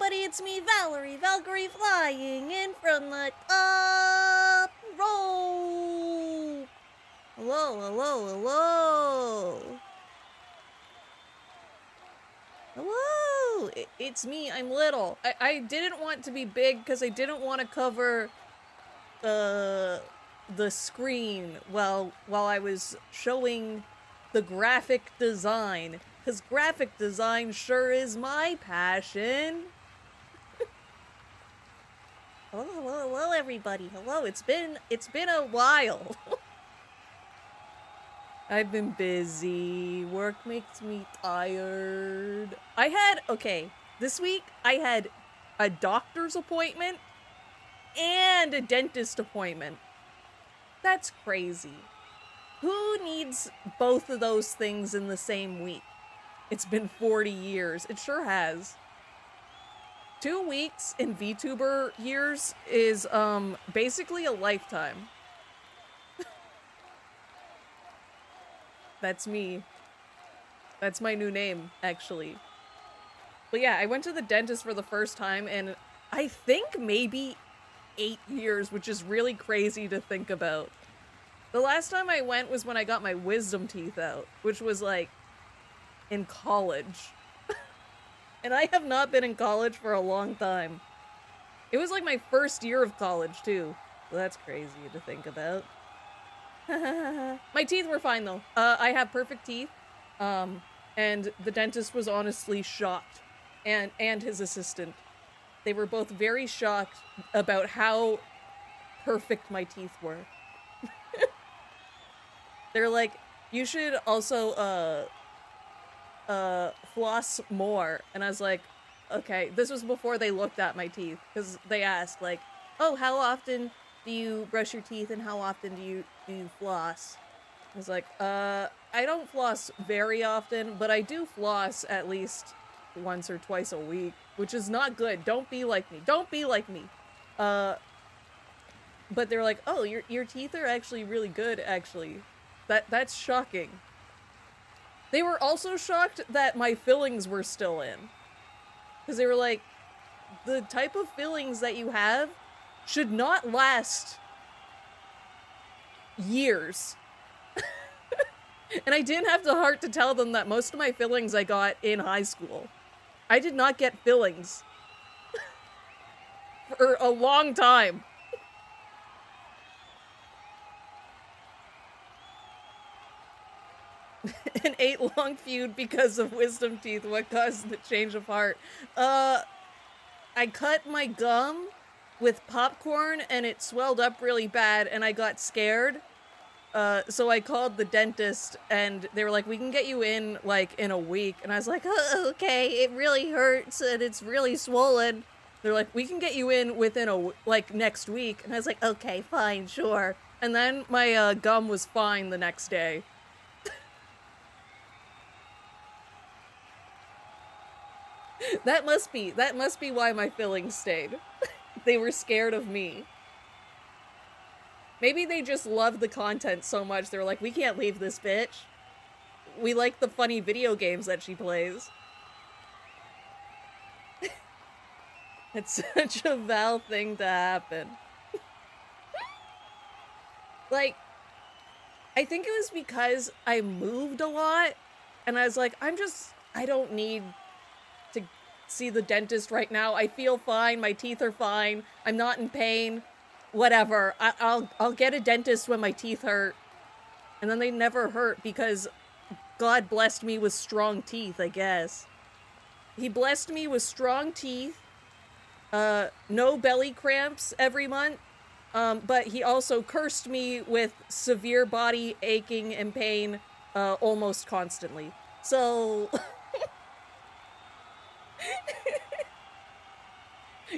everybody, it's me, Valerie Valkyrie, flying in from the top rope. Hello, hello, hello. Hello, it's me, I'm little. I didn't want to be big because I didn't want to cover the screen while I was showing the graphic design. Because graphic design sure is my passion. Hello, hello, hello, everybody. Hello, it's been a while. I've been busy. Work makes me tired. This week I had a doctor's appointment and a dentist appointment. That's crazy. Who needs both of those things in the same week? It's been 40 years. It sure has. 2 weeks in VTuber years is, basically a lifetime. That's me. That's my new name, actually. But yeah, I went to the dentist for the first time in, I think, maybe 8 years, which is really crazy to think about. The last time I went was when I got my wisdom teeth out, which was, like, in college. And I have not been in college for a long time. It was like my first year of college, too. So that's crazy to think about. My teeth were fine, though. I have perfect teeth. And the dentist was honestly shocked. And his assistant. They were both very shocked about how perfect my teeth were. They're like, you should also, floss more. And I was like, okay. This was before they looked at my teeth, because they asked, like, oh, how often do you brush your teeth and how often do you floss? I was like, I don't floss very often, but I do floss at least once or twice a week, which is not good. Don't be like me. Don't be like me. But they're like, oh, your teeth are actually really good, actually. That's shocking. They were also shocked that my fillings were still in. Because they were like, the type of fillings that you have should not last years. And I didn't have the heart to tell them that most of my fillings I got in high school. I did not get fillings for a long time. An 8-long feud because of wisdom teeth. What caused the change of heart? I cut my gum with popcorn and it swelled up really bad and I got scared. So I called the dentist and they were like, we can get you in, like, in a week. And I was like, oh, okay, it really hurts and it's really swollen. They're like, we can get you in within next week. And I was like, okay, fine, sure. And then my, gum was fine the next day. That must be why my fillings stayed. They were scared of me. Maybe they just loved the content so much, they were like, we can't leave this bitch. We like the funny video games that she plays. It's such a Val thing to happen. Like, I think it was because I moved a lot, and I was like, I don't need to see the dentist right now. I feel fine. My teeth are fine. I'm not in pain. Whatever. I'll get a dentist when my teeth hurt. And then they never hurt because God blessed me with strong teeth, I guess. He blessed me with strong teeth, no belly cramps every month, but he also cursed me with severe body aching and pain almost constantly. So...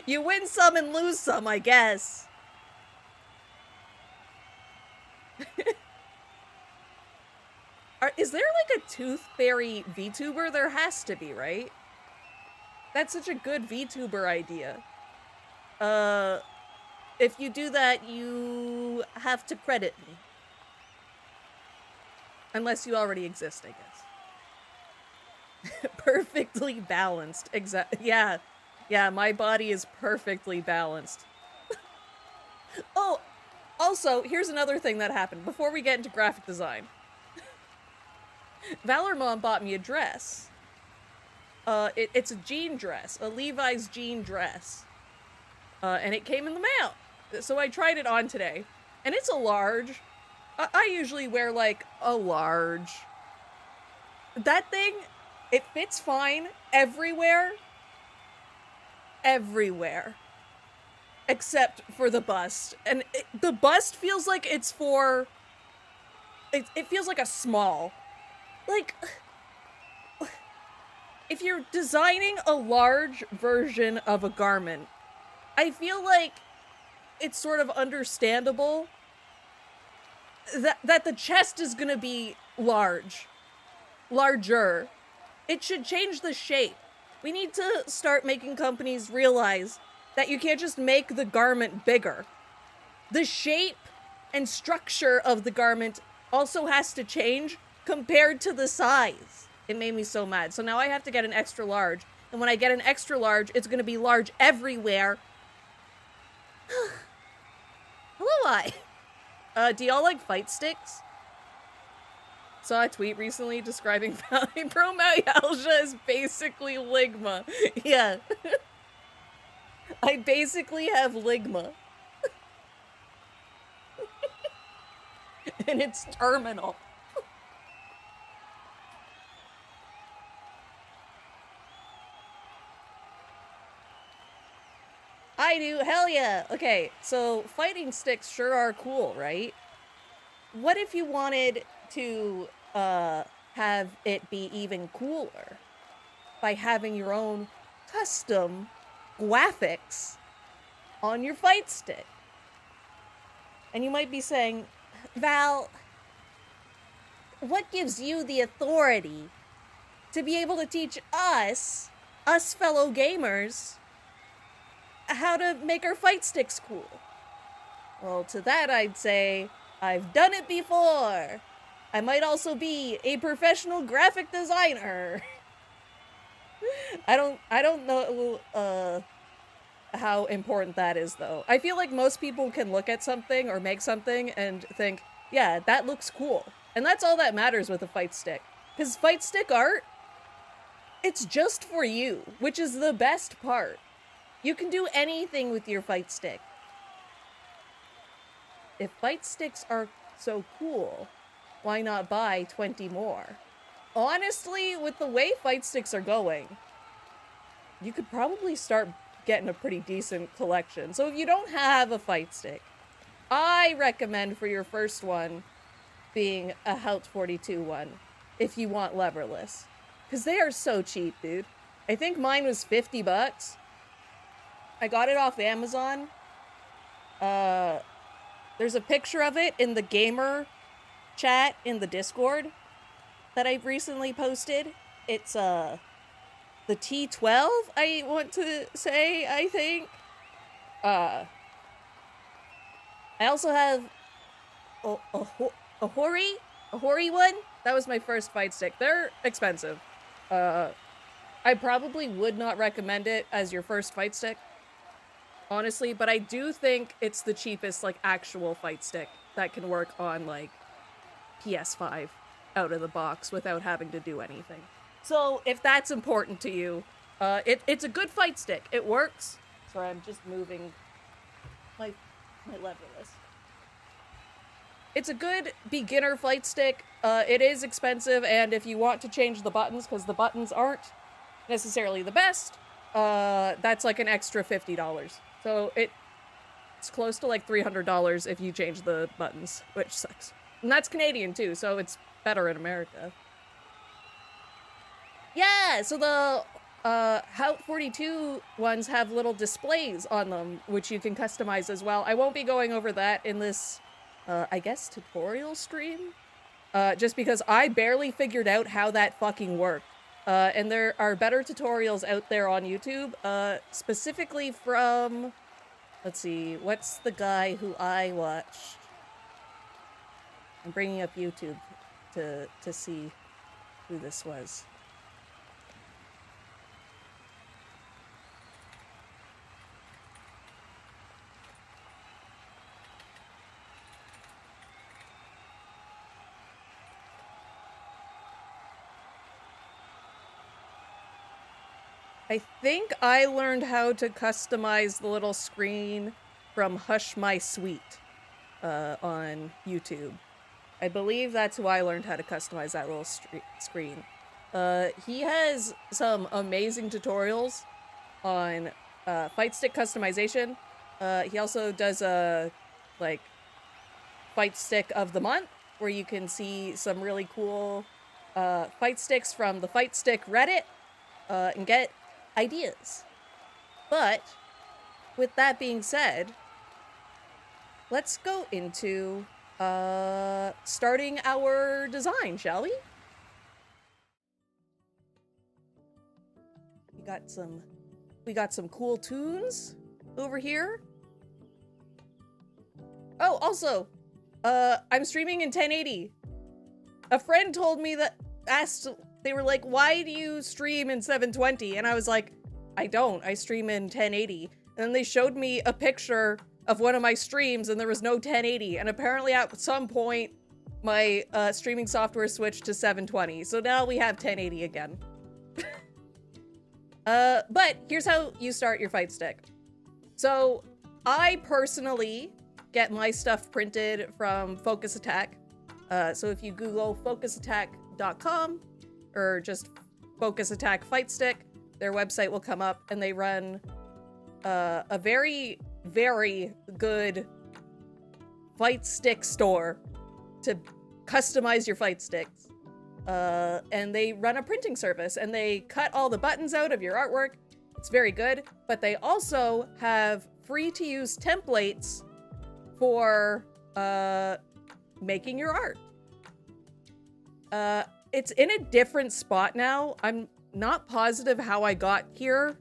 you win some and lose some, I guess. Is there like a tooth fairy VTuber? There has to be, right? That's such a good VTuber idea. If you do that, you have to credit me. Unless you already exist, I guess. Perfectly balanced. Yeah, Yeah, my body is perfectly balanced. Oh, also, here's another thing that happened before we get into graphic design. Valor Mom bought me a dress. It's a jean dress, a Levi's jean dress. And it came in the mail. So I tried it on today. And it's a large. I usually wear, like, a large. That thing, it fits fine everywhere. Everywhere. Except for the bust. And the bust feels like it's for... It feels like a small. Like... If you're designing a large version of a garment, I feel like it's sort of understandable that the chest is gonna be large. Larger. It should change the shape. We need to start making companies realize that you can't just make the garment bigger. The shape and structure of the garment also has to change compared to the size. It made me so mad. So now I have to get an extra large. And when I get an extra large, it's going to be large everywhere. Hello, do y'all like fight sticks? Saw a tweet recently describing fibromyalgia as basically ligma. Yeah. I basically have ligma. And it's terminal. I do, hell yeah! Okay, so fighting sticks sure are cool, right? What if you wanted to, have it be even cooler by having your own custom graphics on your fight stick? And you might be saying, Val, what gives you the authority to be able to teach us fellow gamers, how to make our fight sticks cool? Well, to that I'd say, I've done it before. I might also be a professional graphic designer. I don't know how important that is, though. I feel like most people can look at something or make something and think, yeah, that looks cool. And that's all that matters with a fight stick. Because fight stick art, it's just for you, which is the best part. You can do anything with your fight stick. If fight sticks are so cool, why not buy 20 more? Honestly, with the way fight sticks are going, you could probably start getting a pretty decent collection. So if you don't have a fight stick, I recommend for your first one being a Helt 42 one, if you want leverless. Because they are so cheap, dude. I think mine was 50 bucks. I got it off Amazon. There's a picture of it in the gamer chat in the Discord that I've recently posted. It's, the T12, I want to say, I think. I also have a Hori one. That was my first fight stick. They're expensive. I probably would not recommend it as your first fight stick, honestly, but I do think it's the cheapest, like, actual fight stick that can work on, like, PS5 out of the box without having to do anything. So, if that's important to you, it's a good fight stick. It works. Sorry, I'm just moving my leverless. It's a good beginner fight stick. It is expensive, and if you want to change the buttons, because the buttons aren't necessarily the best, that's like an extra $50. So it's close to like $300 if you change the buttons, which sucks. And that's Canadian too, so it's better in America. Yeah, so the Helt 42 ones have little displays on them, which you can customize as well. I won't be going over that in this, I guess, tutorial stream, just because I barely figured out how that fucking worked. And there are better tutorials out there on YouTube, specifically from, let's see, what's the guy who I watched? I'm bringing up YouTube to see who this was. I think I learned how to customize the little screen from Hush My Sweet on YouTube. I believe that's who I learned how to customize that little screen. He has some amazing tutorials on Fightstick customization. He also does a like Fightstick of the month, where you can see some really cool fight sticks from the Fightstick Reddit and get ideas. But with that being said, let's go into starting our design, shall we? We got some cool tunes over here. Oh, also, I'm streaming in 1080. A friend told me that, they were like, why do you stream in 720? And I was like, I don't, I stream in 1080. And then they showed me a picture of one of my streams and there was no 1080. And apparently at some point, my streaming software switched to 720. So now we have 1080 again. But here's how you start your fight stick. So I personally get my stuff printed from Focus Attack. So if you Google focusattack.com or just Focus Attack Fight Stick, their website will come up, and they run a very, very good fight stick store to customize your fight sticks. And they run a printing service, and they cut all the buttons out of your artwork. It's very good, but they also have free-to-use templates for making your art. It's in a different spot now. I'm not positive how I got here,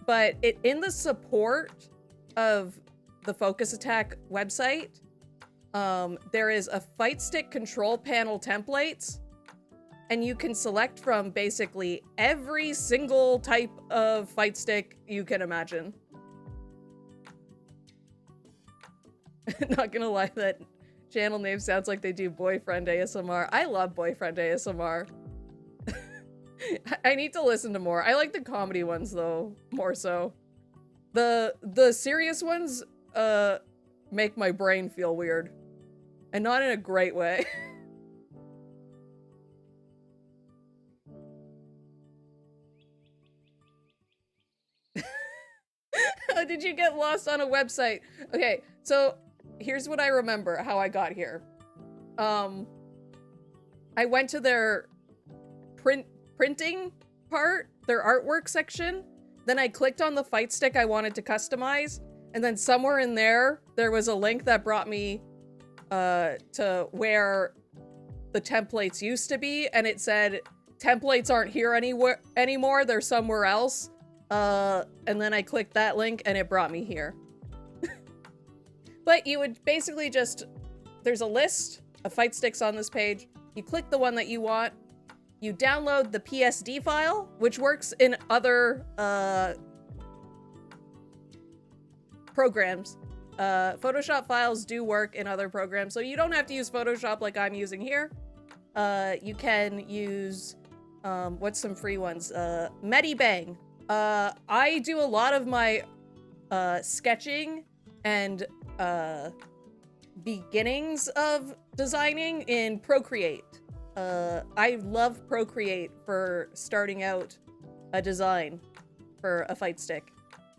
but in the support of the Focus Attack website, there is a fight stick control panel templates, and you can select from basically every single type of fight stick you can imagine. Not gonna lie, that channel name sounds like they do boyfriend ASMR. I love boyfriend ASMR. I need to listen to more. I like the comedy ones though, more so. The serious ones make my brain feel weird. And not in a great way. How did you get lost on a website? Okay, so here's what I remember how I got here. I went to their printing part, their artwork section. Then I clicked on the fight stick I wanted to customize. And then somewhere in there was a link that brought me to where the templates used to be, and it said templates aren't here anymore, they're somewhere else. And then I clicked that link and it brought me here. But you would basically just, there's a list of fight sticks on this page. You click the one that you want, you download the PSD file, which works in other programs. Photoshop files do work in other programs, so you don't have to use Photoshop like I'm using here. You can use, what's some free ones? Medibang. I do a lot of my sketching and beginnings of designing in Procreate. I love Procreate for starting out a design for a fight stick.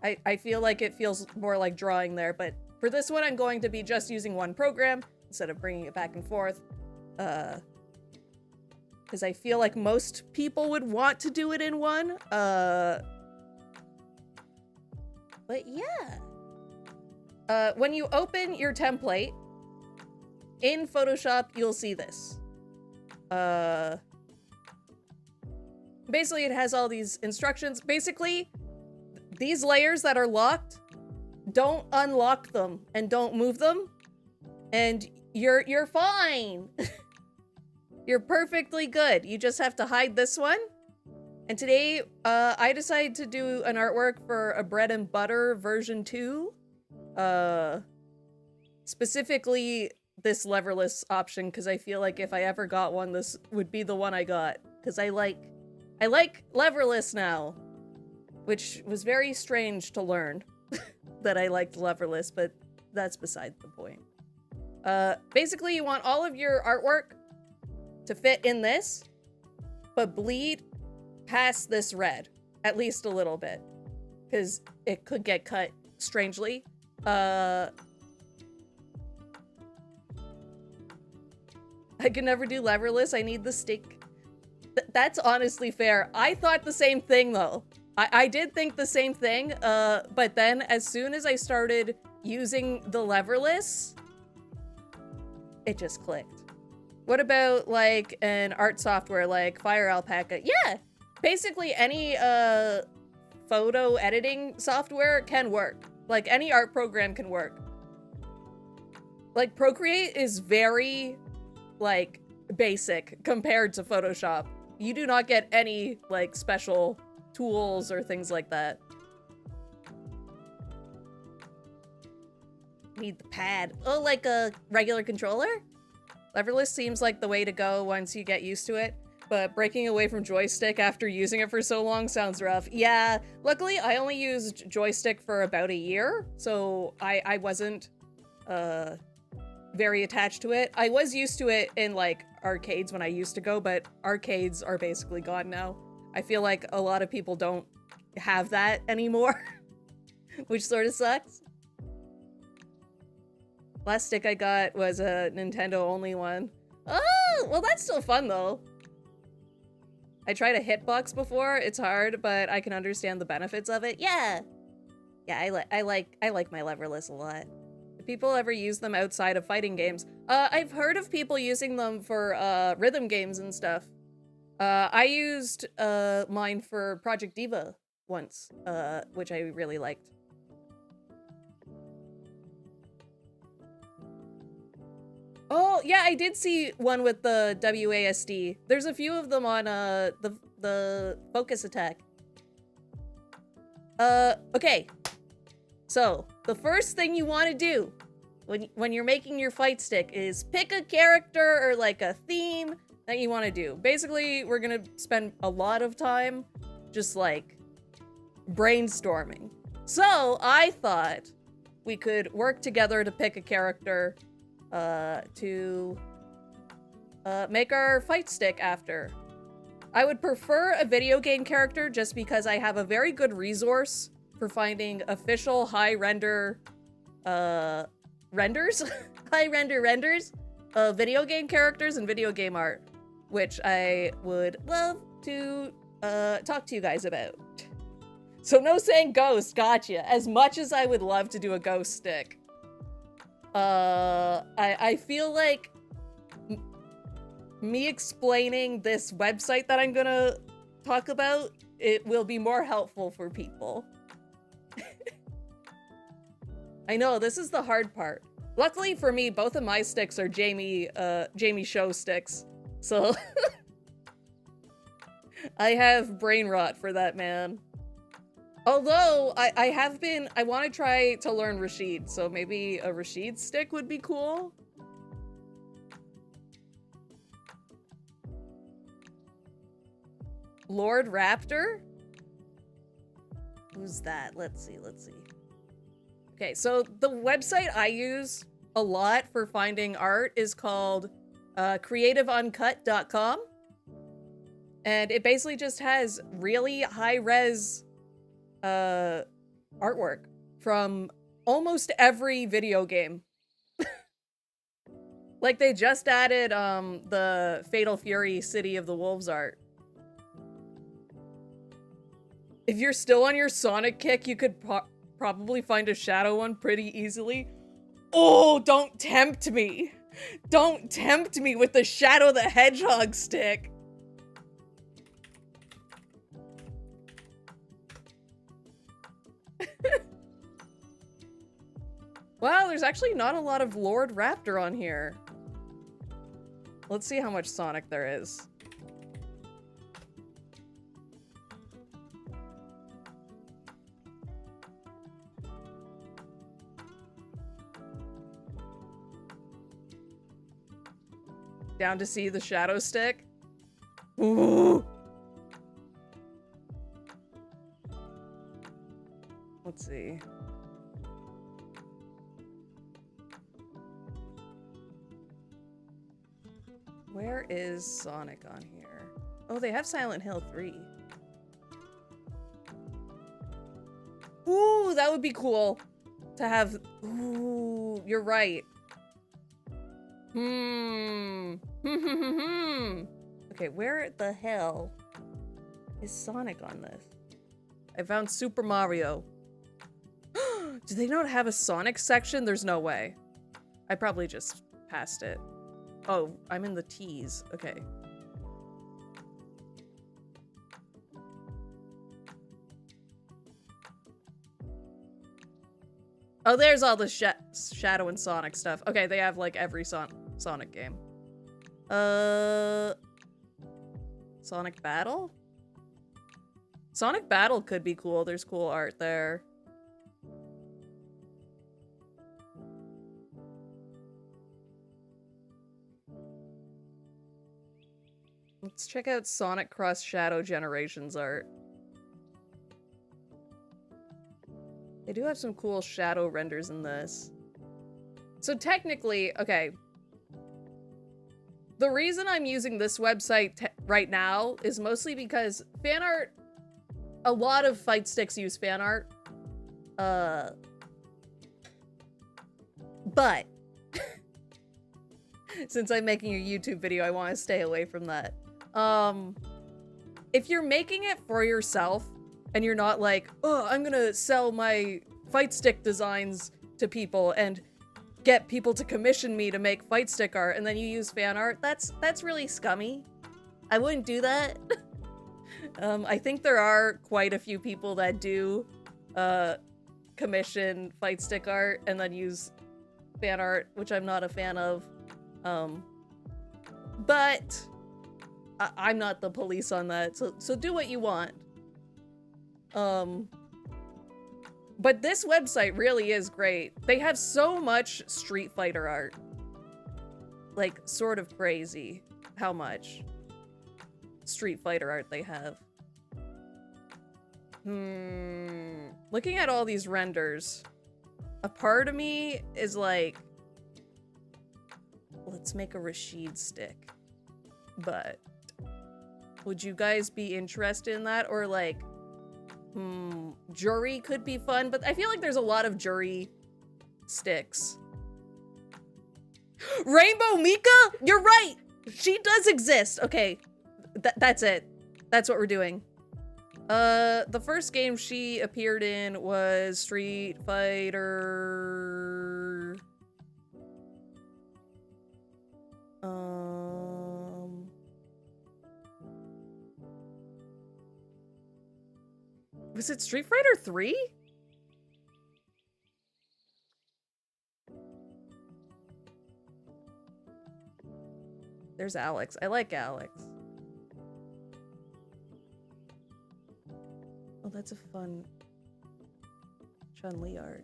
I feel like it feels more like drawing there, but for this one, I'm going to be just using one program instead of bringing it back and forth. Because I feel like most people would want to do it in one. But yeah. When you open your template in Photoshop, you'll see this. Basically, it has all these instructions. Basically, these layers that are locked, don't unlock them and don't move them, and you're fine. You're perfectly good. You just have to hide this one. And today, I decided to do an artwork for a bread and butter version 2. Specifically this leverless option, because I feel like if I ever got one, this would be the one I got. Because I like leverless now. which was very strange to learn that I liked leverless, but that's beside the point. Basically, you want all of your artwork to fit in this, but bleed past this red, at least a little bit, because it could get cut strangely. I can never do leverless. I need the stick. That's honestly fair. I thought the same thing, though. I did think the same thing, but then as soon as I started using the leverless, it just clicked. What about, like, an art software like Fire Alpaca? Yeah! Basically, any photo editing software can work. Like, any art program can work. Like, Procreate is very, like, basic compared to Photoshop. You do not get any, like, special tools or things like that. Need the pad. Oh, like a regular controller? Leverless seems like the way to go once you get used to it, but breaking away from joystick after using it for so long sounds rough. Yeah, luckily I only used joystick for about a year, so I wasn't very attached to it. I was used to it in, like, arcades when I used to go, but arcades are basically gone now. I feel like a lot of people don't have that anymore, which sort of sucks. Last stick I got was a Nintendo-only one. Oh, well, that's still fun, though. I tried a hitbox before. It's hard, but I can understand the benefits of it. Yeah! Yeah, I like my leverless a lot. Do people ever use them outside of fighting games? I've heard of people using them for rhythm games and stuff. I used mine for Project Diva once, which I really liked. Oh, yeah, I did see one with the WASD. There's a few of them on the focus attack. Okay. So, the first thing you want to do when you're making your fight stick is pick a character or like a theme that you want to do. Basically, we're gonna spend a lot of time just like brainstorming. So I thought we could work together to pick a character to make our fight stick after. I would prefer a video game character just because I have a very good resource for finding official high render renders high render renders of video game characters and video game art, which I would love to talk to you guys about. So no saying ghost, gotcha. As much as I would love to do a ghost stick, I feel like me explaining this website that I'm gonna talk about, it will be more helpful for people. I know, this is the hard part. Luckily for me, both of my sticks are Jamie Show sticks. So I have brain rot for that man. Although I want to try to learn Rashid, so maybe a Rashid stick would be cool. Lord Raptor? Who's that? Let's see. Okay, so the website I use a lot for finding art is called creativeuncut.com. And it basically just has really high-res artwork from almost every video game. Like, they just added the Fatal Fury City of the Wolves art. If you're still on your Sonic kick, you could probably find a Shadow one pretty easily. Oh, don't tempt me. Don't tempt me with the Shadow the Hedgehog stick. Wow, there's actually not a lot of Lord Raptor on here. Let's see how much Sonic there is. Down to see the Shadow stick? Ooh. Let's see. Where is Sonic on here? Oh, they have Silent Hill 3. Ooh, that would be cool to have. Ooh, you're right. Okay, where the hell is Sonic on this? I found Super Mario. Do they not have a Sonic section? There's no way. I probably just passed it. Oh, I'm in the T's. Okay. Oh, there's all the Shadow and Sonic stuff. Okay, they have like every Sonic game. Sonic Battle? Sonic Battle could be cool. There's cool art there. Let's check out Sonic Cross Shadow Generations art. They do have some cool shadow renders in this. So technically, okay. The reason I'm using this website right now is mostly because fan art, a lot of fight sticks use fan art. But since I'm making a YouTube video, I want to stay away from that. If you're making it for yourself and you're not like, oh, I'm gonna sell my fight stick designs to people and get people to commission me to make fight stick art, and then you use fan art, that's really scummy. I wouldn't do that. I think there are quite a few people that do commission fight stick art and then use fan art, which I'm not a fan of. But I'm not the police on that, so do what you want. But this website really is great. They have so much Street Fighter art. Like, sort of crazy how much Street Fighter art they have. Looking at all these renders, a part of me is like, let's make a Rashid stick. But would you guys be interested in that? Or like, Jury could be fun, but I feel like there's a lot of Jury sticks. Rainbow Mika? You're right! She does exist! Okay, that's it. That's what we're doing. The first game she appeared in was Street Fighter... Was it Street Fighter 3? There's Alex. I like Alex. Oh, that's a fun Chun-Li art.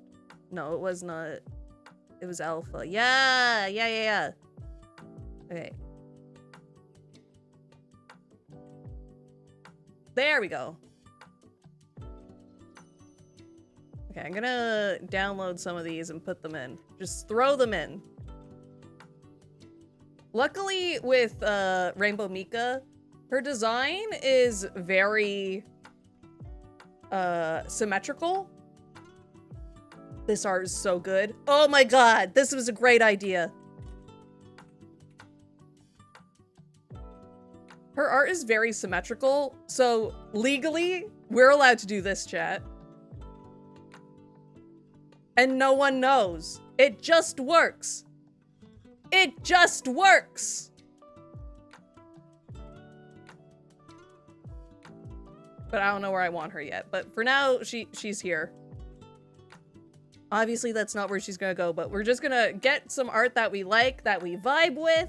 No, it was not. It was Alpha. Yeah. Okay. There we go. Okay, I'm gonna download some of these and put them in. Just throw them in. Luckily with Rainbow Mika, her design is very symmetrical. This art is so good. Oh my god, this was a great idea. Her art is very symmetrical, so legally, we're allowed to do this, chat. And no one knows. It just works. It just works. But I don't know where I want her yet. But for now, she's here. Obviously, that's not where she's gonna go, but we're just gonna get some art that we like, that we vibe with,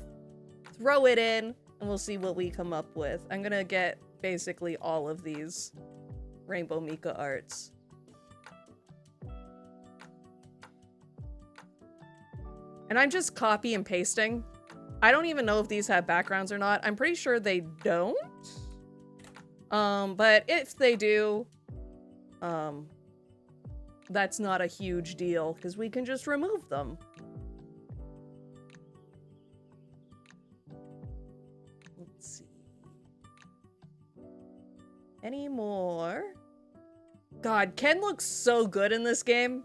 throw it in, and we'll see what we come up with. I'm gonna get basically all of these Rainbow Mika arts. And I'm just copy and pasting. I don't even know if these have backgrounds or not. I'm pretty sure they don't. But if they do, that's not a huge deal, because we can just remove them. Let's see. Any more? God, Ken looks so good in this game.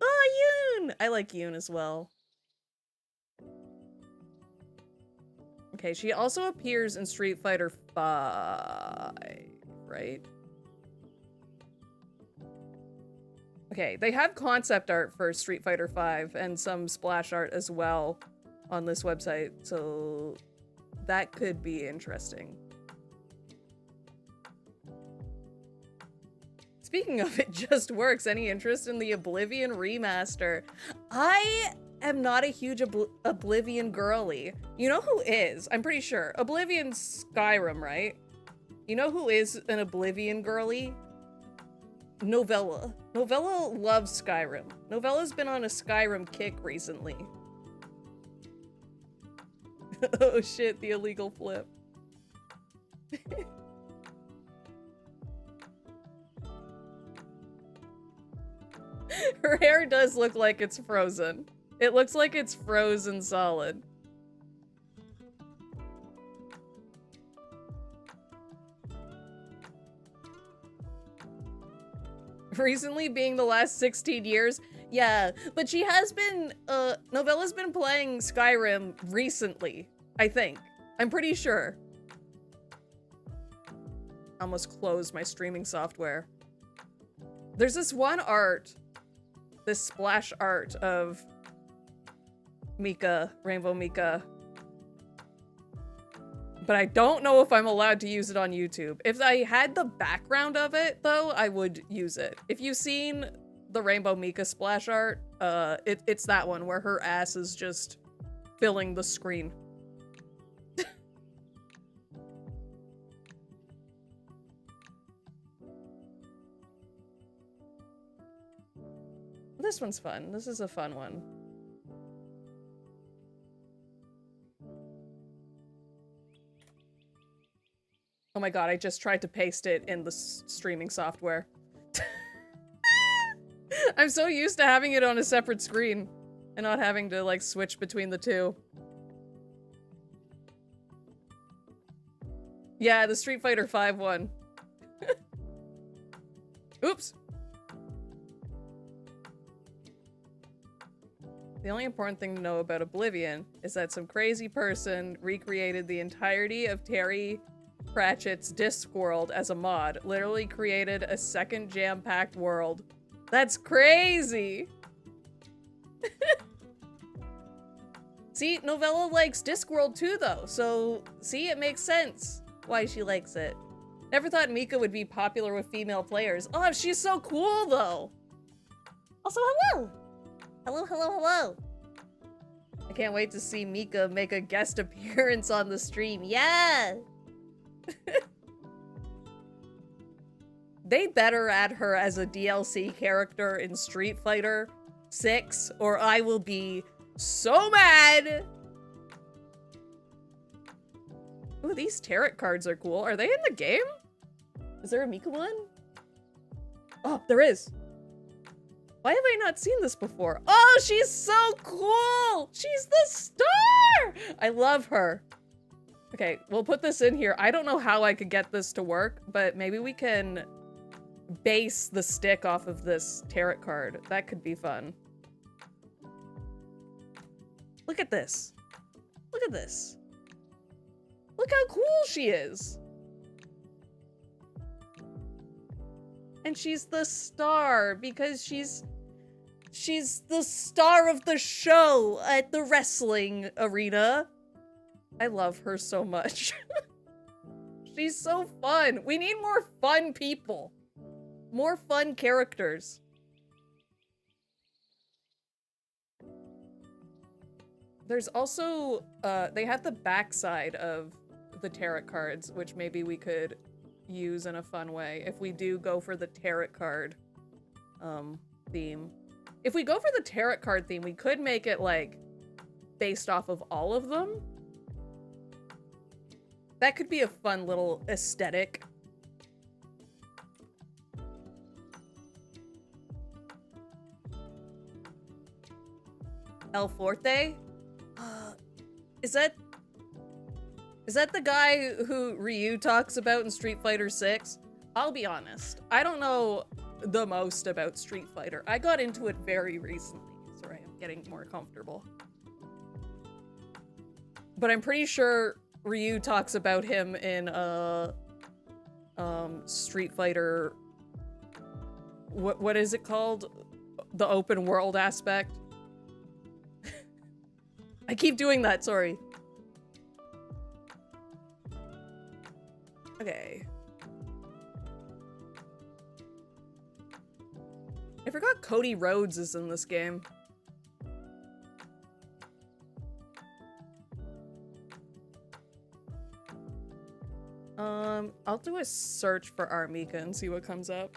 Oh, Yoon! I like Yoon as well. Okay, she also appears in Street Fighter 5, right? Okay, they have concept art for Street Fighter 5 and some splash art as well on this website, so that could be interesting. Speaking of It Just Works, any interest in the Oblivion remaster? I am not a huge Oblivion girly. You know who is? I'm pretty sure. Oblivion's Skyrim, right? You know who is an Oblivion girly? Novella. Novella loves Skyrim. Novella's been on a Skyrim kick recently. Oh shit, the illegal flip. Her hair does look like it's frozen. It looks like it's frozen solid. Recently being the last 16 years? Yeah, but she has been, Novella's been playing Skyrim recently, I think. I'm pretty sure. I almost closed my streaming software. There's this one art, this splash art of Mika, Rainbow Mika. But I don't know if I'm allowed to use it on YouTube. If I had the background of it, though, I would use it. If you've seen the Rainbow Mika splash art, it's that one where her ass is just filling the screen. This one's fun. This is a fun one. Oh my god, I just tried to paste it in the streaming software. I'm so used to having it on a separate screen and not having to, like, switch between the two. Yeah, the Street Fighter 5 one. Oops. The only important thing to know about Oblivion is that some crazy person recreated the entirety of Terry Pratchett's Discworld as a mod. Literally created a second jam-packed world. That's crazy! See, Novella likes Discworld too, though, so see, it makes sense why she likes it. Never thought Mika would be popular with female players. Oh, she's so cool, though! Also, hello! Hello, hello, hello! I can't wait to see Mika make a guest appearance on the stream. Yeah! They better add her as a DLC character in Street Fighter 6, or I will be so mad! Ooh, these tarot cards are cool. Are they in the game? Is there a Mika one? Oh, there is. Why have I not seen this before? Oh, she's so cool! She's the star! I love her. Okay, we'll put this in here. I don't know how I could get this to work, but maybe we can base the stick off of this tarot card. That could be fun. Look at this. Look at this. Look how cool she is. And she's the star because she's the star of the show at the wrestling arena. I love her so much. She's so fun. We need more fun people. More fun characters. There's also, they have the backside of the tarot cards, which maybe we could use in a fun way if we do go for the tarot card theme. If we go for the tarot card theme, we could make it, like, based off of all of them. That could be a fun little aesthetic El Forte? Is that the guy who Ryu talks about in Street Fighter 6? I'll be honest, I don't know the most about Street Fighter. I got into it very recently. Sorry, I'm getting more comfortable. But I'm pretty sure Ryu talks about him in Street Fighter. What is it called? The open world aspect. I keep doing that, sorry. Okay. I forgot Cody Rhodes is in this game. I'll do a search for Armika and see what comes up.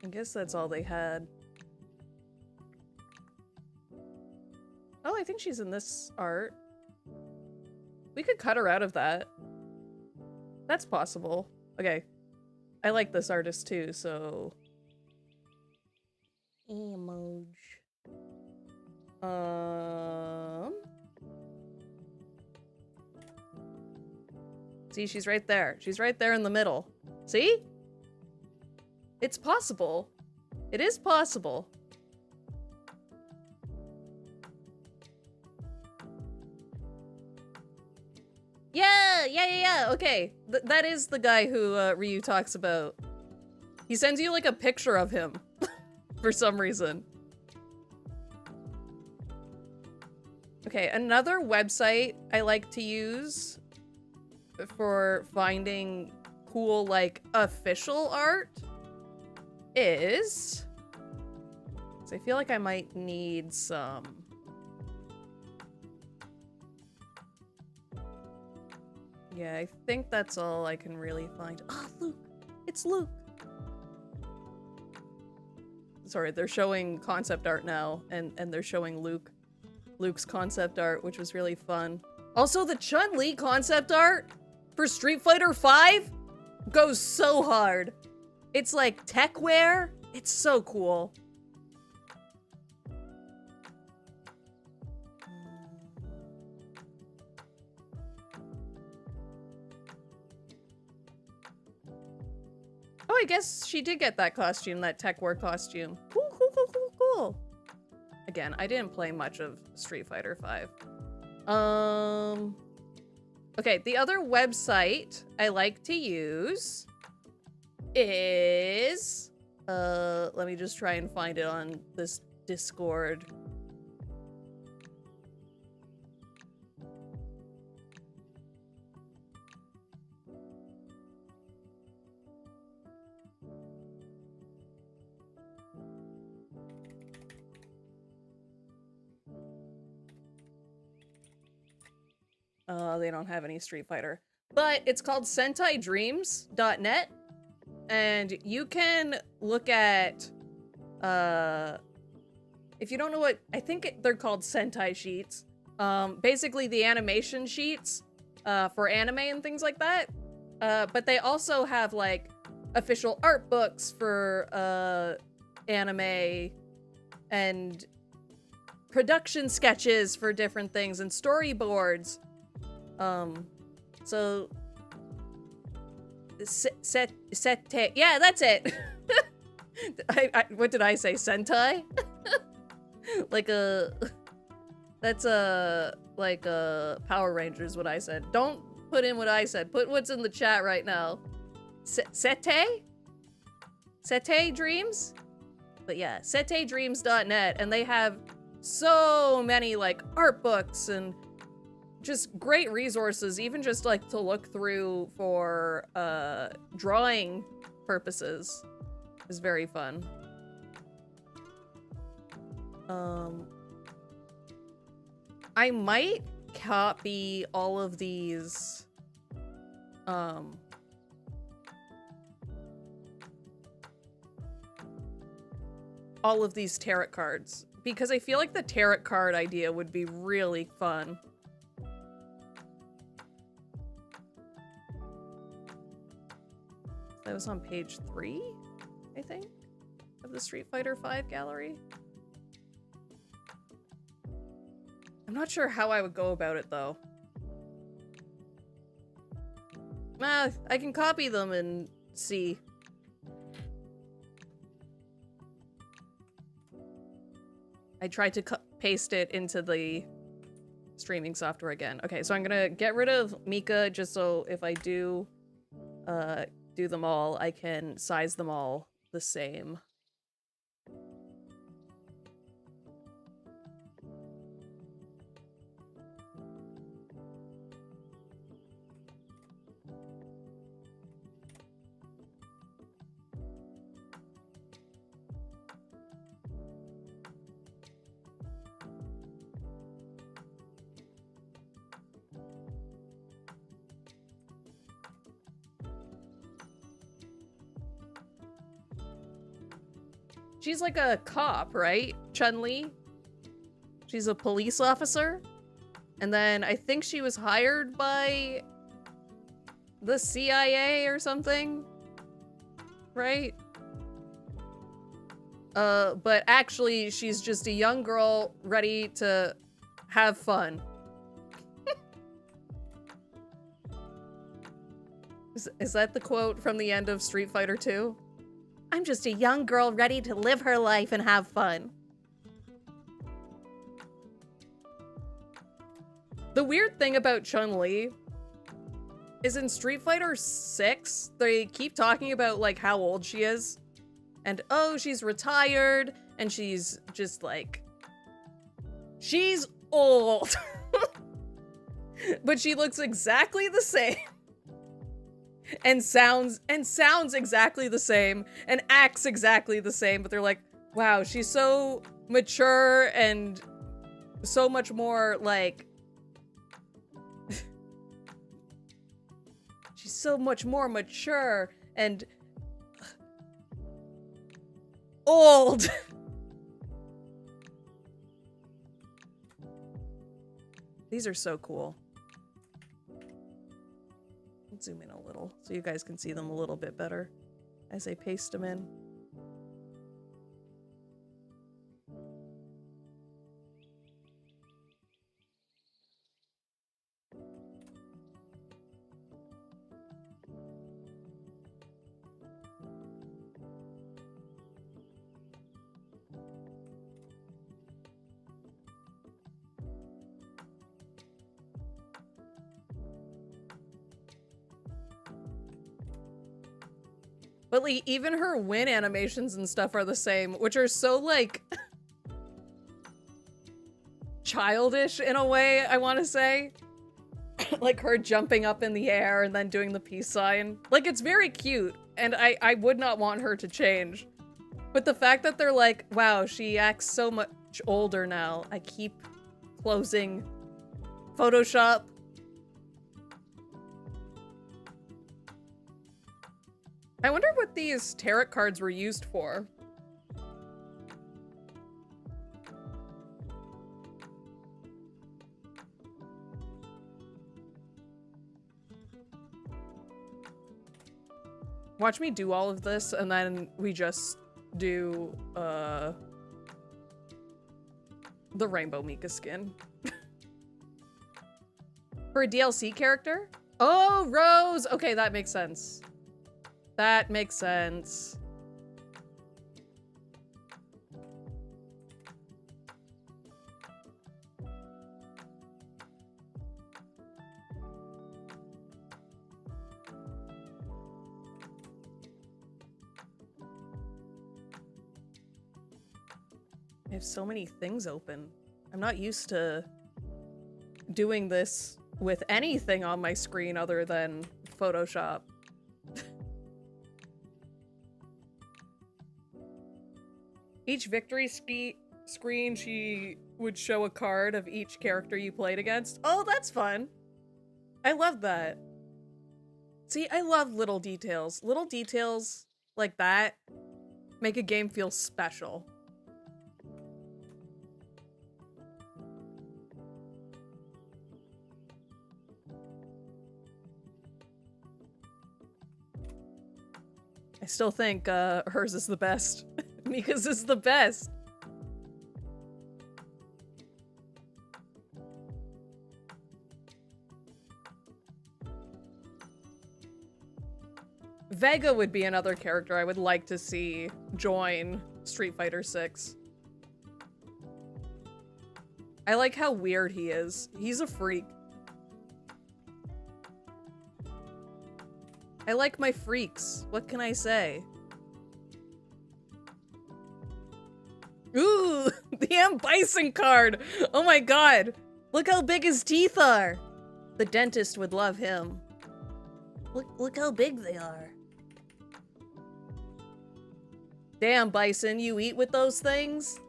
I guess that's all they had. Oh, I think she's in this art. We could cut her out of that. That's possible. Okay. I like this artist too, so... Emoji. See, she's right there. She's right there in the middle. See? It's possible. It is possible. Yeah. Okay. That is the guy who Ryu talks about. He sends you like a picture of him for some reason. Okay, another website I like to use for finding cool, like, official art is... So I feel like I might need some... Yeah, I think that's all I can really find. Ah, Luke! It's Luke! Sorry, they're showing concept art now, and they're showing Luke's concept art, which was really fun. Also, the Chun-Li concept art for Street Fighter 5 goes so hard. It's like tech wear. It's so cool. Oh, I guess she did get that costume, that tech wear costume. Cool. Again, I didn't play much of Street Fighter 5. Okay, the other website I like to use is... let me just try and find it on this Discord. They don't have any Street Fighter. But it's called SentaiDreams.net. And you can look at, if you don't know what, I think they're called Sentai sheets. Basically the animation sheets, for anime and things like that. But they also have, like, official art books for, anime and production sketches for different things and storyboards. So yeah, that's it. What did I say? Sentai? That's like Power Rangers, what I said. Don't put in what I said. Put what's in the chat right now. Sete Dreams? But yeah, SentaiDreams.net, and they have so many, like, art books and just great resources, even just, like, to look through for drawing purposes is very fun. I might copy all of these all of these tarot cards, because I feel like the tarot card idea would be really fun. That was on page 3, I think, of the Street Fighter V gallery. I'm not sure how I would go about it, though. I can copy them and see. I tried to paste it into the streaming software again. Okay, so I'm gonna get rid of Mika just so if I do them all, I can size them all the same. She's like a cop, right? Chun-Li? She's a police officer? And then I think she was hired by the CIA or something? Right? But actually, she's just a young girl ready to have fun. Is that the quote from the end of Street Fighter 2? I'm just a young girl ready to live her life and have fun. The weird thing about Chun-Li is in Street Fighter 6, they keep talking about like how old she is. And oh, she's retired and she's just like, she's old. But she looks exactly the same. And sounds exactly the same and acts exactly the same, but they're like, wow, she's so mature and so much more like she's so much more mature and old. These are so cool. Zoom in a little so you guys can see them a little bit better as I paste them in. But like, even her win animations and stuff are the same, which are so like childish in a way, I want to say. Like her jumping up in the air and then doing the peace sign. Like, it's very cute, and I would not want her to change. But the fact that they're like, wow, she acts so much older now. I keep closing Photoshop. I wonder what these tarot cards were used for. Watch me do all of this, and then we just do, the Rainbow Mika skin. For a DLC character? Oh, Rose! Okay, that makes sense. That makes sense. I have so many things open. I'm not used to doing this with anything on my screen other than Photoshop. Each victory screen, she would show a card of each character you played against. Oh, that's fun. I love that. See, I love little details. Little details like that make a game feel special. still think hers is the best. Mika's is the best. Vega would be another character I would like to see join Street Fighter 6. I like how weird he is. He's a freak. I like my freaks. What can I say? Ooh, the M. Bison card. Oh my god. Look how big his teeth are. The dentist would love him. Look how big they are. Damn, Bison, you eat with those things?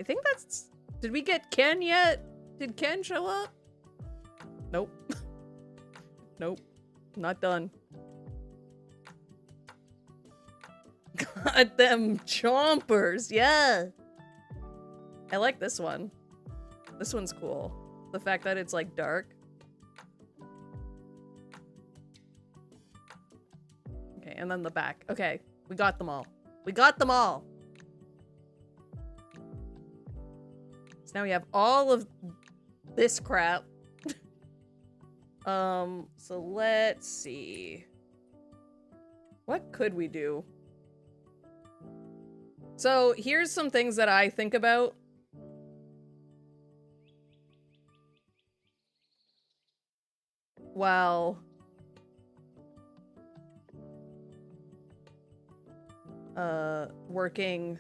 I think that's... Did we get Ken yet? Did Ken show up? Nope. Nope. Not done. God, them chompers, yeah! I like this one. This one's cool. The fact that it's, like, dark. Okay, and then the back. Okay, we got them all. We got them all! So now we have all of this crap. So let's see. What could we do? So here's some things that I think about. While working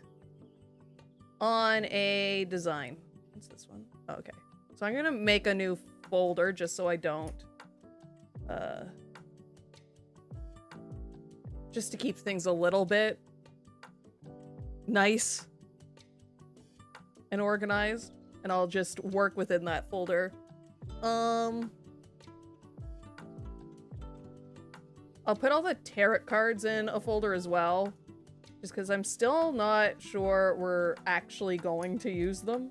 on a design. What's this one? Oh, okay. So I'm gonna make a new folder just so I don't just to keep things a little bit nice and organized, and I'll just work within that folder. I'll put all the tarot cards in a folder as well, just because I'm still not sure we're actually going to use them.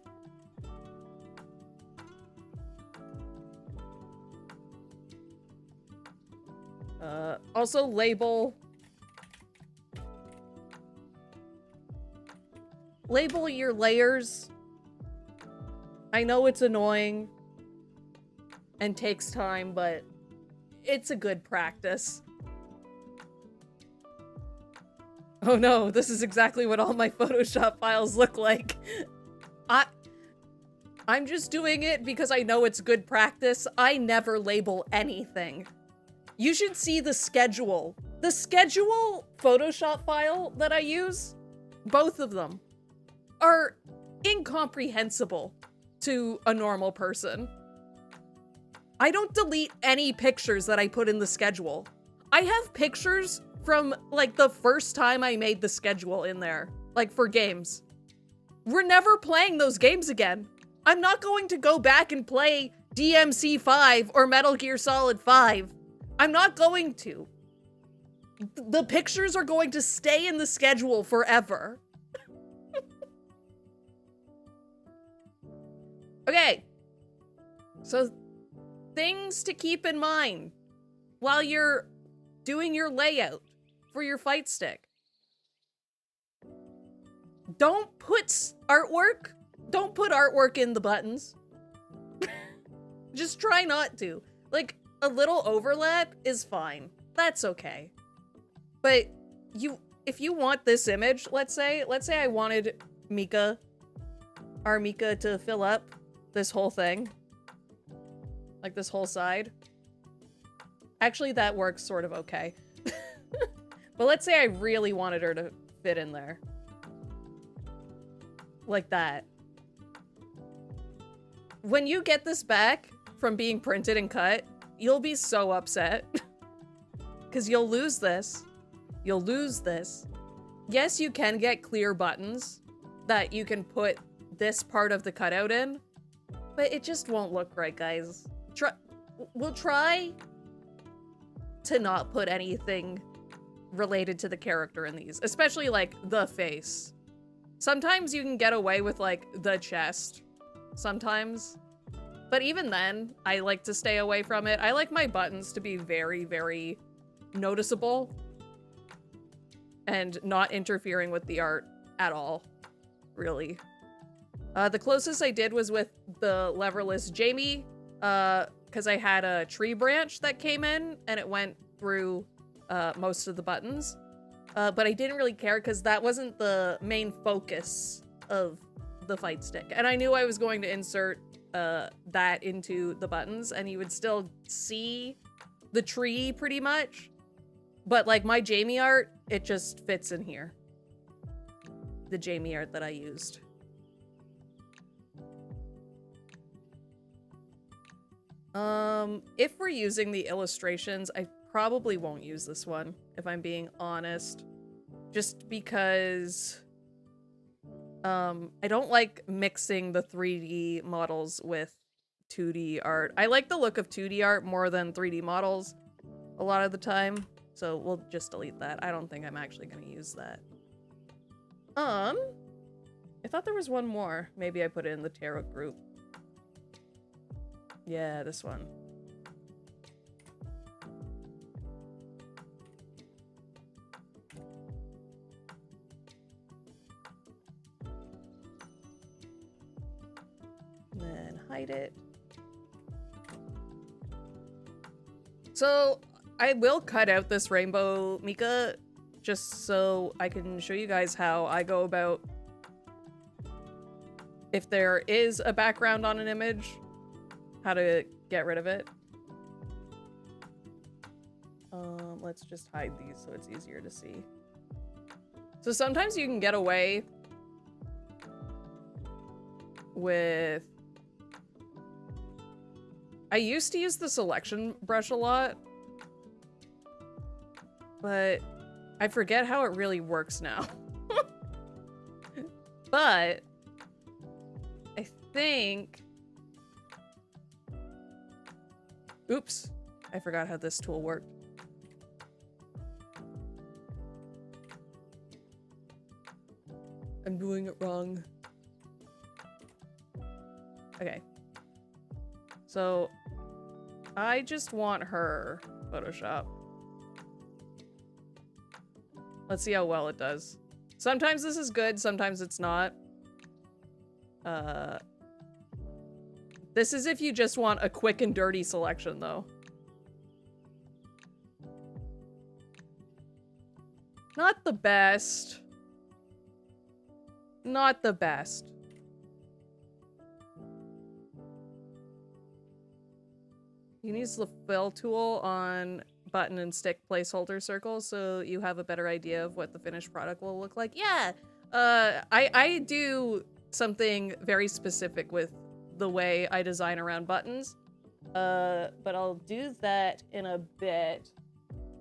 Also label your layers. I know it's annoying and takes time, but it's a good practice. Oh no, this is exactly what all my Photoshop files look like. I'm just doing it because I know it's good practice. I never label anything. You should see the schedule. The schedule Photoshop file that I use, both of them, are incomprehensible to a normal person. I don't delete any pictures that I put in the schedule. I have pictures from, like, the first time I made the schedule in there, like, for games. We're never playing those games again. I'm not going to go back and play DMC 5 or Metal Gear Solid 5. I'm not going to. The pictures are going to stay in the schedule forever. Okay. So, things to keep in mind while you're doing your layout for your fight stick. Don't put artwork. Don't put artwork in the buttons. Just try not to. Like, a little overlap is fine. That's okay. But if you want this image, let's say I wanted our Mika to fill up this whole thing. Like this whole side. Actually, that works sort of okay. But let's say I really wanted her to fit in there. Like that. When you get this back from being printed and cut, you'll be so upset. Because you'll lose this. You'll lose this. Yes, you can get clear buttons that you can put this part of the cutout in, but it just won't look right, guys. We'll try to not put anything related to the character in these, especially like the face. Sometimes you can get away with, like, the chest. Sometimes. But even then, I like to stay away from it. I like my buttons to be very, very noticeable. And not interfering with the art at all. Really. The closest I did was with the leverless Jamie. Because I had a tree branch that came in. And it went through most of the buttons. But I didn't really care because that wasn't the main focus of the fight stick. And I knew I was going to insert that into the buttons and you would still see the tree pretty much. But like my Jamie art, it just fits in here. The Jamie art that I used. If we're using the illustrations, I probably won't use this one, if I'm being honest. Just because I don't like mixing the 3D models with 2D art. I like the look of 2D art more than 3D models a lot of the time. So we'll just delete that. I don't think I'm actually going to use that. I thought there was one more. Maybe I put it in the tarot group. Yeah, this one. And then hide it. So I will cut out this rainbow Mika just so I can show you guys how I go about if there is a background on an image, how to get rid of it. Let's just hide these so it's easier to see. So sometimes you can get away with... I used to use the selection brush a lot, but I forget how it really works now. But I think... Oops, I forgot how this tool worked. I'm doing it wrong. Okay. So, I just want her Photoshop. Let's see how well it does. Sometimes this is good, sometimes it's not. This is if you just want a quick and dirty selection, though. Not the best. Not the best. You can use the fill tool on button and stick placeholder circles so you have a better idea of what the finished product will look like. Yeah, I do something very specific with the way I design around buttons, but I'll do that in a bit.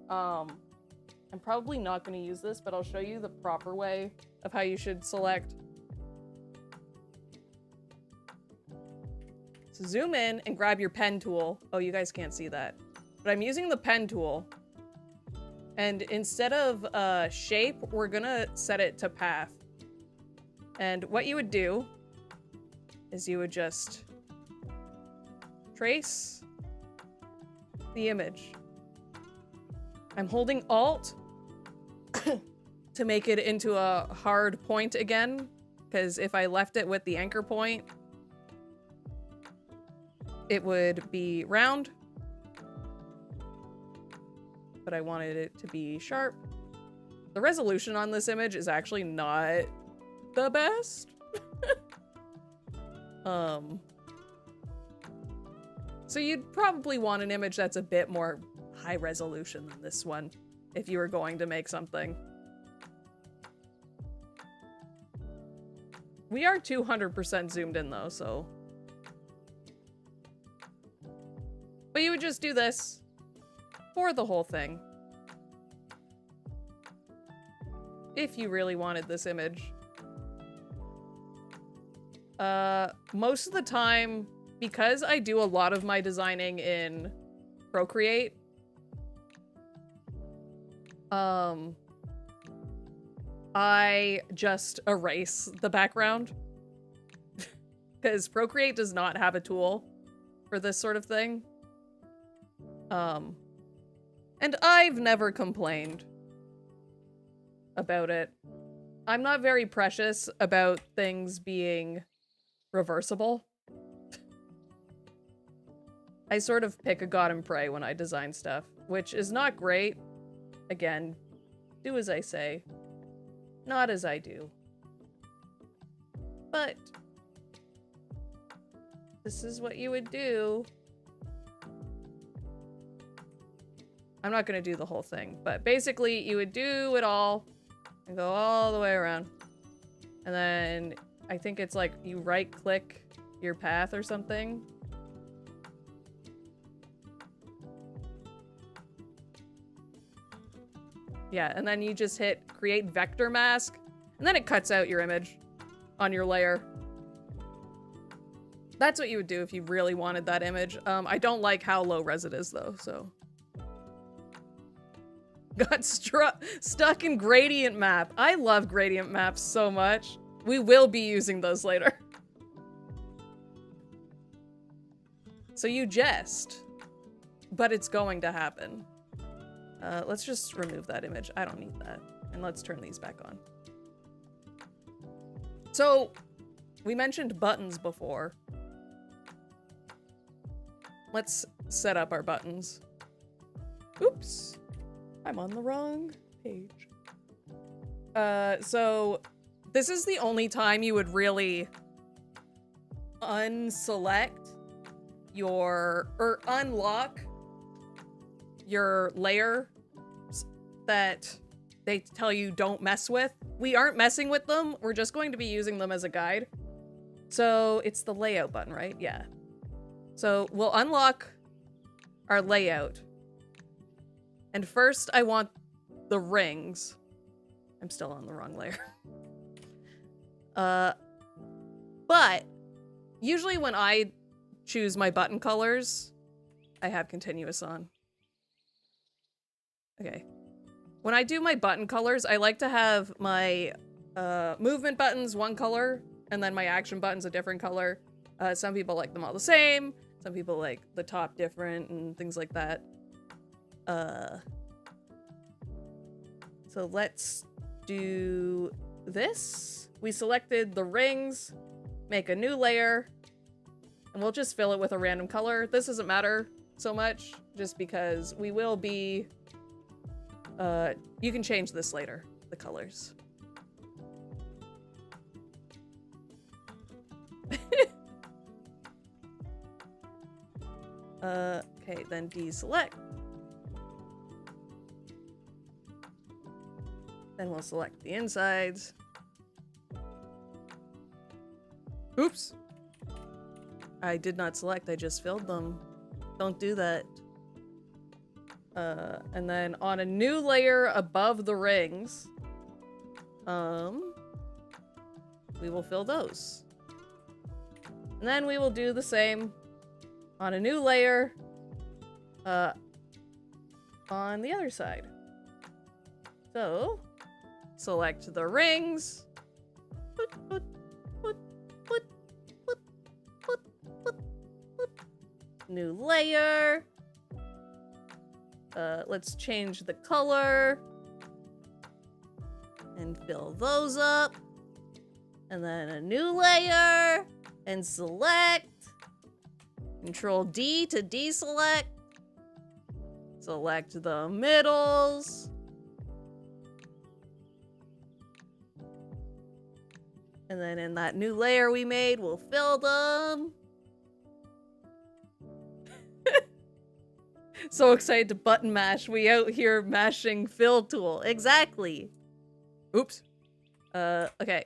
I'm probably not going to use this, but I'll show you the proper way of how you should select. So zoom in and grab your pen tool. Oh, you guys can't see that. But I'm using the pen tool. And instead of shape, we're gonna set it to path. And what you would do is you would just trace the image. I'm holding Alt to make it into a hard point again, because if I left it with the anchor point, it would be round, but I wanted it to be sharp. The resolution on this image is actually not the best. So you'd probably want an image that's a bit more high resolution than this one if you were going to make something. We are 200% zoomed in though, so. But you would just do this for the whole thing. If you really wanted this image. Most of the time, because I do a lot of my designing in Procreate, I just erase the background. Because Procreate does not have a tool for this sort of thing. And I've never complained about it. I'm not very precious about things being reversible. I sort of pick a god and pray when I design stuff, which is not great. Again, do as I say, not as I do. But this is what you would do. I'm not going to do the whole thing, but basically you would do it all and go all the way around. And then I think it's like you right click your path or something. Yeah, and then you just hit create vector mask, and then it cuts out your image on your layer. That's what you would do if you really wanted that image. I don't like how low res it is though, so. Got stuck in gradient map. I love gradient maps so much. We will be using those later. So you jest, but it's going to happen. Let's just remove that image. I don't need that. And let's turn these back on. So we mentioned buttons before. Let's set up our buttons. Oops. I'm on the wrong page. So this is the only time you would really unselect or unlock your layer that they tell you don't mess with. We aren't messing with them. We're just going to be using them as a guide. So it's the layout button, right? Yeah. So we'll unlock our layout. And first I want the rings. I'm still on the wrong layer. But usually when I choose my button colors, I have continuous on. Okay. When I do my button colors, I like to have my movement buttons one color, and then my action buttons a different color. Some people like them all the same. Some people like the top different and things like that. So let's do this. We selected the rings, make a new layer, and we'll just fill it with a random color. This doesn't matter so much, just because we will be, you can change this later, the colors. Okay, then deselect. Then we'll select the insides. Oops. I did not select, I just filled them. Don't do that. And then on a new layer above the rings, we will fill those. And then we will do the same on a new layer, on the other side. So, select the rings. New layer. Let's change the color. And fill those up. And then a new layer. And select. Control D to deselect. Select the middles. And then in that new layer we made, we'll fill them. So excited to button mash. We out here mashing fill tool. Exactly. Oops. Okay.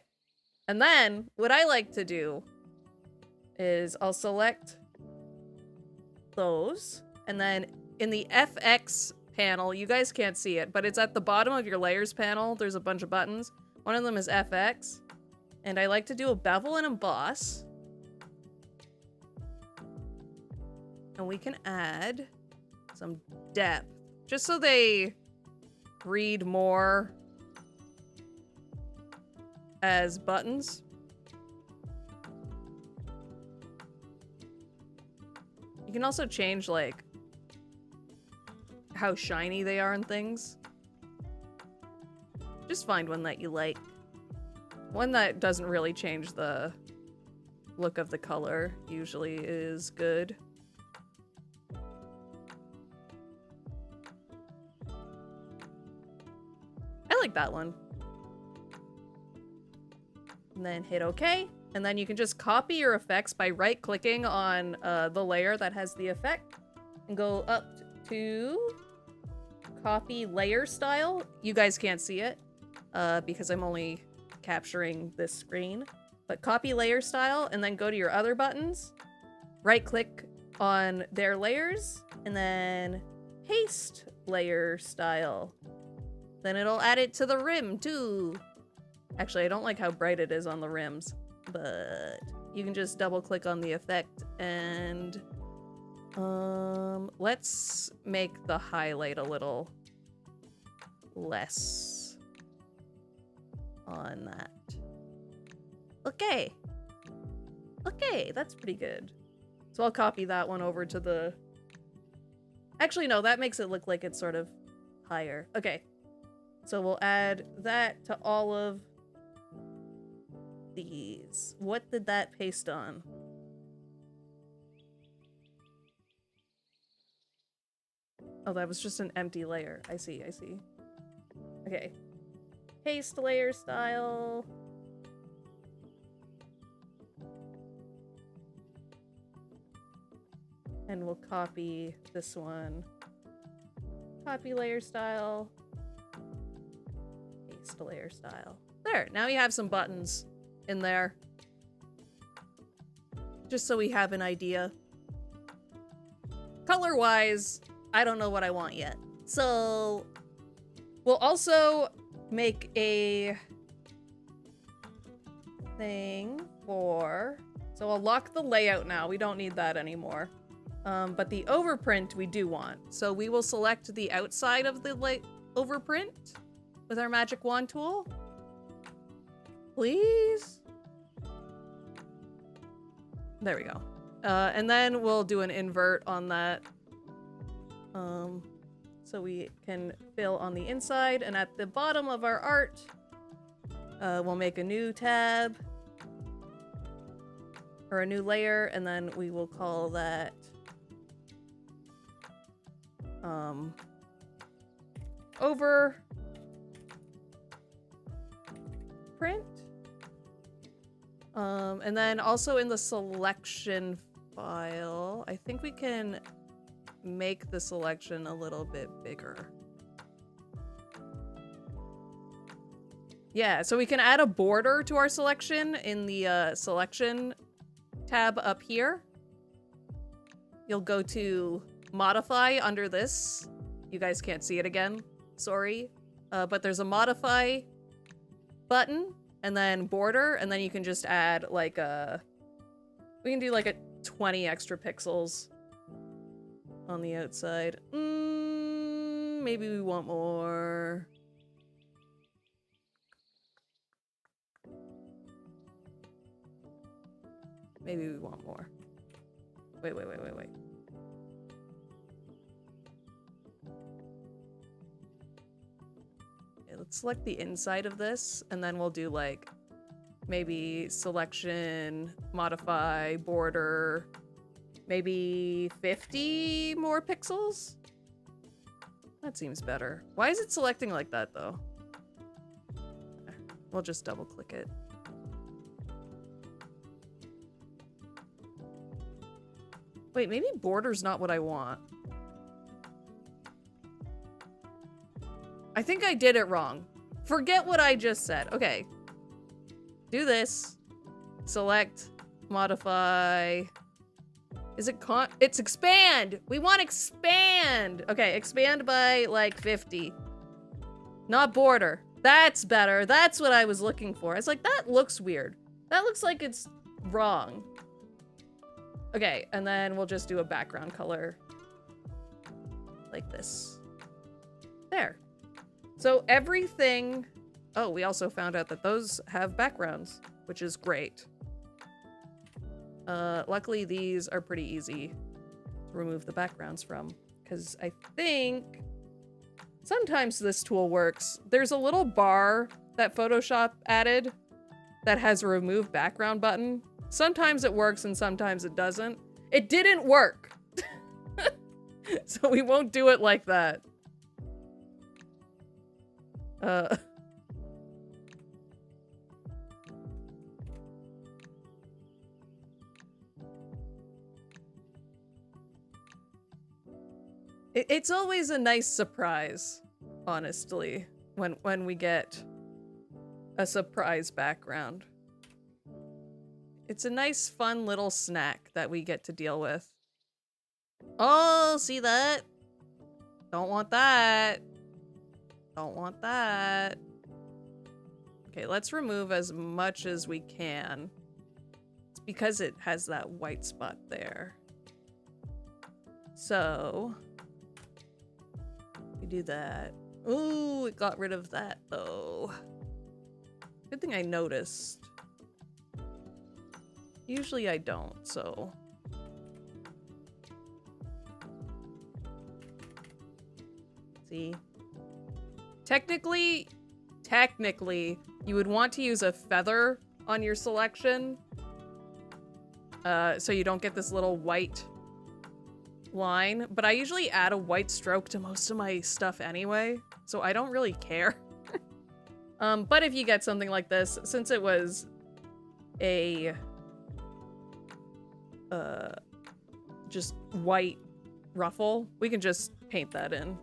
And then what I like to do is I'll select those, and then in the FX panel, you guys can't see it, but it's at the bottom of your layers panel. There's a bunch of buttons. One of them is FX, and I like to do a bevel and emboss. And we can add some depth, just so they read more as buttons. You can also change, like, how shiny they are and things. Just find one that you like. One that doesn't really change the look of the color usually is good. I like that one. And then hit OK. And then you can just copy your effects by right-clicking on the layer that has the effect. And go up to copy layer style. You guys can't see it because I'm only capturing this screen. But copy layer style, and then go to your other buttons. Right-click on their layers, and then paste layer style. Then it'll add it to the rim, too. Actually, I don't like how bright it is on the rims, but you can just double-click on the effect, and let's make the highlight a little less on that. Okay. Okay, that's pretty good. So I'll copy that one over to the... Actually, no, that makes it look like it's sort of higher. Okay. So we'll add that to all of these. What did that paste on? Oh, that was just an empty layer. I see, I see. Okay. Paste layer style. And we'll copy this one. Copy layer style. Paste layer style. There, now we have some buttons in there. Just so we have an idea. Color-wise, I don't know what I want yet. So, we'll also make a thing for... So I'll lock the layout now. We don't need that anymore. But the overprint we do want. So we will select the outside of the overprint with our magic wand tool. Please. There we go. And then we'll do an invert on that. So we can fill on the inside, and at the bottom of our art, we'll make a new tab or a new layer, and then we will call that over print. And then also in the selection file, I think we can make the selection a little bit bigger. Yeah, so we can add a border to our selection in the selection tab up here. You'll go to modify under this. You guys can't see it again, sorry. But there's a modify button and then border, and then you can just add like a, we can do like a 20 extra pixels on the outside. Maybe we want more. Maybe we want more. Wait. Okay, let's select the inside of this, and then we'll do like maybe selection, modify, border, maybe 50 more pixels? That seems better. Why is it selecting like that though? We'll just double click it. Wait, maybe border's not what I want. I think I did it wrong. Forget what I just said. Okay. Do this. Select. Modify. Is it it's expand! We want expand! Okay, expand by like 50. Not border. That's better. That's what I was looking for. It's like, that looks weird. That looks like it's wrong. Okay, and then we'll just do a background color like this. There. So everything Oh, we also found out that those have backgrounds, which is great. Luckily these are pretty easy to remove the backgrounds from, because I think sometimes this tool works. There's a little bar that Photoshop added that has a remove background button. Sometimes it works and sometimes it doesn't. It didn't work. So we won't do it like that. It's always a nice surprise, honestly, when we get a surprise background. It's a nice, fun little snack that we get to deal with. Oh, see that? Don't want that. Don't want that. Okay, let's remove as much as we can. It's because it has that white spot there. So we do that. Ooh, it got rid of that though. Good thing I noticed. Usually I don't, so. See? Technically, you would want to use a feather on your selection. So you don't get this little white line. But I usually add a white stroke to most of my stuff anyway, so I don't really care. But if you get something like this, since it was a just white ruffle, we can just paint that in.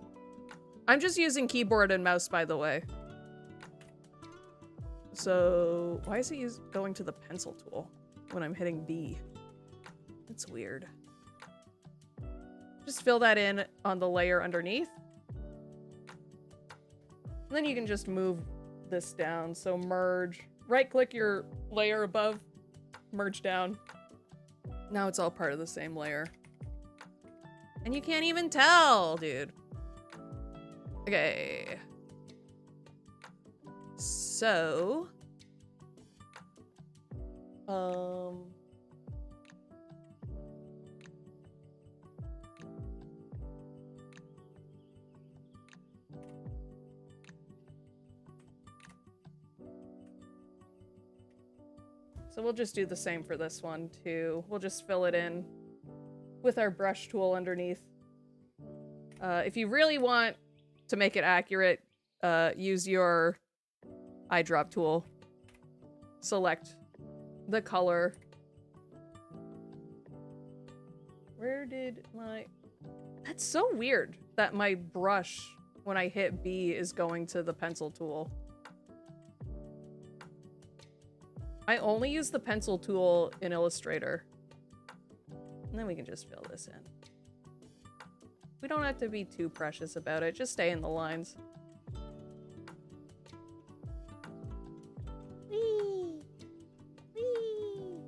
I'm just using keyboard and mouse, by the way. So why is it going to the pencil tool when I'm hitting B? That's weird. Just fill that in on the layer underneath. And then you can just move this down. So merge, right click your layer above, merge down. Now it's all part of the same layer. And you can't even tell, dude. Okay. So, so we'll just do the same for this one too. We'll just fill it in with our brush tool underneath. If you really want to make it accurate, use your eyedrop tool. Select the color. Where did my... That's so weird that my brush, when I hit B, is going to the pencil tool. I only use the pencil tool in Illustrator. And then we can just fill this in. We don't have to be too precious about it. Just stay in the lines. Whee! Whee!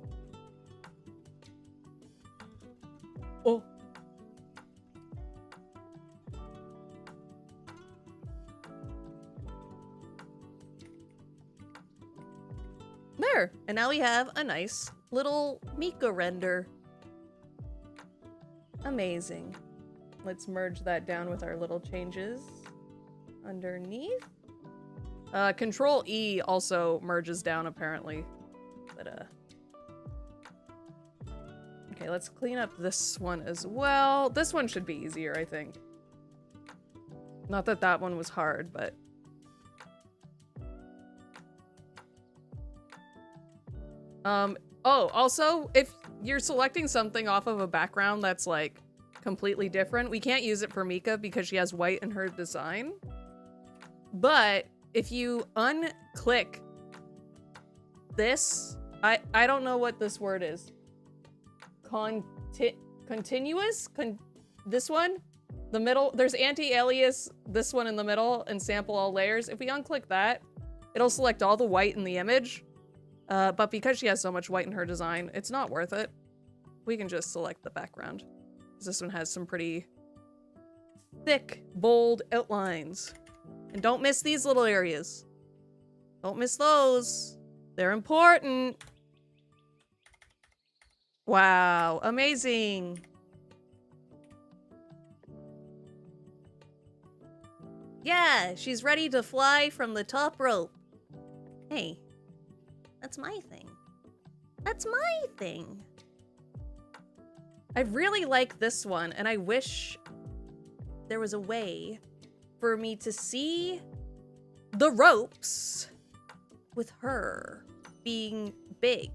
Oh! There! And now we have a nice little Mika render. Amazing. Let's merge that down with our little changes underneath. Control E also merges down apparently. But okay, let's clean up this one as well. This one should be easier, I think. Not that that one was hard, but oh, also, if you're selecting something off of a background that's like completely different, we can't use it for Mika because she has white in her design. But if you unclick this, I don't know what this word is. Continuous? This one? The middle? There's anti-alias, this one in the middle, and sample all layers. If we unclick that, it'll select all the white in the image. But because she has so much white in her design, it's not worth it. We can just select the background. This one has some pretty thick, bold outlines. And don't miss these little areas. Don't miss those. They're important. Wow, amazing. Yeah, she's ready to fly from the top rope. Hey, that's my thing. That's my thing. I really like this one, and I wish there was a way for me to see the ropes with her being big.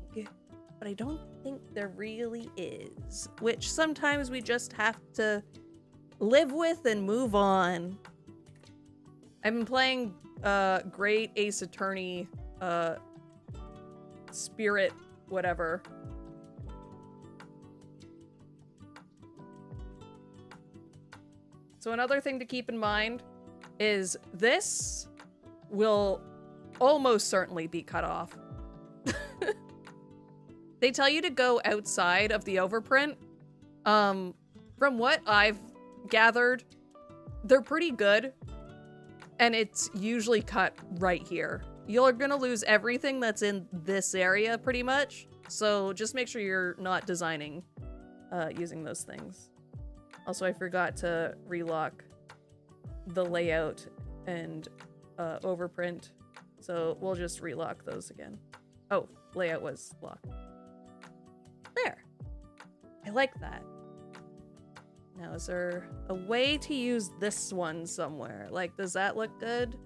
But I don't think there really is, which sometimes we just have to live with and move on. I've been playing Great Ace Attorney, Spirit, whatever. So another thing to keep in mind is this will almost certainly be cut off. They tell you to go outside of the overprint. From what I've gathered, they're pretty good. And it's usually cut right here. You're gonna lose everything that's in this area pretty much. So just make sure you're not designing using those things. Also, I forgot to relock the layout and overprint. So we'll just relock those again. Oh, layout was locked. There. I like that. Now, is there a way to use this one somewhere? Like, does that look good?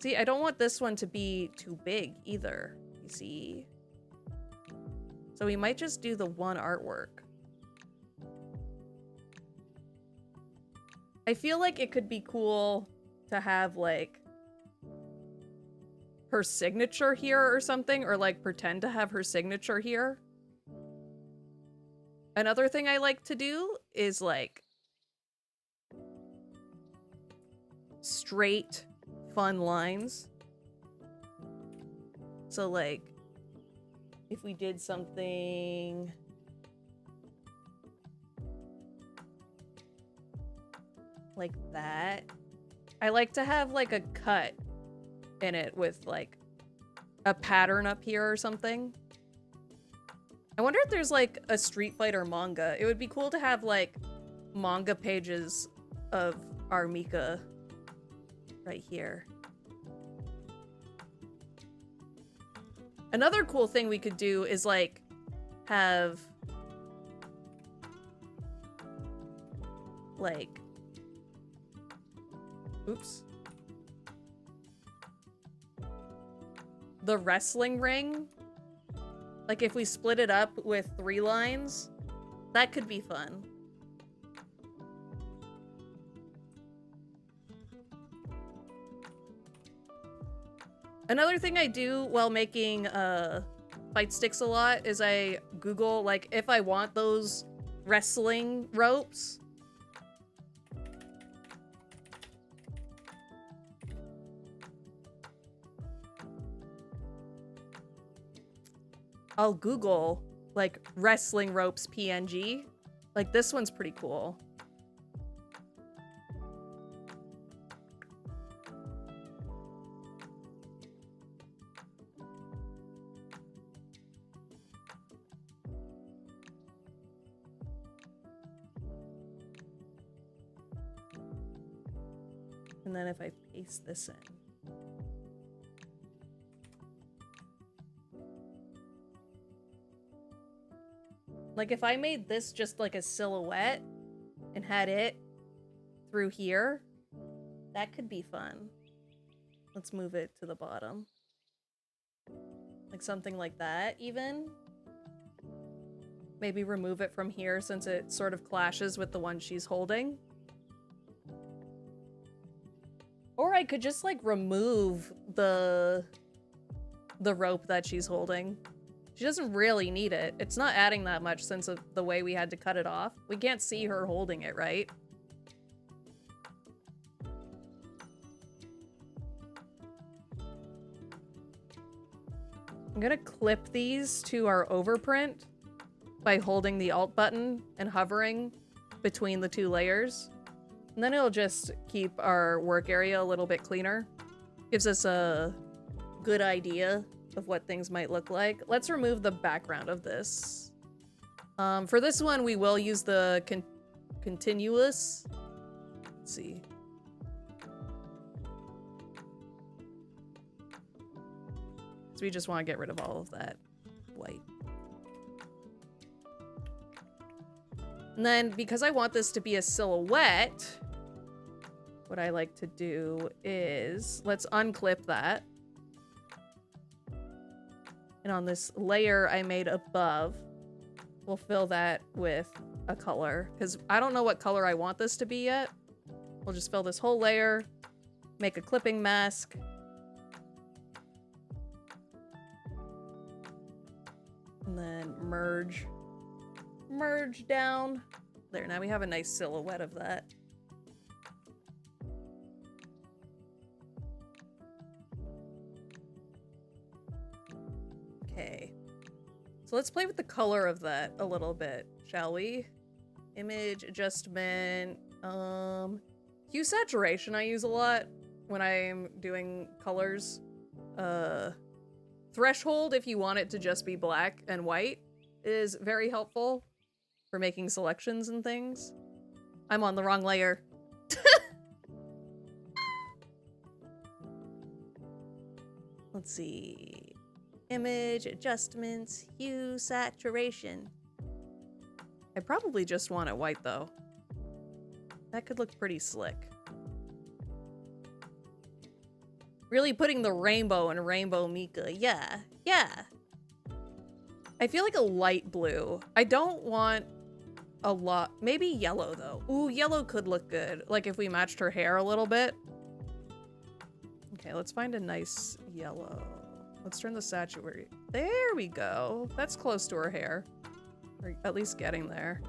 See, I don't want this one to be too big either, you see? So we might just do the one artwork. I feel like it could be cool to have, like, her signature here or something, or, like, pretend to have her signature here. Another thing I like to do is, like, straight, fun lines. So, like, if we did something like that, I like to have, like, a cut in it with, like, a pattern up here or something. I wonder if there's, like, a Street Fighter manga. It would be cool to have, like, manga pages of our Mika right here. Another cool thing we could do is, like, have, like, oops. The wrestling ring. Like, if we split it up with 3 lines, that could be fun. Another thing I do while making fight sticks a lot is I Google, like, if I want those wrestling ropes. I'll Google, like, wrestling ropes PNG. Like, this one's pretty cool. And then if I paste this in. Like, if I made this just like a silhouette and had it through here, that could be fun. Let's move it to the bottom. Like something like that, even. Maybe remove it from here since it sort of clashes with the one she's holding. Or I could just, like, remove the rope that she's holding. She doesn't really need it. It's not adding that much since of the way we had to cut it off. We can't see her holding it, right? I'm gonna clip these to our overprint by holding the Alt button and hovering between the 2 layers. And then it'll just keep our work area a little bit cleaner. Gives us a good idea of what things might look like. Let's remove the background of this. For this one, we will use the continuous. Let's see. So we just want to get rid of all of that white. And then because I want this to be a silhouette, what I like to do is let's unclip that. And on this layer I made above, we'll fill that with a color because I don't know what color I want this to be yet. We'll just fill this whole layer, make a clipping mask. And then merge down. There, now we have a nice silhouette of that. Okay. So let's play with the color of that a little bit, shall we? Image adjustment. Hue saturation I use a lot when I'm doing colors. Threshold, if you want it to just be black and white, is very helpful for making selections and things. I'm on the wrong layer. Let's see. Image, adjustments, hue, saturation. I probably just want it white though. That could look pretty slick. Really putting the rainbow in Rainbow Mika. Yeah, yeah. I feel like a light blue. I don't want a lot. Maybe yellow though. Ooh, yellow could look good. Like if we matched her hair a little bit. Okay, let's find a nice yellow. Let's turn the saturate. There we go. That's close to her hair. Or at least getting there.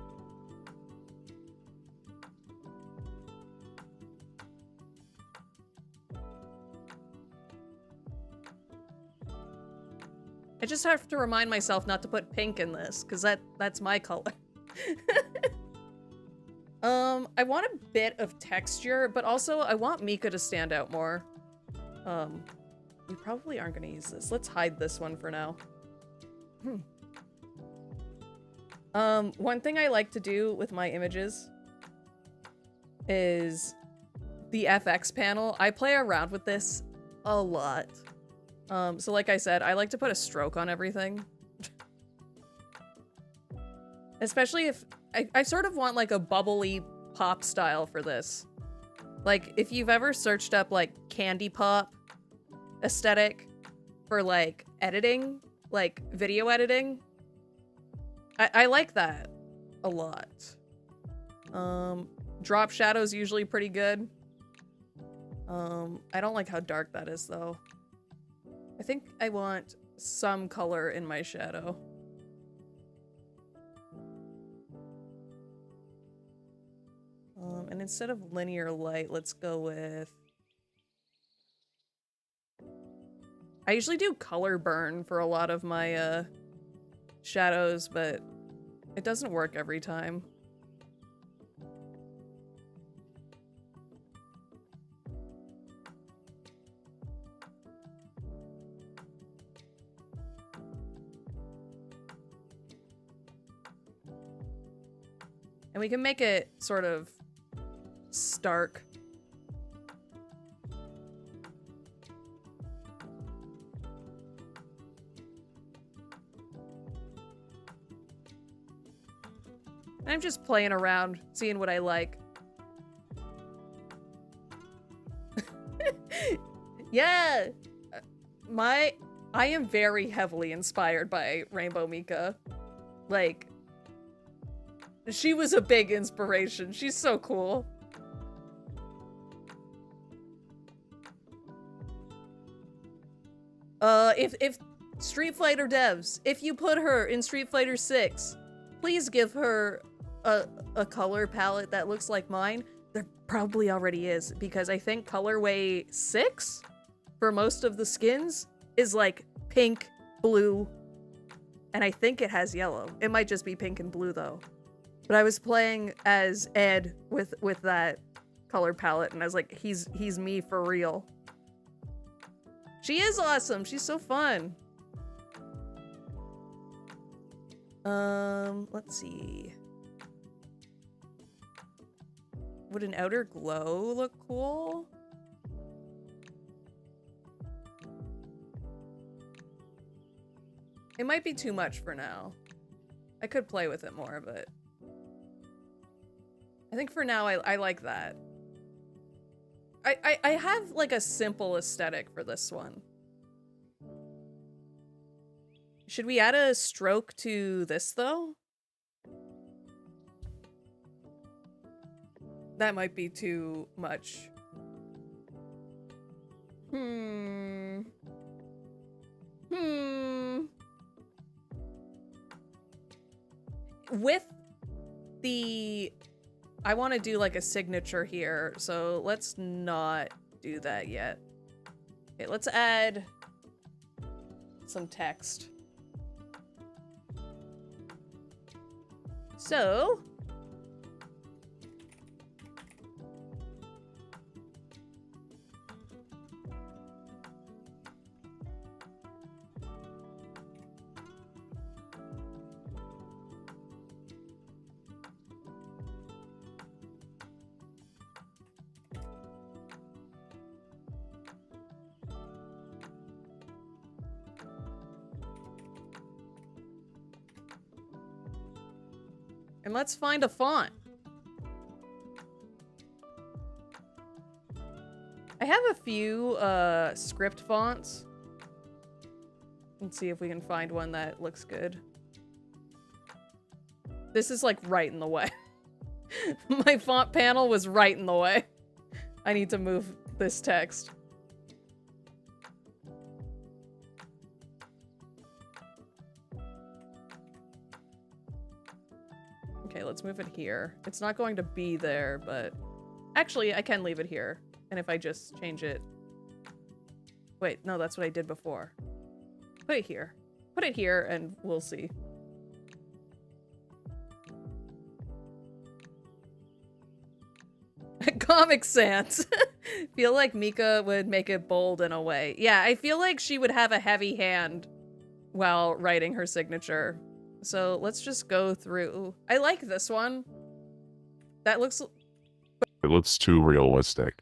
I just have to remind myself not to put pink in this, because that's my color. I want a bit of texture, but also I want Mika to stand out more. We probably aren't going to use this. Let's hide this one for now. One thing I like to do with my images is the FX panel. I play around with this a lot. So like I said, I like to put a stroke on everything. Especially if I sort of want like a bubbly pop style for this. Like if you've ever searched up like candy pop aesthetic for like editing, like video editing, I like that a lot. Drop shadow's usually pretty good. I don't like how dark that is though. I think I want some color in my shadow. And instead of linear light, let's go with... I usually do color burn for a lot of my shadows, but it doesn't work every time. And we can make it sort of stark. I'm just playing around, seeing what I like. Yeah! I am very heavily inspired by Rainbow Mika. Like, she was a big inspiration. She's so cool. If Street Fighter devs, if you put her in Street Fighter 6, please give her a color palette that looks like mine. There probably already is, because I think colorway 6 for most of the skins is like pink, blue, and I think it has yellow. It might just be pink and blue though. But I was playing as Ed with that color palette, and I was like, he's me for real. She is awesome. She's so fun. Let's see. Would an outer glow look cool? It might be too much for now. I could play with it more, but I think for now I like that. I have like a simple aesthetic for this one. Should we add a stroke to this though? That might be too much. With the... I want to do like a signature here, so let's not do that yet. Okay, let's add some text. So... and let's find a font. I have a few script fonts. Let's see if we can find one that looks good. This is like right in the way. My font panel was right in the way. I need to move this text. Okay, let's move it here. It's not going to be there, but... Actually, I can leave it here. And if I just change it... Wait, no, that's what I did before. Put it here. Put it here, and we'll see. Comic Sans. Feel like Mika would make it bold in a way. Yeah, I feel like she would have a heavy hand while writing her signature. So let's just go through. I like this one. That looks... It looks too realistic.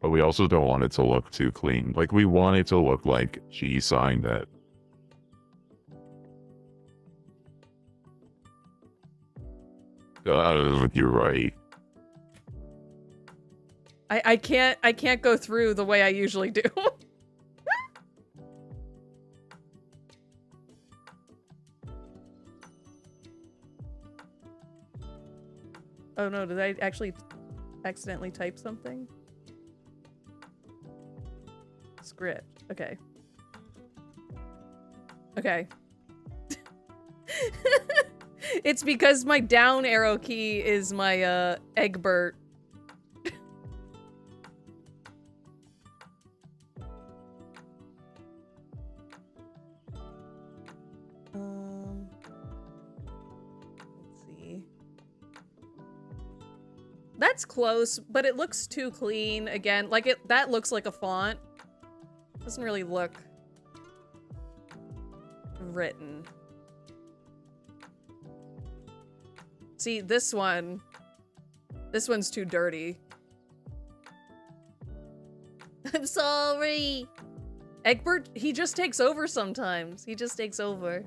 But we also don't want it to look too clean. Like, we want it to look like she signed it. You're right. I can't go through the way I usually do. Oh no, did I actually accidentally type something? Script. Okay. Okay. It's because my down arrow key is my Egbert. Let's see. That's close, but it looks too clean again. Like that looks like a font. Doesn't really look written. See, this one's too dirty. I'm sorry. Egbert, he just takes over sometimes. He just takes over.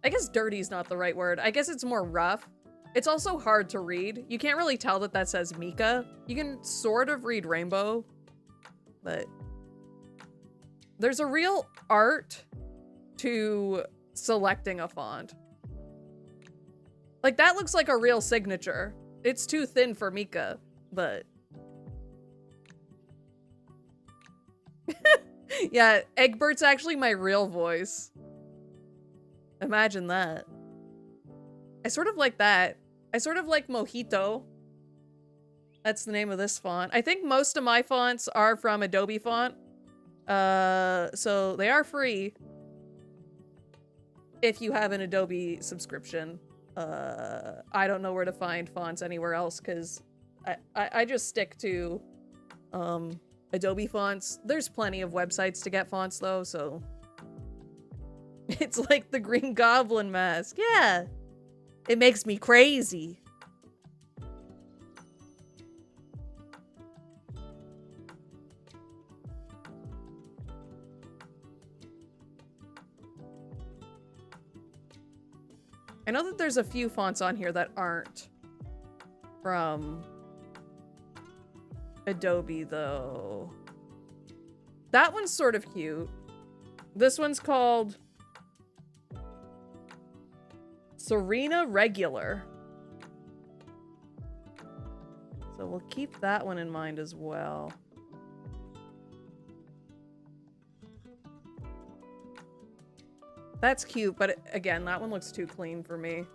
I guess dirty's not the right word. I guess it's more rough. It's also hard to read. You can't really tell that that says Mika. You can sort of read rainbow, but there's a real art to selecting a font. Like, that looks like a real signature. It's too thin for Mika, but... Yeah, Egbert's actually my real voice. Imagine that. I sort of like that. I sort of like Mojito. That's the name of this font. I think most of my fonts are from Adobe Font. So they are free. if you have an Adobe subscription. I don't know where to find fonts anywhere else because I just stick to Adobe fonts. There's plenty of websites to get fonts though, so it's like the Green Goblin mask. Yeah, it makes me crazy. I know that there's a few fonts on here that aren't from Adobe, though. That one's sort of cute. This one's called Serena Regular. So we'll keep that one in mind as well. That's cute, but again, that one looks too clean for me.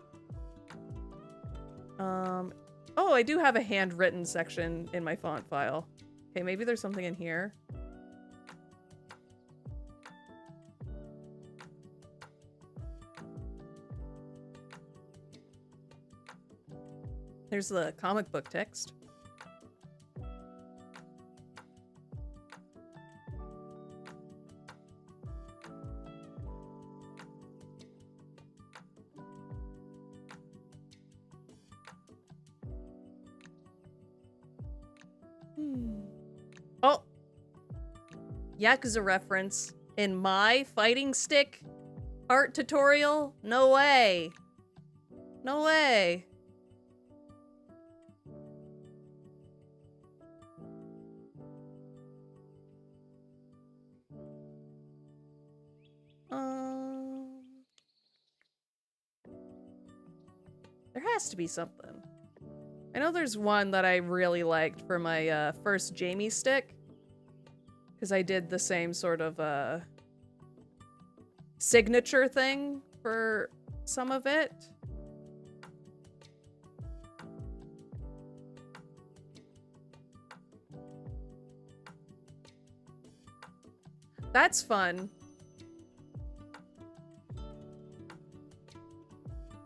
Oh, I do have a handwritten section in my font file. Okay, maybe there's something in here. There's the comic book text. Oh, Yakuza reference in my fighting stick art tutorial? No way. No way. There has to be something. I know there's one that I really liked for my first Jamie stick, because I did the same sort of signature thing for some of it. That's fun.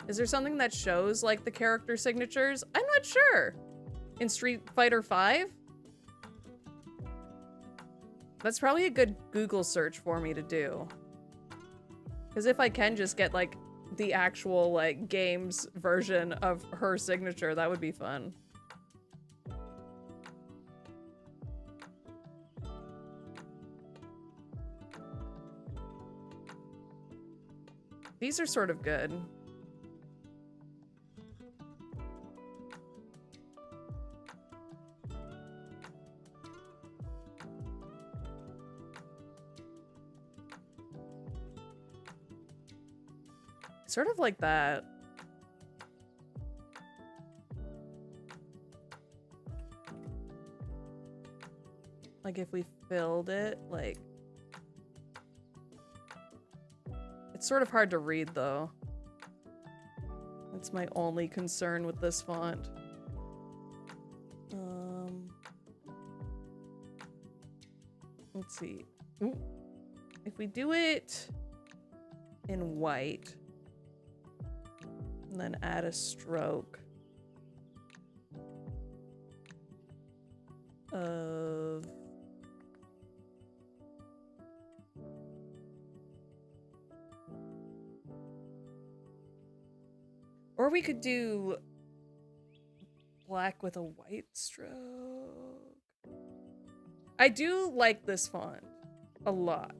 Is there something that shows, like, the character signatures? I'm not sure. In Street Fighter V? That's probably a good Google search for me to do. Because if I can just get, like, the actual, like, game's version of her signature, that would be fun. These are sort of good. Sort of like that. Like if we filled it, like... It's sort of hard to read, though. That's my only concern with this font. Let's see. Ooh. If we do it in white, and then add a stroke of... Or we could do black with a white stroke. I do like this font a lot.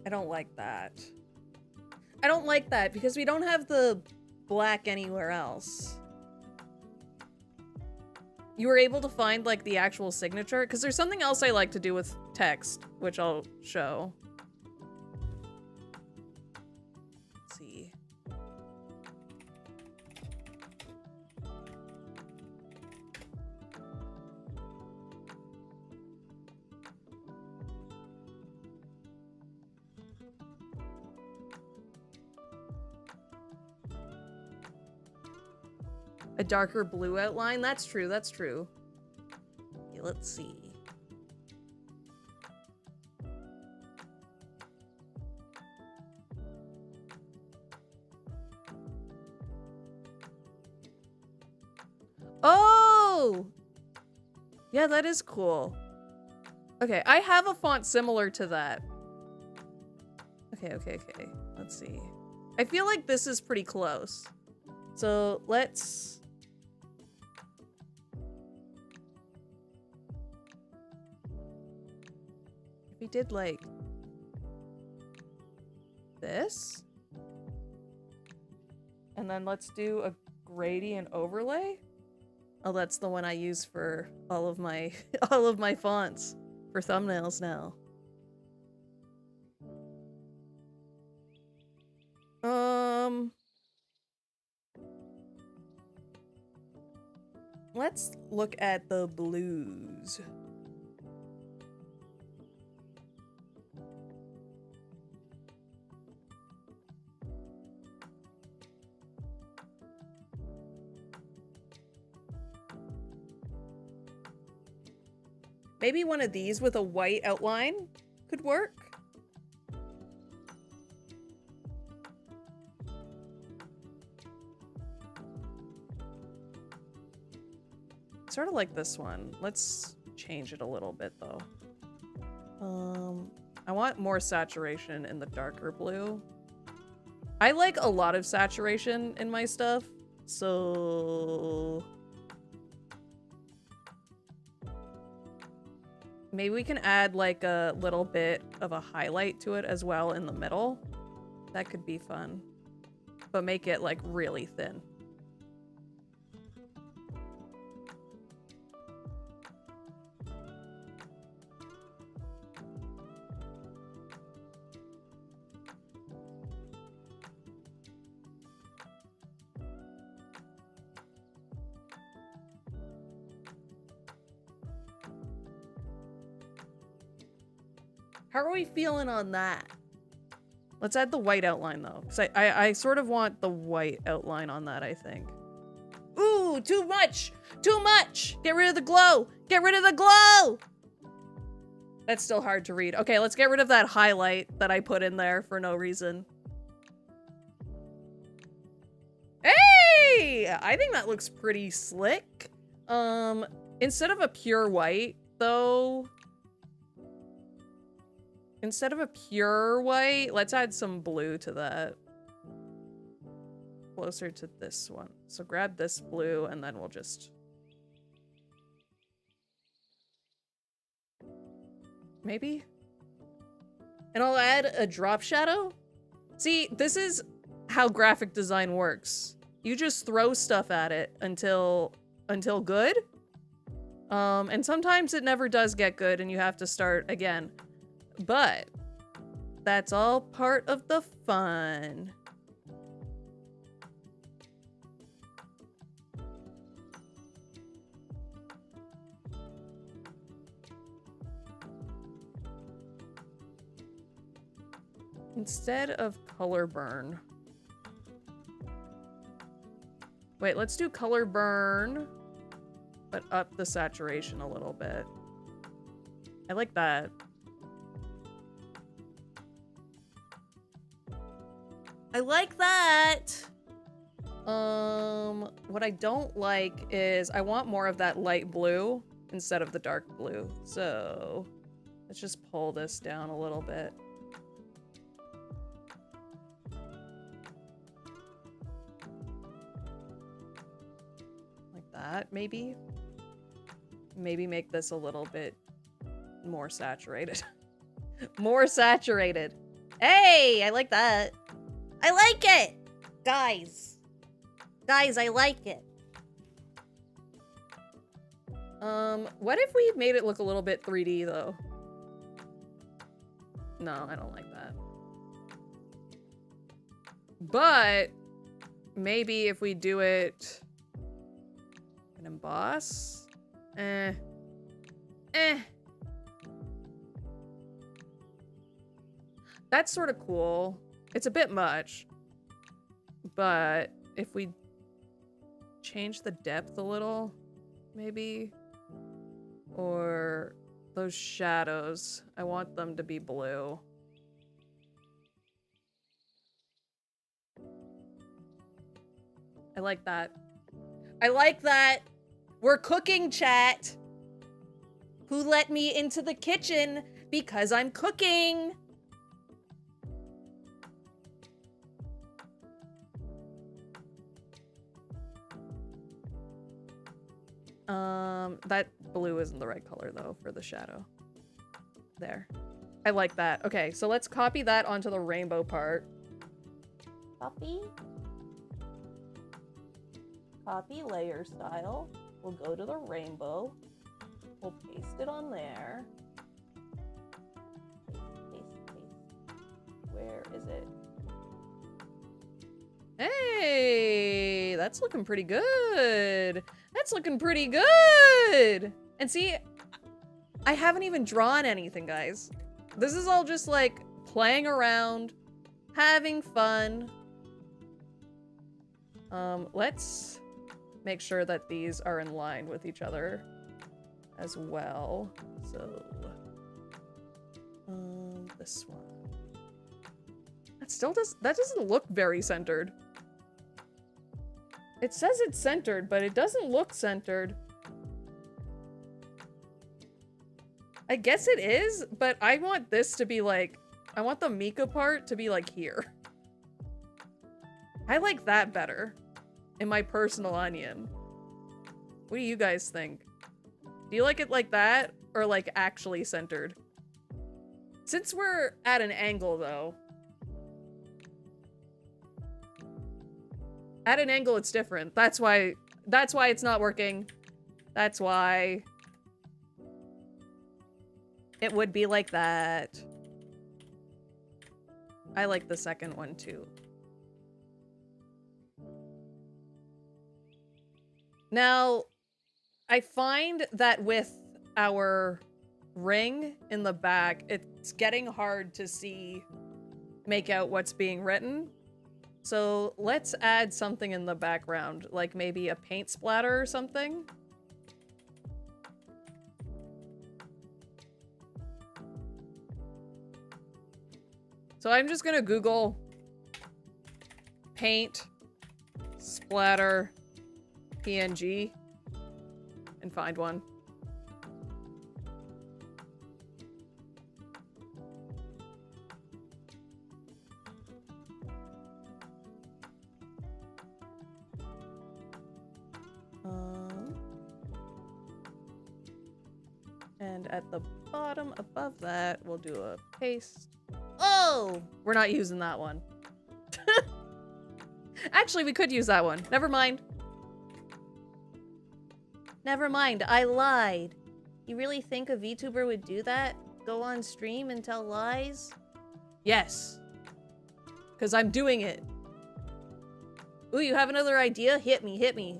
I don't like that. I don't like that because we don't have the black anywhere else. You were able to find, like, the actual signature? Because there's something else I like to do with text, which I'll show. Let's see. A darker blue outline? That's true, that's true. Okay, let's see. Oh! Yeah, that is cool. Okay, I have a font similar to that. Okay. Let's see. I feel like this is pretty close. So let's... If we did like... this? And then let's do a gradient overlay? Oh, that's the one I use for all of my all of my fonts for thumbnails now. Let's look at the blues. Maybe one of these with a white outline could work. Sort of like this one. Let's change it a little bit though. I want more saturation in the darker blue. I like a lot of saturation in my stuff, so maybe we can add like a little bit of a highlight to it as well in the middle. That could be fun, but make it like really thin. How are we feeling on that? Let's add the white outline though, because I sort of want the white outline on that, I think. Ooh, too much! Too much! Get rid of the glow! Get rid of the glow! That's still hard to read. Okay, let's get rid of that highlight that I put in there for no reason. Hey! I think that looks pretty slick. Instead of a pure white, though... Instead of a pure white, let's add some blue to that. Closer to this one. So grab this blue and then we'll just... Maybe? And I'll add a drop shadow? See, this is how graphic design works. You just throw stuff at it until good. And sometimes it never does get good and you have to start again. But that's all part of the fun. Instead of color burn. Wait, let's do color burn, but up the saturation a little bit. I like that. I like that. What I don't like is I want more of that light blue instead of the dark blue. So let's just pull this down a little bit. Like that, maybe. Maybe make this a little bit more saturated. More saturated. Hey, I like that. I like it! Guys. Guys, I like it. What if we made it look a little bit 3D, though? No, I don't like that. But maybe if we do it... and emboss? That's sort of cool. It's a bit much, but if we change the depth a little, maybe. Or those shadows. I want them to be blue. I like that. I like that. We're cooking, chat. Who let me into the kitchen? Because I'm cooking. That blue isn't the right color though for the shadow. There. I like that. Okay, so let's copy that onto the rainbow part. Copy. Copy layer style. We'll go to the rainbow. We'll paste it on there. Paste. Where is it? Hey, that's looking pretty good. That's looking pretty good. And see, I haven't even drawn anything, guys. This is all just like playing around, having fun. Let's make sure that these are in line with each other as well. So, this one. That doesn't look very centered. It says it's centered, but it doesn't look centered. I guess it is, but I want this to be like, I want the Mika part to be like here. I like that better, in my personal onion. What do you guys think? Do you like it like that, or like actually centered? Since we're at an angle though, at an angle it's different. That's why it's not working. That's why it would be like that. I like the second one too. Now, I find that with our ring in the back, it's getting hard to see, make out what's being written. So let's add something in the background, like maybe a paint splatter or something. So I'm just gonna Google paint splatter PNG and find one. And at the bottom above that, we'll do a paste. Oh, we're not using that one. Actually, we could use that one. Never mind. Never mind, I lied. You really think a VTuber would do that? Go on stream and tell lies? Yes. Because I'm doing it. Ooh, you have another idea? Hit me, hit me.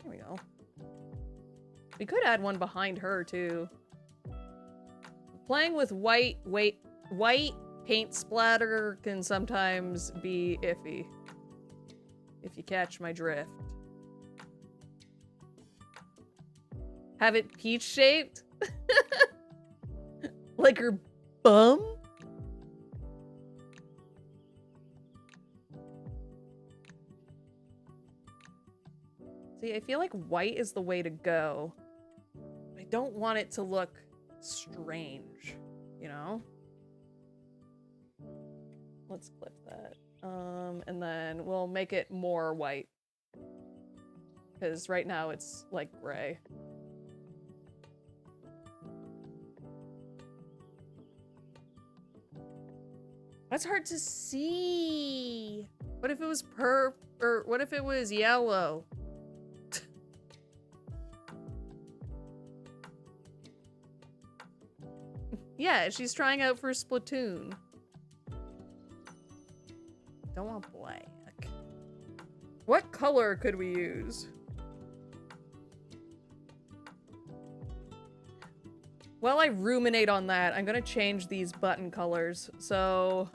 There we go. We could add one behind her, too. Playing with white paint splatter can sometimes be iffy. If you catch my drift. Have it peach-shaped? Like her bum? See, I feel like white is the way to go. I don't want it to look strange, you know? Let's clip that. And then we'll make it more white. Because right now it's like gray. That's hard to see. What if it was or what if it was yellow? Yeah, she's trying out for Splatoon. Don't want black. What color could we use? while I ruminate on that, I'm gonna change these button colors. So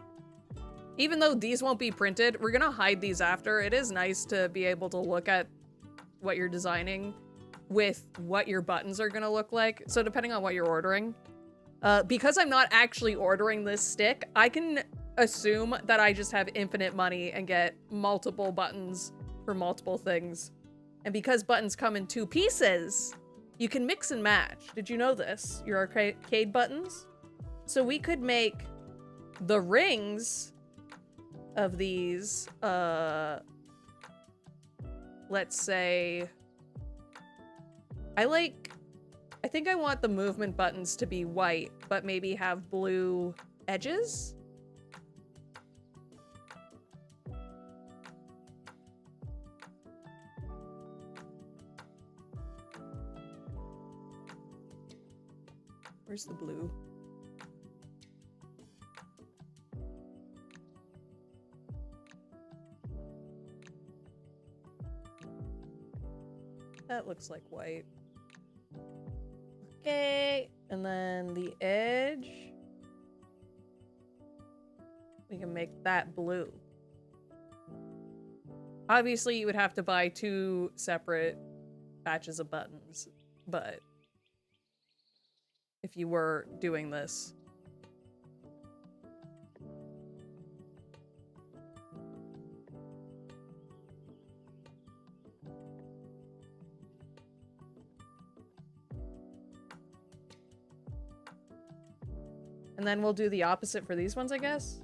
even though these won't be printed, we're gonna hide these after. It is nice to be able to look at what you're designing with what your buttons are gonna look like. So depending on what you're ordering, because I'm not actually ordering this stick, I can assume that I just have infinite money and get multiple buttons for multiple things. And because buttons come in 2 pieces, you can mix and match. Did you know this? Your arcade buttons? So we could make the rings of these, let's say, I think I want the movement buttons to be white, but maybe have blue edges. Where's the blue? That looks like white. Okay, and then the edge. We can make that blue. Obviously, you would have to buy 2 separate batches of buttons, but if you were doing this. And then we'll do the opposite for these ones, I guess.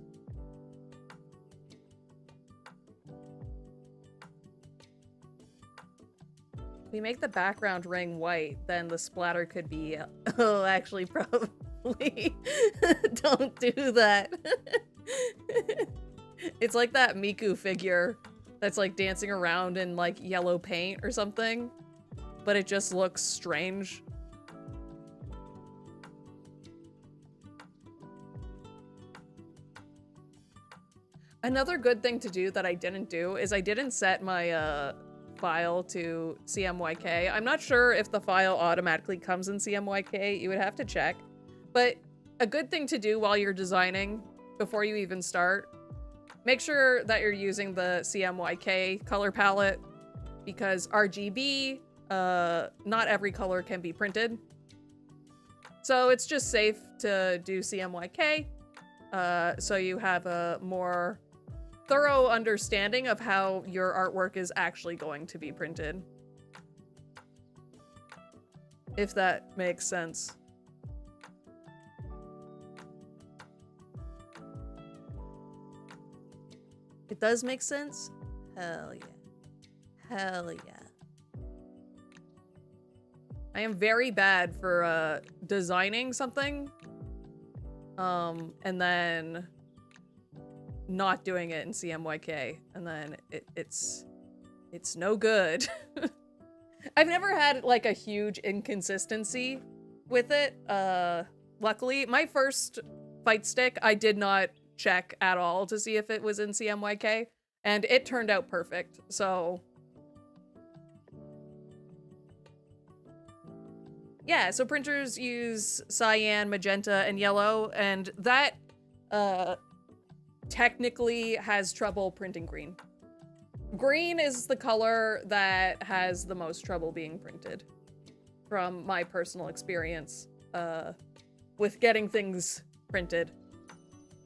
If we make the background ring white, then the splatter could be... Oh, actually, probably. Don't do that. It's like that Miku figure that's like dancing around in like yellow paint or something, but it just looks strange. Another good thing to do that I didn't do is I didn't set my file to CMYK. I'm not sure if the file automatically comes in CMYK. You would have to check. But a good thing to do while you're designing, before you even start, make sure that you're using the CMYK color palette, because RGB, not every color can be printed. So it's just safe to do CMYK, so you have a more thorough understanding of how your artwork is actually going to be printed. If that makes sense. It does make sense? Hell yeah. Hell yeah. I am very bad for designing something, and then not doing it in CMYK, and then it's no good. I've never had like a huge inconsistency with it. Luckily, my first Fightstick, I did not check at all to see if it was in CMYK, and it turned out perfect. So yeah, so printers use cyan, magenta, and yellow, and that technically has trouble printing green. Green is the color that has the most trouble being printed, from my personal experience with getting things printed.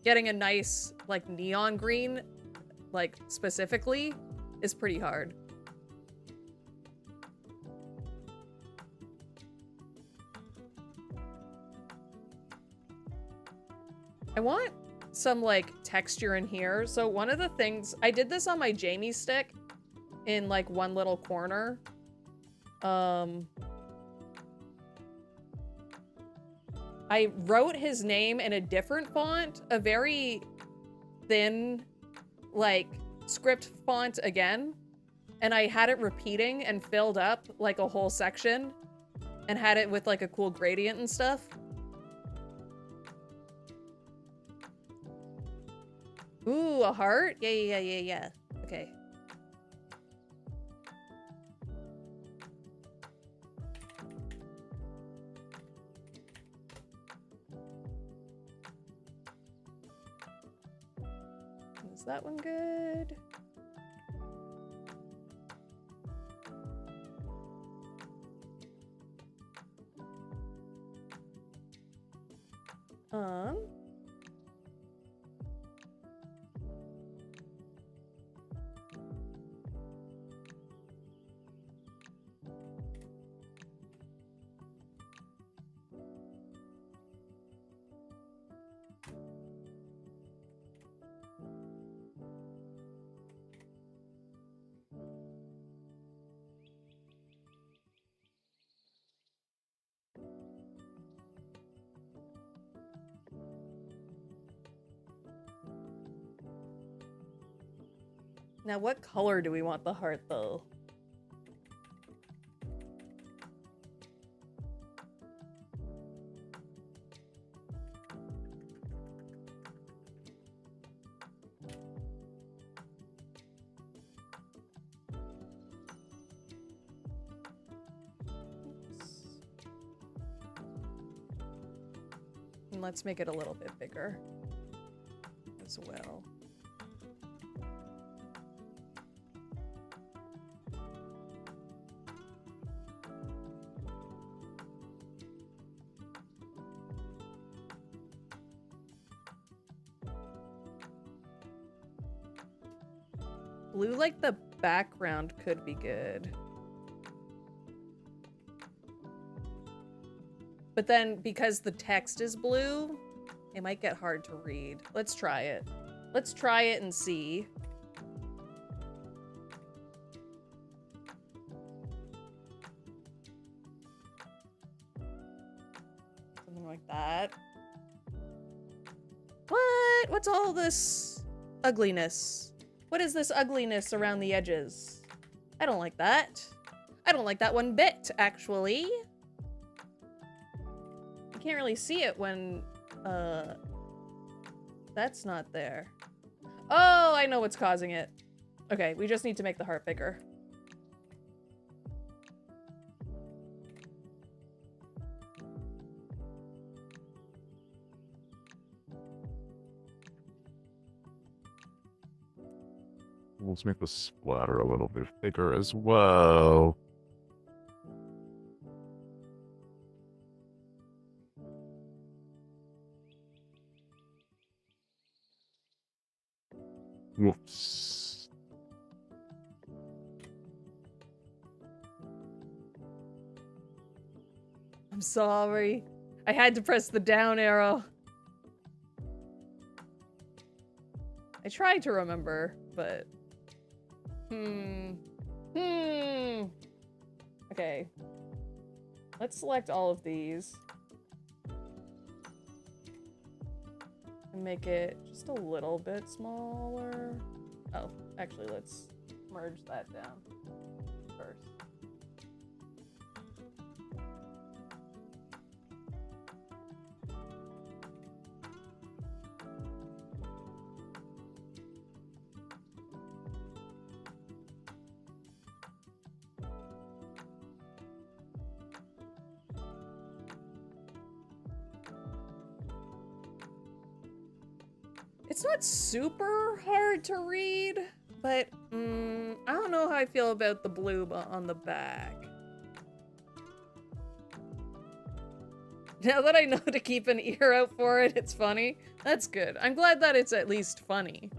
Getting a nice, like, neon green, like, specifically, is pretty hard. I want some like texture in here. So one of the things, I did this on my Jamie stick in like one little corner. I wrote his name in a different font, a very thin, like script font again. And I had it repeating and filled up like a whole section and had it with like a cool gradient and stuff. Ooh, a heart? Yeah. Okay. Is that one good? Now, what color do we want the heart, though? Oops. And let's make it a little bit bigger as well. Blue, like the background, could be good. But then, because the text is blue, it might get hard to read. Let's try it. Let's try it and see. Something like that. What? What's all this ugliness? What is this ugliness around the edges? I don't like that. I don't like that one bit, actually. You can't really see it when, that's not there. Oh, I know what's causing it. Okay, we just need to make the heart bigger. Let's make the splatter a little bit bigger as well. Whoops. I'm sorry. I had to press the down arrow. I tried to remember, but... Okay. Let's select all of these. And make it just a little bit smaller. Oh, actually, let's merge that down first. It's not super hard to read, but I don't know how I feel about the blue on the back. Now that I know to keep an ear out for it, it's funny. That's good. I'm glad that it's at least funny.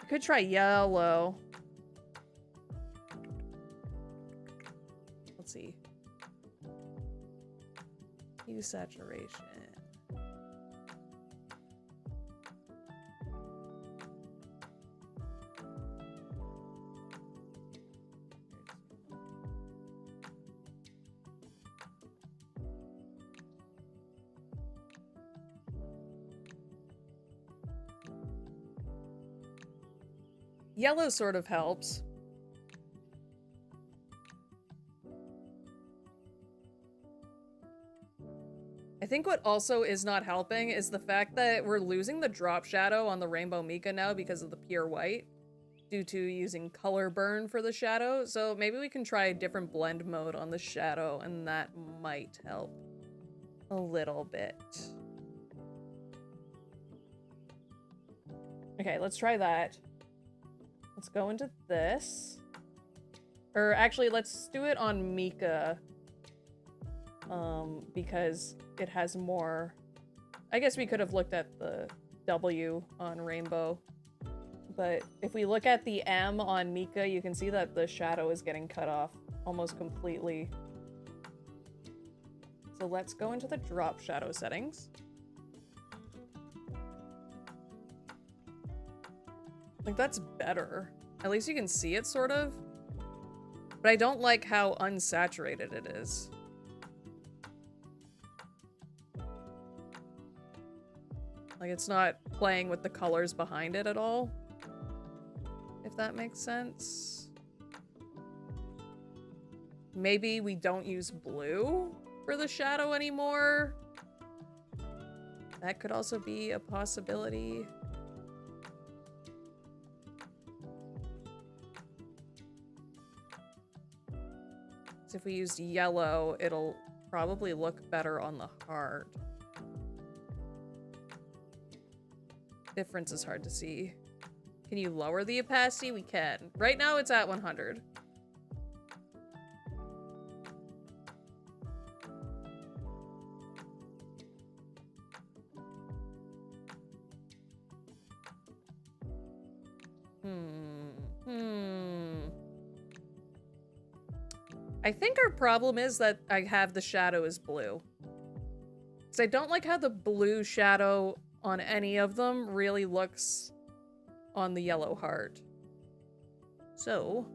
I could try yellow. Let's see. Hue saturation. Yellow sort of helps. I think what also is not helping is the fact that we're losing the drop shadow on the Rainbow Mika now because of the pure white, due to using color burn for the shadow. So maybe we can try a different blend mode on the shadow, and that might help a little bit. Okay, let's try that. Let's go into this. Or actually, let's do it on Mika. Because it has more... I guess we could have looked at the W on Rainbow. But if we look at the M on Mika, you can see that the shadow is getting cut off almost completely. So let's go into the drop shadow settings. Like, that's better. At least you can see it, sort of. But I don't like how unsaturated it is. Like, it's not playing with the colors behind it at all. If that makes sense. Maybe we don't use blue for the shadow anymore. That could also be a possibility. So if we used yellow, it'll probably look better on the heart. Difference is hard to see. Can you lower the opacity? We can. Right now it's at 100. I think our problem is that I have the shadow as blue. Because I don't like how the blue shadow on any of them really looks on the yellow heart. So,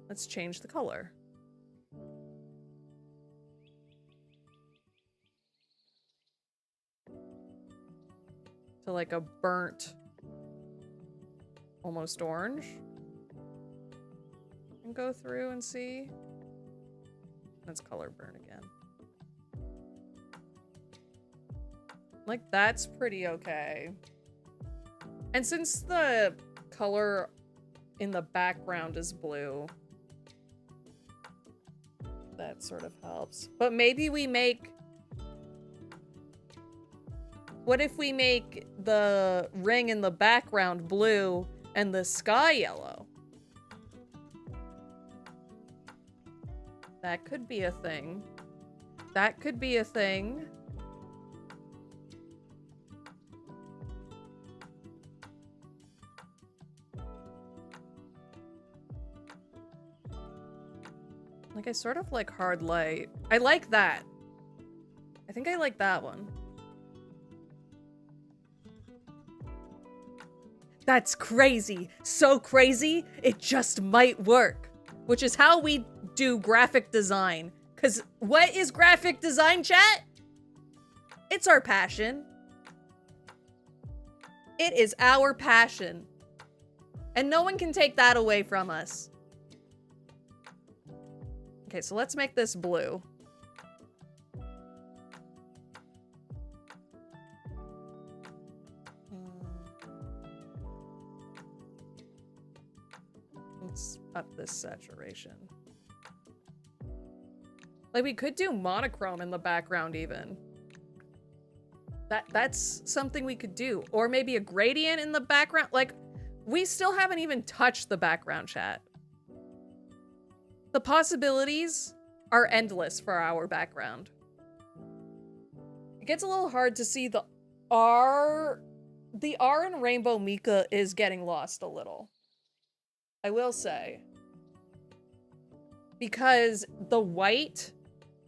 let's change the color. To like a burnt, almost orange. And go through and see. Let's color burn again. Like, that's pretty okay. And since the color in the background is blue, that sort of helps. But maybe we make... What if we make the ring in the background blue and the sky yellow? That could be a thing. That could be a thing. Like, I sort of like hard light. I like that. I think I like that one. That's crazy. So crazy, it just might work. Which is how we do graphic design. Because what is graphic design, chat? It's our passion. It is our passion. And no one can take that away from us. Okay, so let's make this blue. Let's up this saturation. Like, we could do monochrome in the background even. That's something we could do. Or maybe a gradient in the background. Like, we still haven't even touched the background, chat. The possibilities are endless for our background. It gets a little hard to see the R. The R in Rainbow Mika is getting lost a little. I will say. Because the white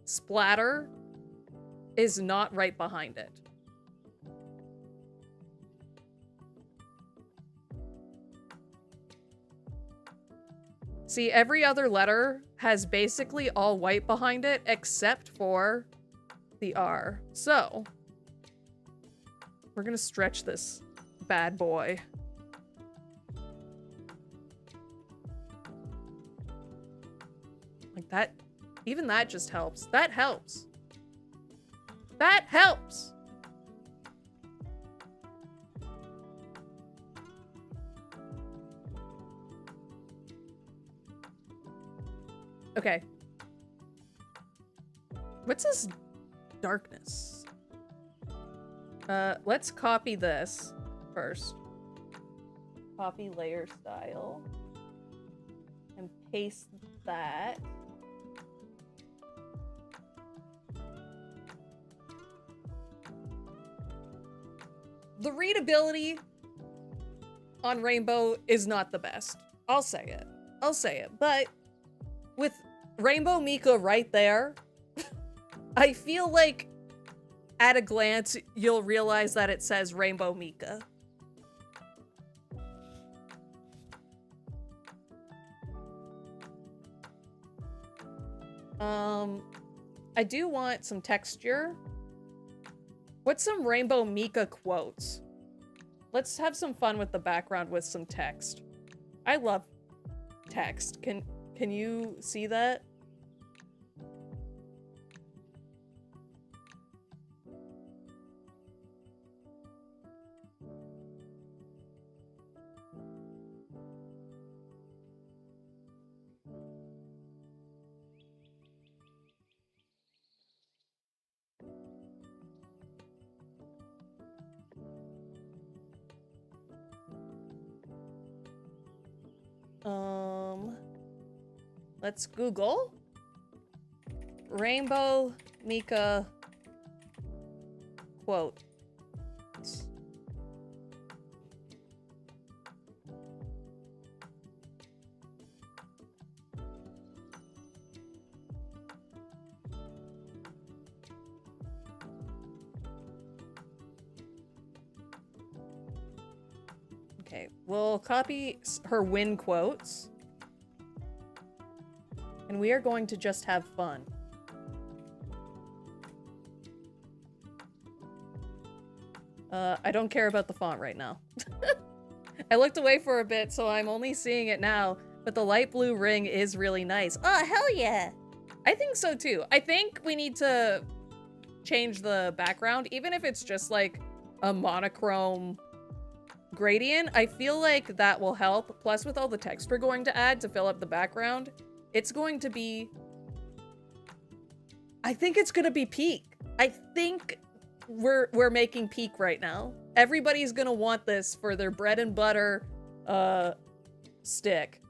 splatter is not right behind it. See, every other letter has basically all white behind it, except for the R. So, we're gonna stretch this bad boy. Like that, even that just helps. That helps. That helps! Okay. What's this darkness? Let's copy this first. Copy layer style. And paste that. The readability on Rainbow is not the best. I'll say it. I'll say it. But with Rainbow Mika right there, I feel like at a glance, you'll realize that it says Rainbow Mika. I do want some texture. What's some Rainbow Mika quotes? Let's have some fun with the background with some text. I love text. Can you see that? Let's Google Rainbow Mika quote. Okay, we'll copy her win quotes. And we are going to just have fun. I don't care about the font right now. I looked away for a bit, so I'm only seeing it now, but the light blue ring is really nice. Oh, hell yeah! I think so too. I think we need to change the background, even if it's just like a monochrome gradient. I feel like that will help. Plus, with all the text we're going to add to fill up the background, it's going to be... I think it's gonna be peak. I think we're making peak right now. Everybody's gonna want this for their bread and butter stick.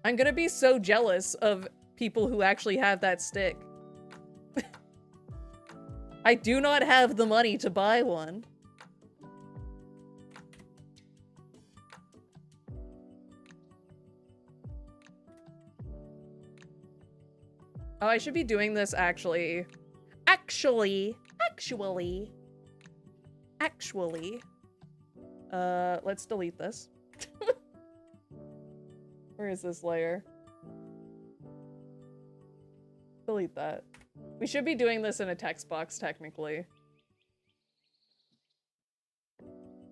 I'm gonna be so jealous of people who actually have that stick. I do not have the money to buy one. Oh, I should be doing this actually. Actually. Let's delete this. Where is this layer? Delete that. We should be doing this in a text box, technically.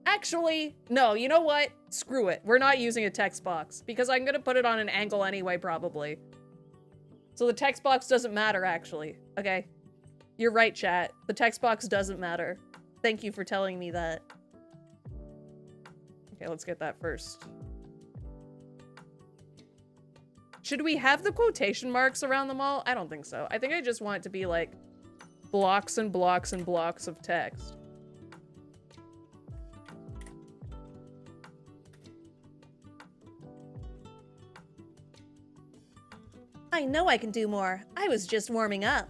Actually, no, you know what? Screw it. We're not using a text box because I'm gonna put it on an angle anyway, probably. So the text box doesn't matter, actually. Okay. You're right, chat. The text box doesn't matter. Thank you for telling me that. Okay, let's get that first. Should we have the quotation marks around them all? I don't think so. I think I just want it to be like blocks and blocks and blocks of text. I know I can do more. I was just warming up.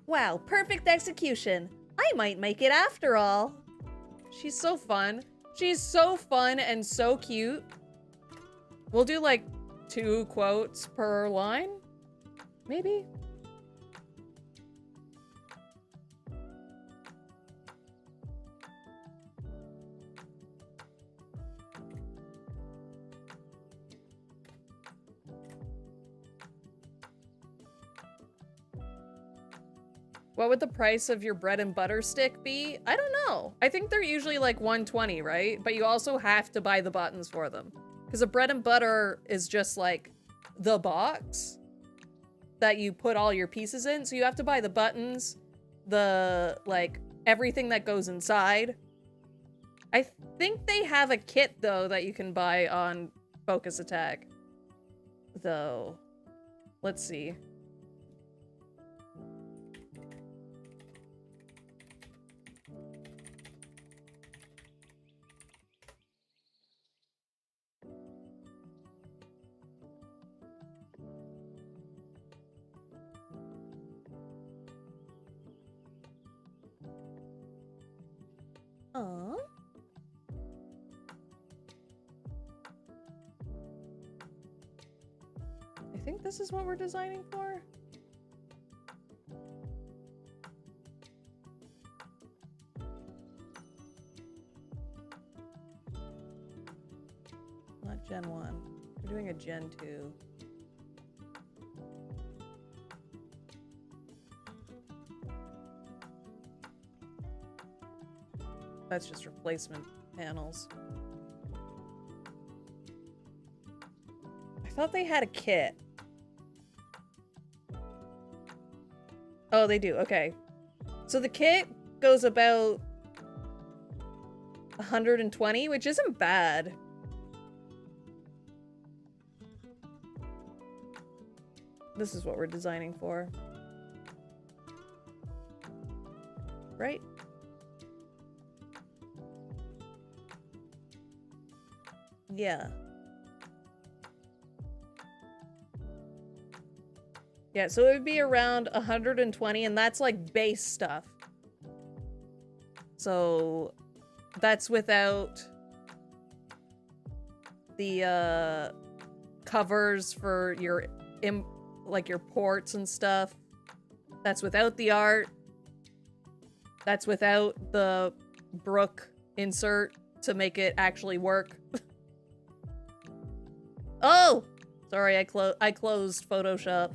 Wow, perfect execution. I might make it after all. She's so fun. She's so fun and so cute. We'll do like 2 quotes per line, maybe? What would the price of your bread and butter stick be? I don't know. I think they're usually like 120, right? But you also have to buy the buttons for them. Because a bread and butter is just like the box that you put all your pieces in. So you have to buy the buttons, the, like, everything that goes inside. I think they have a kit, though, that you can buy on Focus Attack. Though. Let's see. Aww. I think this is what we're designing for. Not Gen 1. We're doing a Gen 2. That's just replacement panels. I thought they had a kit. Oh, they do. Okay. So the kit goes about 120, which isn't bad. This is what we're designing for. Right? Yeah. Yeah, so it would be around 120, and that's like base stuff. So that's without the covers for your like your ports and stuff. That's without the art. That's without the Brook insert to make it actually work. Oh! Sorry, I closed Photoshop.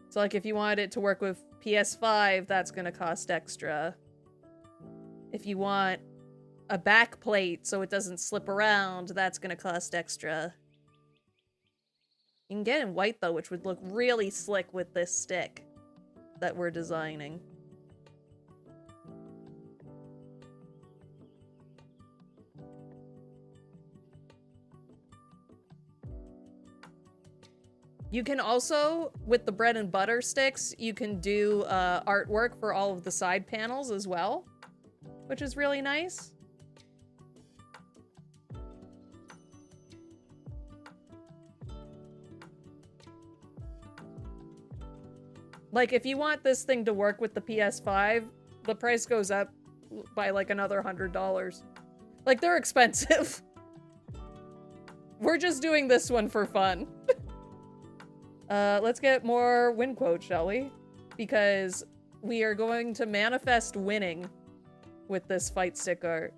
So, like, if you wanted it to work with PS5, that's gonna cost extra. If you want a back plate so it doesn't slip around, that's gonna cost extra. You can get it in white, though, which would look really slick with this stick that we're designing. You can also, with the bread and butter sticks, you can do artwork for all of the side panels as well, which is really nice. Like, if you want this thing to work with the PS5, the price goes up by like another $100. Like, they're expensive. We're just doing this one for fun. Let's get more win quotes, shall we? Because we are going to manifest winning with this fight stick art.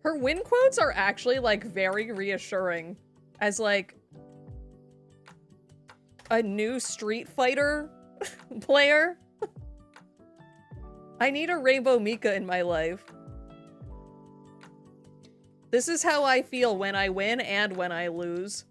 Her win quotes are actually, like, very reassuring as, like, a new Street Fighter player. I need a Rainbow Mika in my life. This is how I feel when I win and when I lose.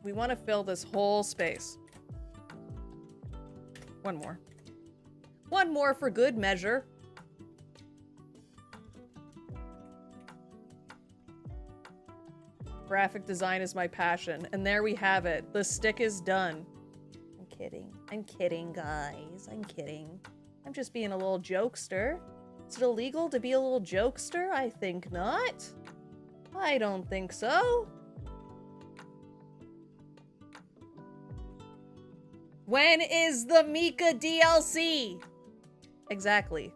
We want to fill this whole space. One more. One more for good measure. Graphic design is my passion. And there we have it. The stick is done. I'm kidding. I'm kidding, guys. I'm kidding. I'm just being a little jokester. Is it illegal to be a little jokester? I think not. I don't think so. When is the Mika DLC? Exactly.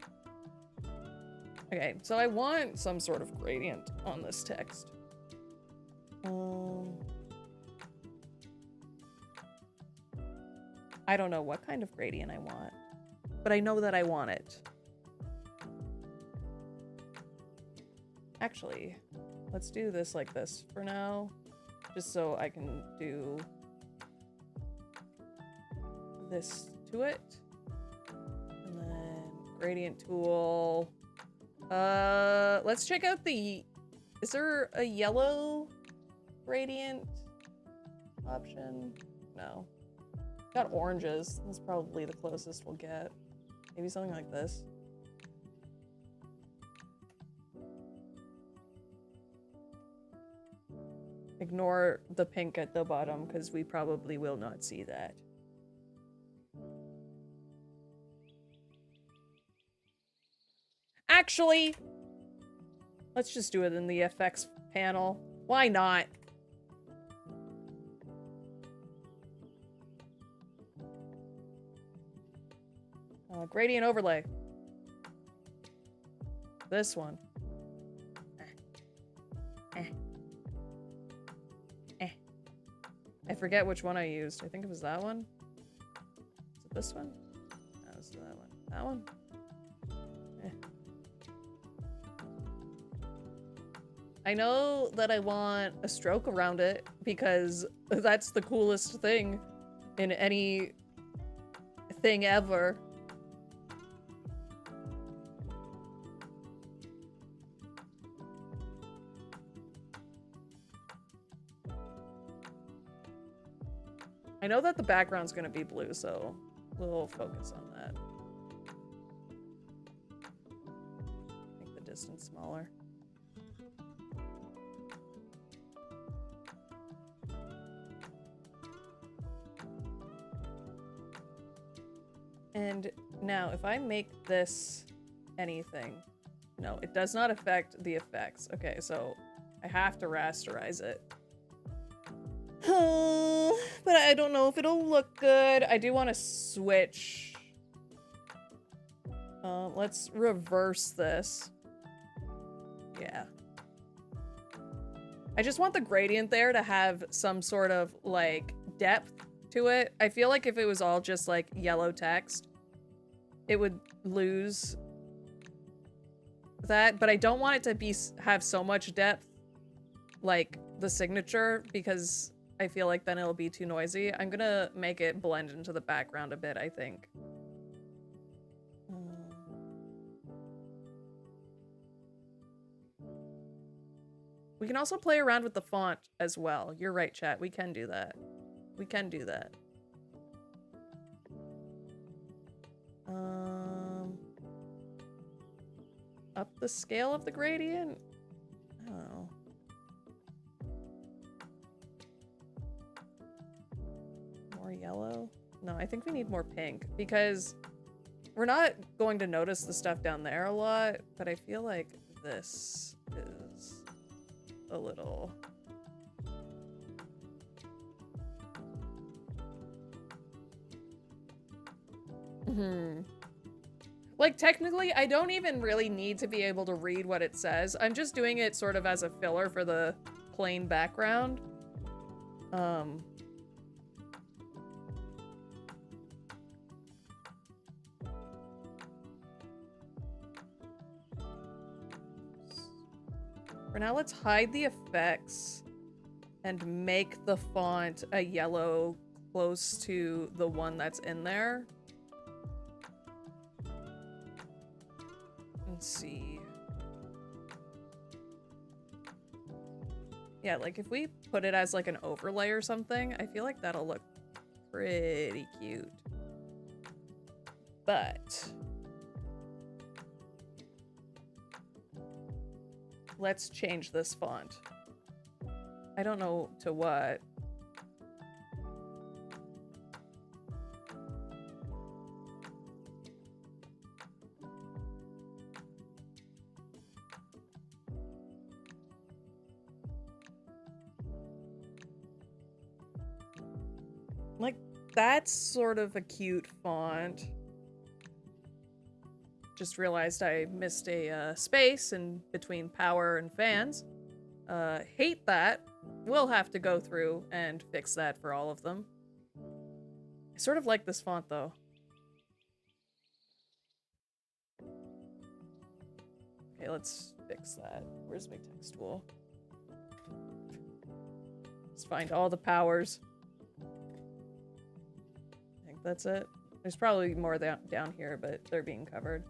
Okay, so I want some sort of gradient on this text. I don't know what kind of gradient I want, but I know that I want it. Actually, let's do this like this for now, just so I can do this to it. And then gradient tool. Let's check out the, is there a yellow gradient option? No. Got oranges. That's probably the closest we'll get. Maybe something like this. Ignore the pink at the bottom because we probably will not see that. Actually, let's just do it in the effects panel. Why not? Gradient overlay. This one. I forget which one I used. I think it was that one. Is it this one? No, it's that one. That one? I know that I want a stroke around it because that's the coolest thing in any thing ever. I know that the background's gonna be blue, so we'll focus on that. Make the distance smaller. And now, if I make this anything, no, it does not affect the effects. Okay, so I have to rasterize it. But I don't know if it'll look good. I do want to switch. Let's reverse this. Yeah. I just want the gradient there to have some sort of, like, depth to it. I feel like if it was all just, like, yellow text, it would lose that. But I don't want it to be have so much depth, like the signature, because I feel like then it'll be too noisy. I'm gonna make it blend into the background a bit, I think. We can also play around with the font as well. You're right, chat. We can do that. We can do that. Up the scale of the gradient? I don't know. More yellow? No, I think we need more pink because we're not going to notice the stuff down there a lot, but I feel like this is a little... Like, technically, I don't even really need to be able to read what it says. I'm just doing it sort of as a filler for the plain background. For now, let's hide the effects and make the font a yellow close to the one that's in there. Let's see. Yeah, like if we put it as like an overlay or something, I feel like that'll look pretty cute. But let's change this font. I don't know to what. Like, that's sort of a cute font. Just realized I missed a space in between power and fans. Hate that. We'll have to go through and fix that for all of them. I sort of like this font, though. Okay, let's fix that. Where's my text tool? Let's find all the powers. I think that's it. There's probably more down here, but they're being covered.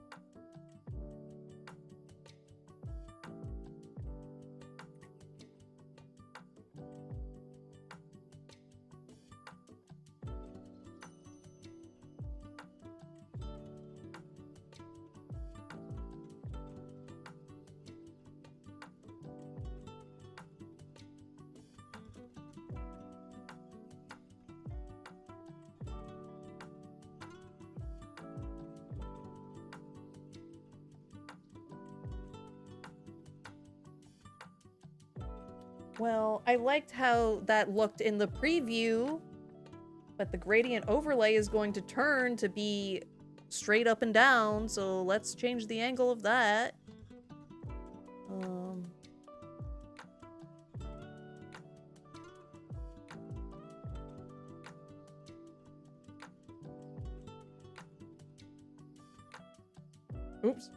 Well, I liked how that looked in the preview, but the gradient overlay is going to turn to be straight up and down, so let's change the angle of that. Oops.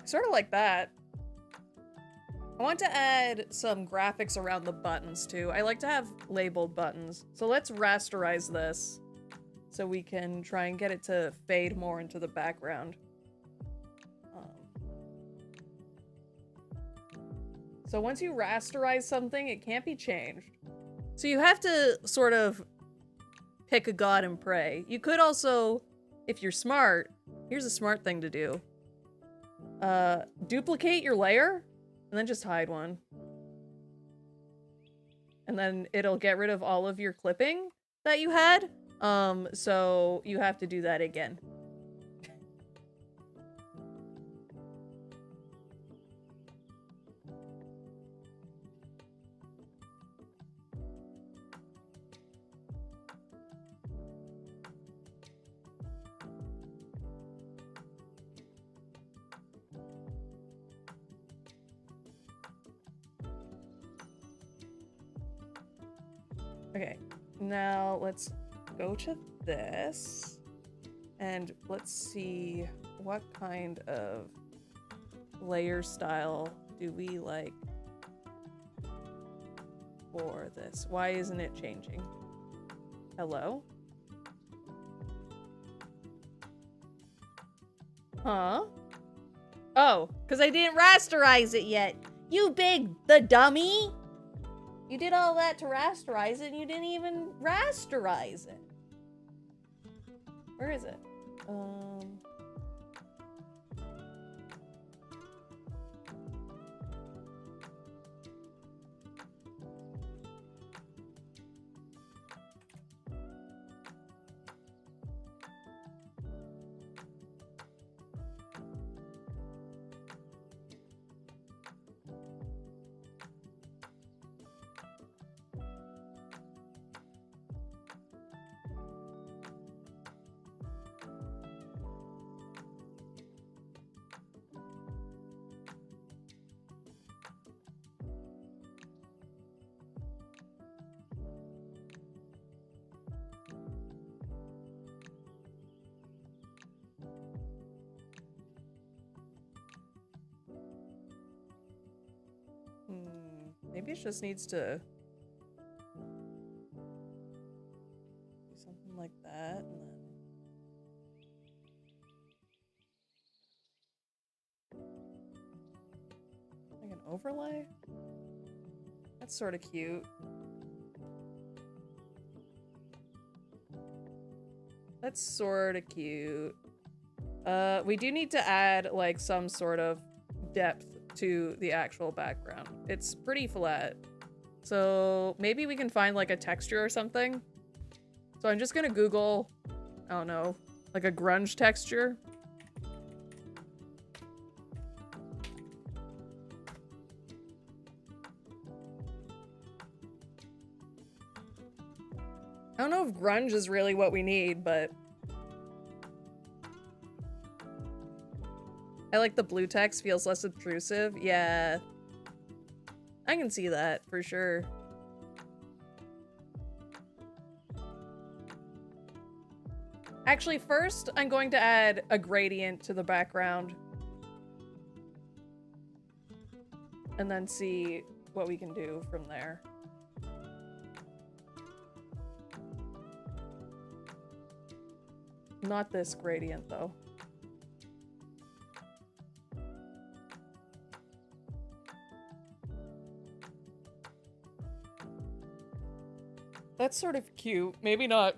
Sort of like that. I want to add some graphics around the buttons too. I like to have labeled buttons. So let's rasterize this so we can try and get it to fade more into the background. So once you rasterize something, it can't be changed. So you have to sort of pick a god and pray. You could also, if you're smart, here's a smart thing to do. Duplicate your layer and then just hide one. And then it'll get rid of all of your clipping that you had. So you have to do that again. Okay, now let's go to this and let's see what kind of layer style do we like for this. Why isn't it changing? Hello? Huh? Oh, because I didn't rasterize it yet. You the dummy! You did all that to rasterize it, and you didn't even rasterize it. Where is it? Maybe it just needs to... overlay? That's sort of cute. That's sort of cute. We do need to add, like, some sort of depth to the actual background. It's pretty flat. So maybe we can find, like, a texture or something. So I'm just gonna Google, I don't know, like a grunge texture. I don't know if grunge is really what we need, but I like the blue text, feels less obtrusive. Yeah, I can see that for sure. Actually, first, I'm going to add a gradient to the background. And then see what we can do from there. Not this gradient, though. That's sort of cute. Maybe not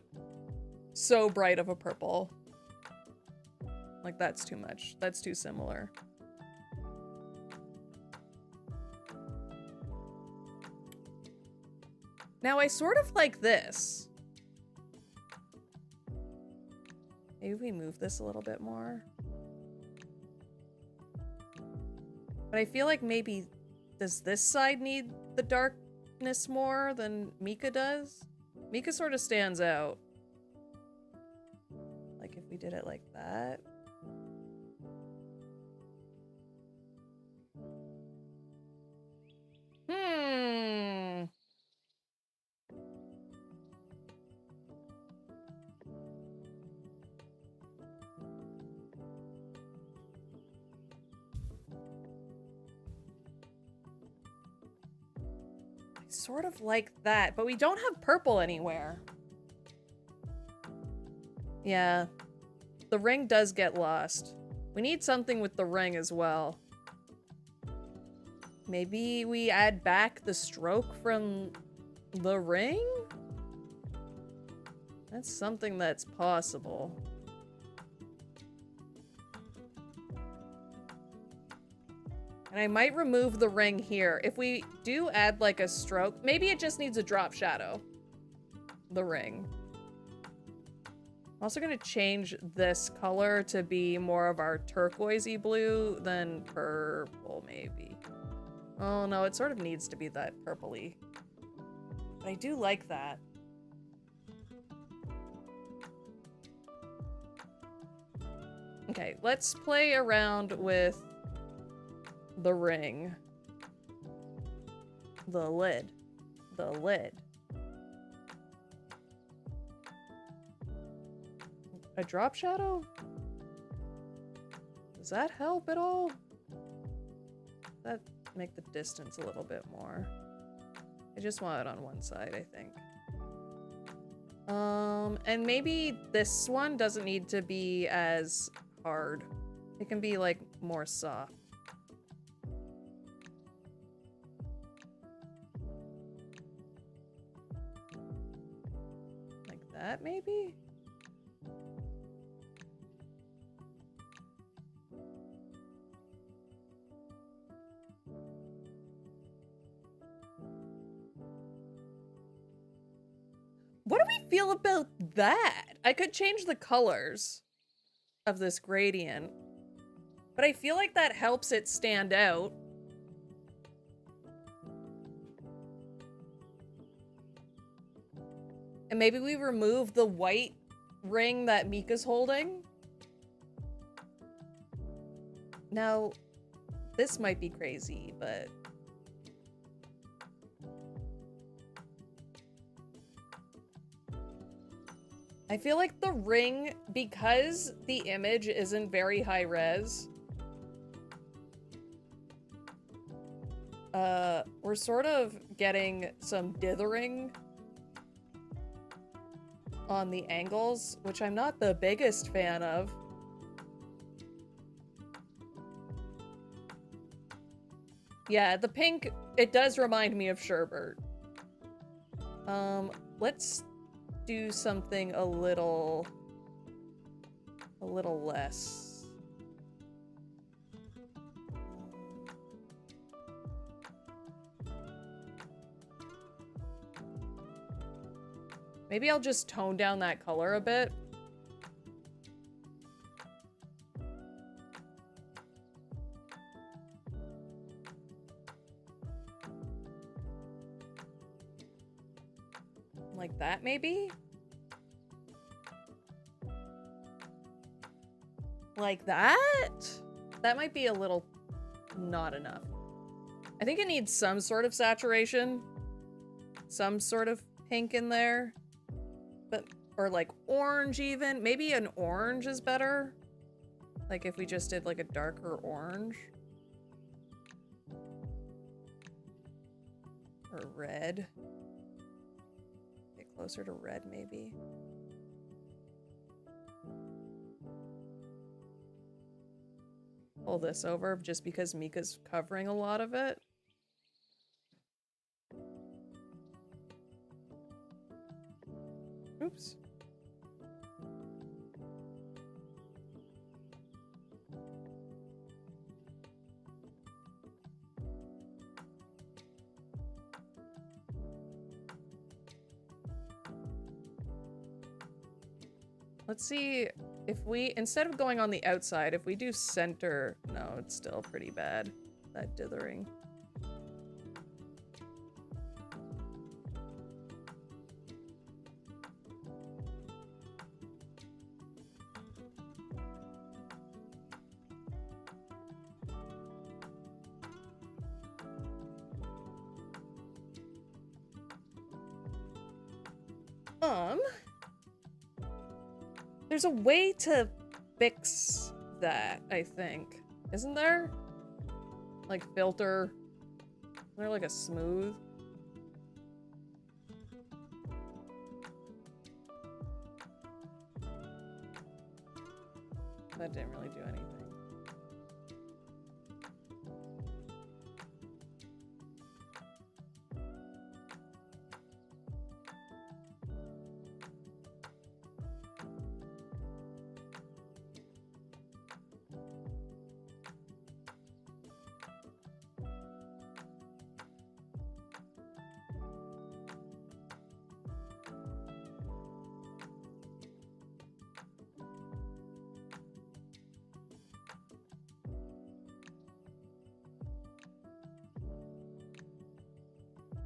so bright of a purple. Like, that's too much. That's too similar. Now, I sort of like this. Maybe we move this a little bit more. But I feel like maybe, does this side need the darkness more than Mika does? Mika sort of stands out. Like if we did it like that. Sort of like that, but we don't have purple anywhere. Yeah, the ring does get lost. We need something with the ring as well. Maybe we add back the stroke from the ring? That's something that's possible. And I might remove the ring here. If we do add like a stroke, maybe it just needs a drop shadow. The ring. I'm also gonna change this color to be more of our turquoisey blue than purple, maybe. Oh no, it sort of needs to be that purpley. But I do like that. Okay, let's play around with the ring. The lid. The lid. A drop shadow? Does that help at all? That make the distance a little bit more. I just want it on one side, I think. And maybe this one doesn't need to be as hard. It can be like more soft. Like that, maybe? What do we feel about that? I could change the colors of this gradient, but I feel like that helps it stand out. And maybe we remove the white ring that Mika's holding. Now, this might be crazy, but I feel like the ring, because the image isn't very high res, we're sort of getting some dithering on the angles, which I'm not the biggest fan of. Yeah, the pink, it does remind me of sherbet. Let's do something a little less. Maybe I'll just tone down that color a bit. Like that, maybe? Like that? That might be a little not enough. I think it needs some sort of saturation. Some sort of pink in there. But, or like orange even. Maybe an orange is better. Like if we just did like a darker orange. Or red. Get closer to red maybe. Pull this over just because Mika's covering a lot of it. Oops. Let's see if we, instead of going on the outside, if we do center, no, it's still pretty bad, that dithering. There's a way to fix that, I think. Isn't there? Like filter. Isn't there like a smooth? That didn't really do anything.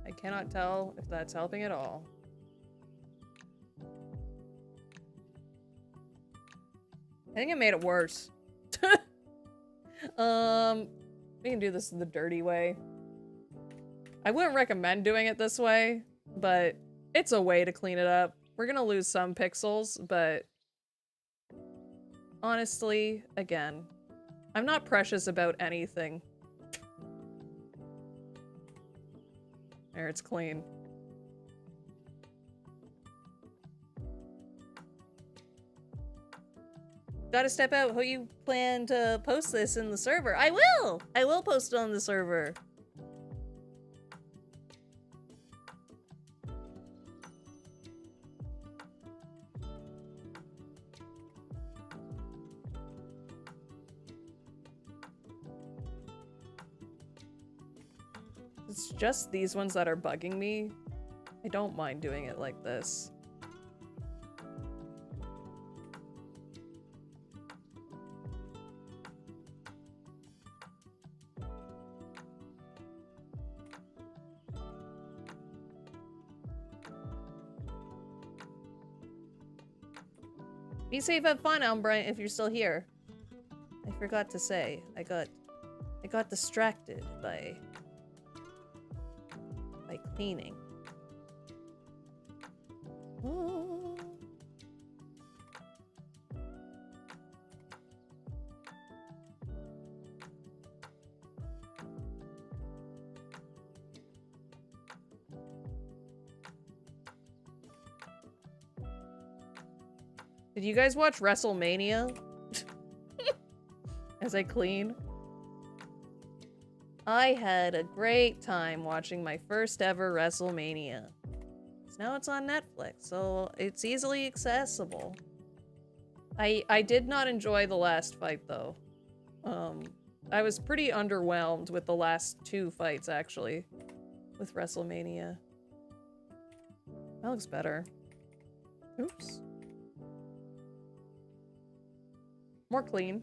I cannot tell if that's helping at all. I think it made it worse. We can do this the dirty way. I wouldn't recommend doing it this way, but it's a way to clean it up. We're gonna lose some pixels, but honestly, again, I'm not precious about anything. There, it's clean. Gotta step out. How you plan to post this in the server? I will! I will post it on the server. It's just these ones that are bugging me. I don't mind doing it like this. Be safe, have fun, Umbra, if you're still here. I forgot to say, I got distracted by cleaning. Oh. Did you guys watch WrestleMania? As I clean? I had a great time watching my first ever WrestleMania. Now it's on Netflix, so it's easily accessible. I did not enjoy the last fight, though. I was pretty underwhelmed with the last 2 fights, actually, with WrestleMania. That looks better. Oops. More clean.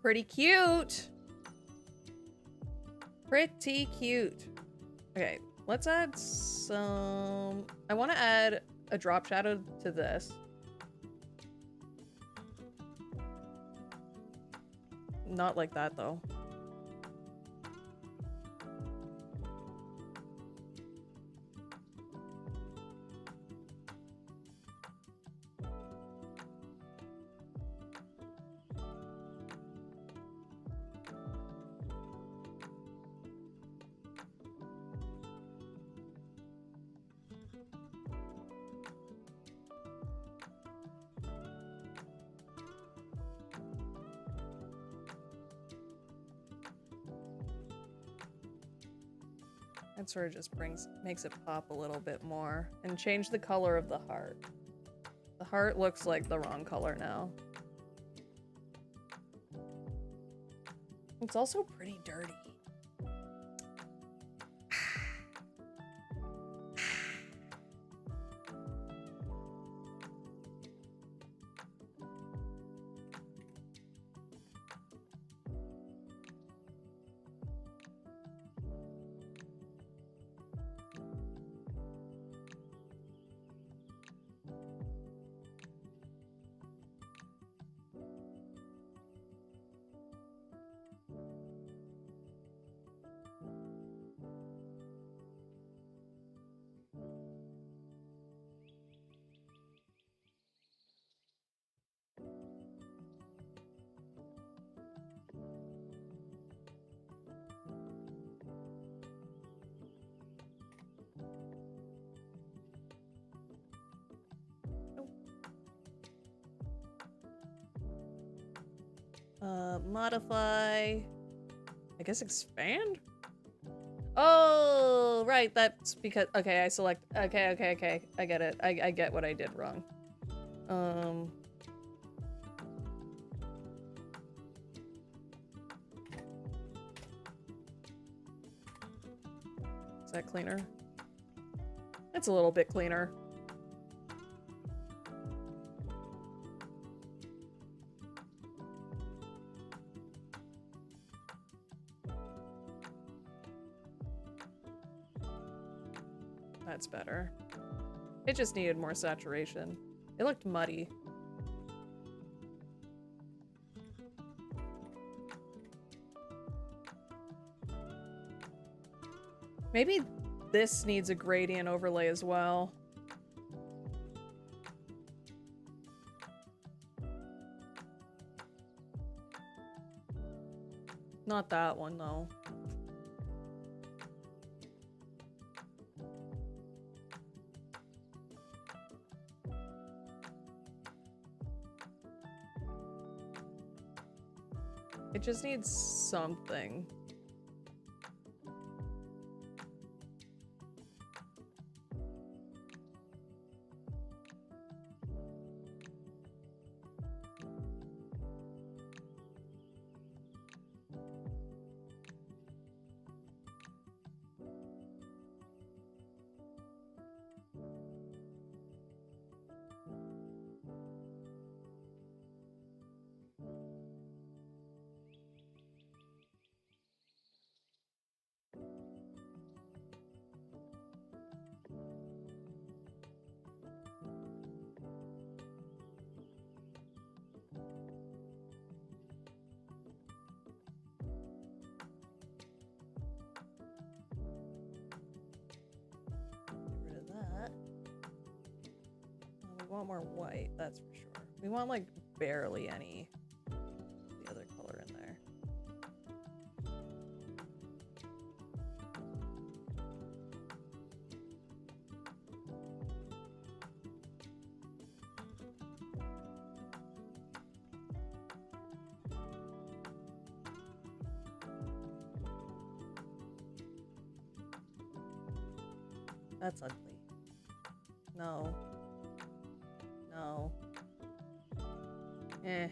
Pretty cute. Pretty cute. Okay, let's add some... I want to add a drop shadow to this. Not like that, though. That sort of just makes it pop a little bit more. And change the color of the heart. The heart looks like the wrong color now. It's also pretty dirty. Modify. I guess expand? Oh, right, that's because... Okay, I select... Okay. I get it. I get what I did wrong. Is that cleaner? It's a little bit cleaner. That's better. It just needed more saturation. It looked muddy. Maybe this needs a gradient overlay as well. Not that one, though. It just needs something. want more white, that's for sure. We want, like, barely any the other color in there. That's ugly. No. No. Eh.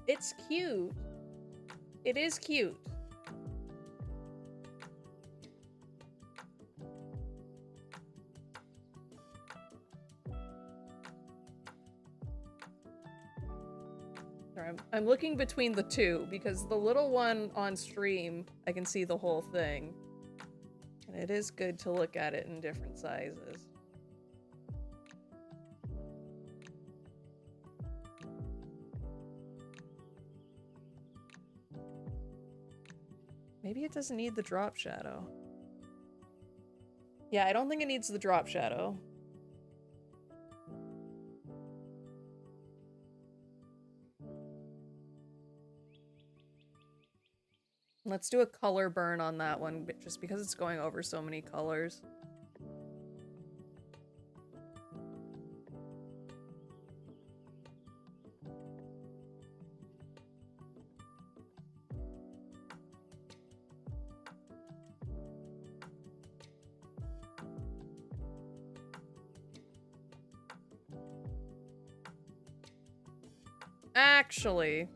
It's cute. It is cute. Sorry, I'm looking between the two because the little one on stream, I can see the whole thing. And it is good to look at it in different sizes. Maybe it doesn't need the drop shadow. Yeah, I don't think it needs the drop shadow. Let's do a color burn on that one, just because it's going over so many colors. Actually,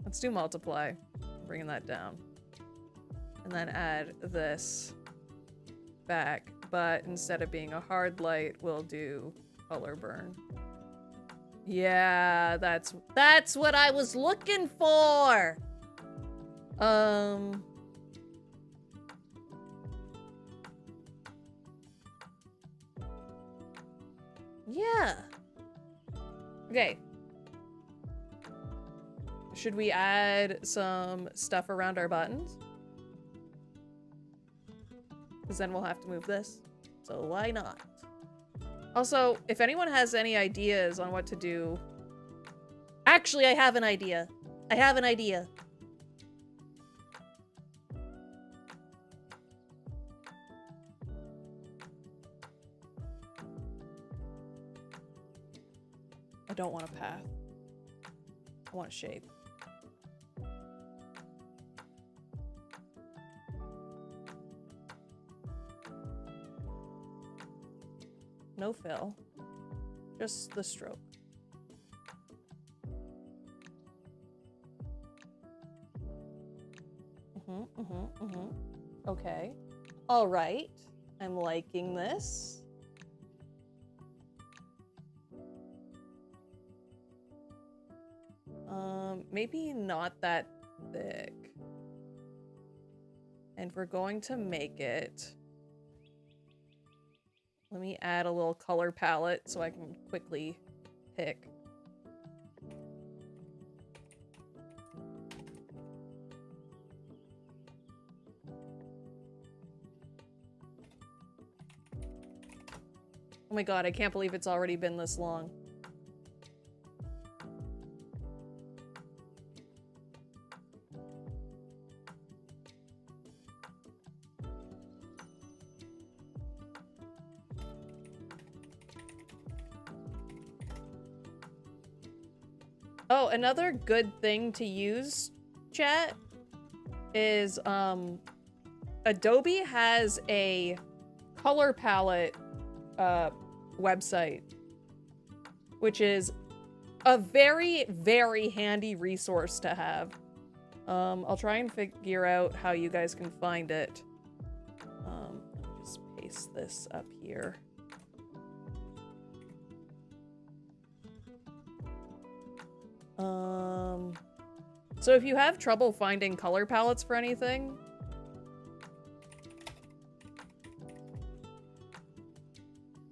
let's do multiply. Bringing that down. And then add this back. But instead of being a hard light, we'll do color burn. Yeah, that's what I was looking for. Yeah. Okay. Should we add some stuff around our buttons? Because then we'll have to move this. So why not? Also, if anyone has any ideas on what to do... Actually, I have an idea. I have an idea. I don't want a path. I want a shape. No fill. Just the stroke. Okay. All right. I'm liking this. Maybe not that thick. And we're going to make it. Let me add a little color palette so I can quickly pick. Oh my god, I can't believe it's already been this long. Oh, another good thing to use, chat, is Adobe has a color palette website, which is a very, very handy resource to have. I'll try and figure out how you guys can find it. Let me just paste this up here. So if you have trouble finding color palettes for anything,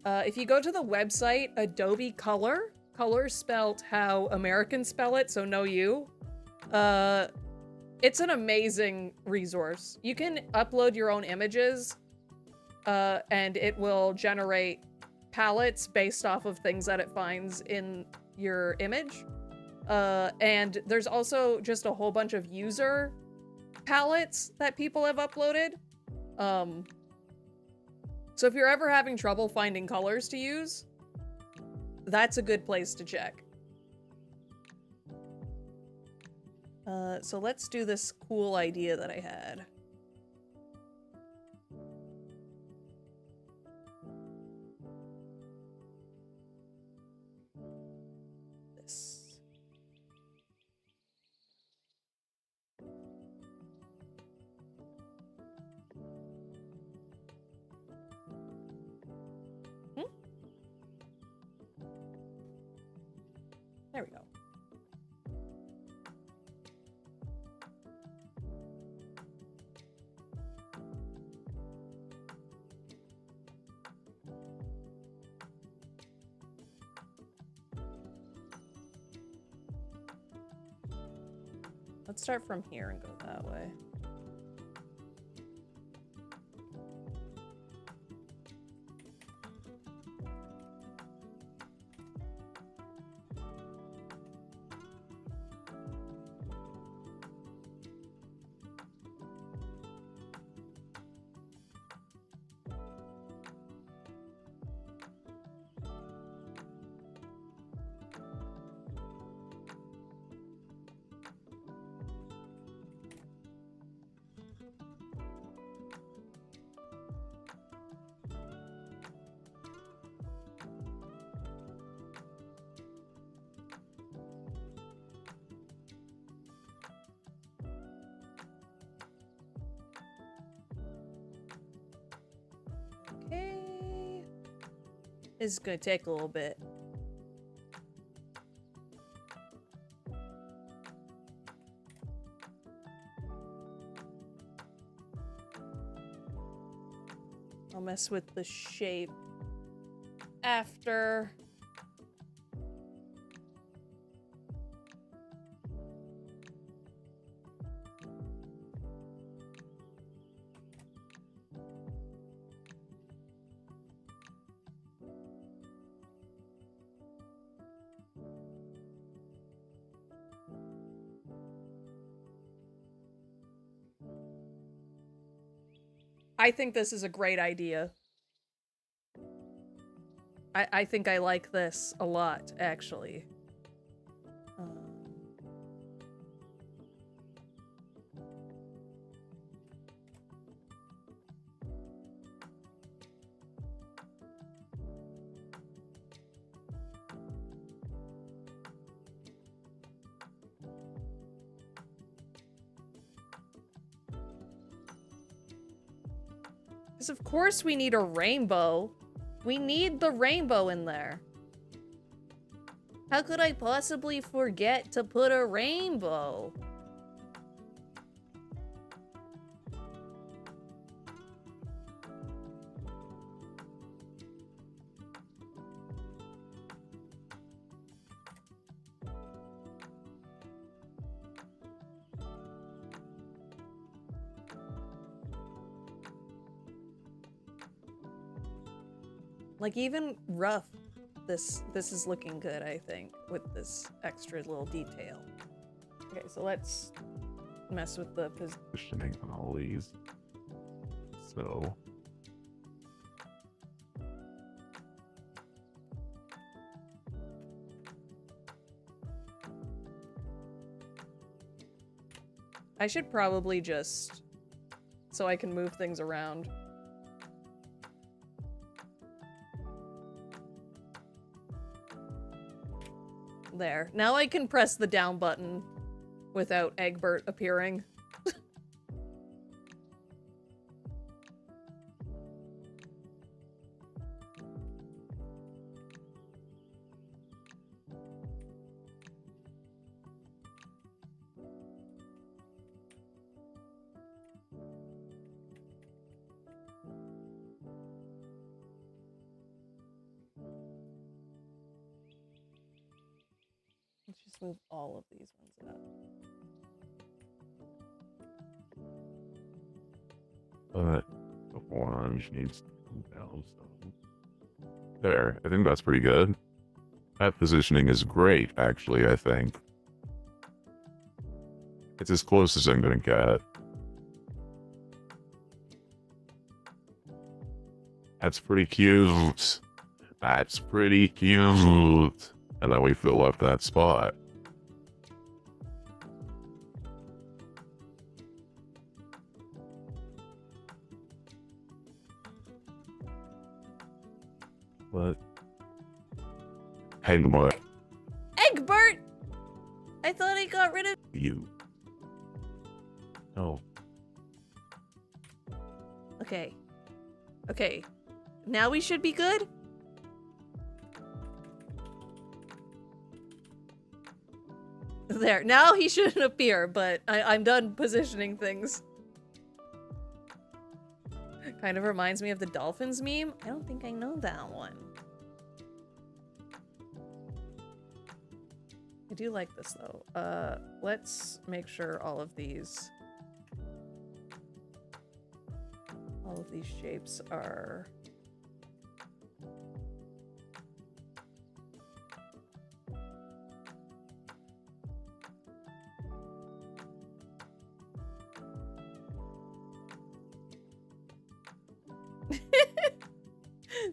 if you go to the website Adobe Color, color spelt how Americans spell it, so no you, it's an amazing resource. You can upload your own images, and it will generate palettes based off of things that it finds in your image. And there's also just a whole bunch of user palettes that people have uploaded. So if you're ever having trouble finding colors to use, that's a good place to check. So let's do this cool idea that I had. This. There we go. Let's start from here and go that way. Okay. This is gonna take a little bit. I'll mess with the shape after. I think this is a great idea. I think I like this a lot, actually. Because of course we need a rainbow. We need the rainbow in there. How could I possibly forget to put a rainbow? Like, even rough, this is looking good, I think, with this extra little detail. Okay, so let's mess with the Positioning on all these. So. I should probably just, so I can move things around. There. Now I can press the down button without Egbert appearing. Let's move all of these ones up. But the orange needs to come down. So. There, I think that's pretty good. That positioning is great, actually, I think. It's as close as I'm gonna get. That's pretty cute. That's pretty cute. And then we fill up that spot. What? Hey, what? Egbert! I thought I got rid of You. No. Okay. Okay. Now we should be good? There. Now he shouldn't appear, but I'm done positioning things. Kind of reminds me of the dolphins meme. I don't think I know that one. I do like this though. Let's make sure all of these shapes are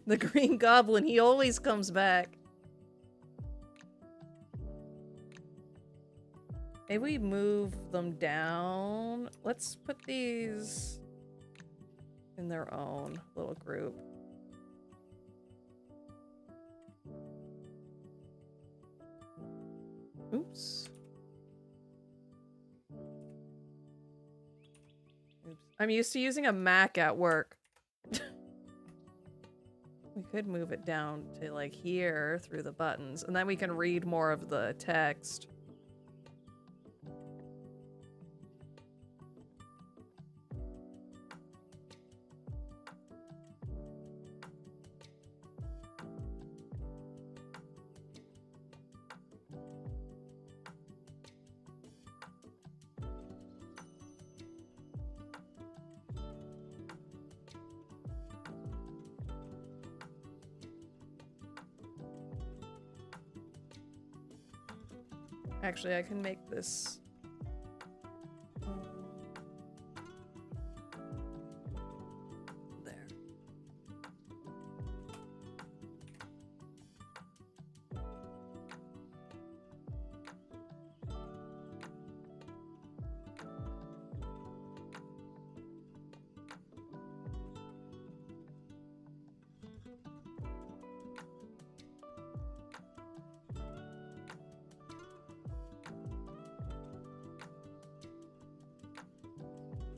the Green Goblin, he always comes back. Maybe we move them down. Let's put these in their own little group. Oops. Oops. I'm used to using a Mac at work. We could move it down to like here through the buttons, and then we can read more of the text. Actually, I can make this. There.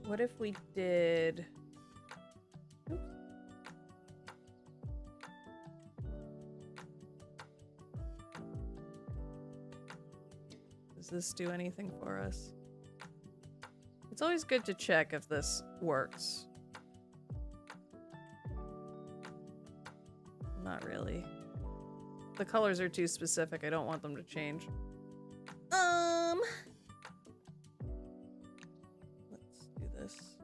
What if we did... Oops. Does this do anything for us? It's always good to check if this works. Not really. The colors are too specific. I don't want them to change. Let's do this.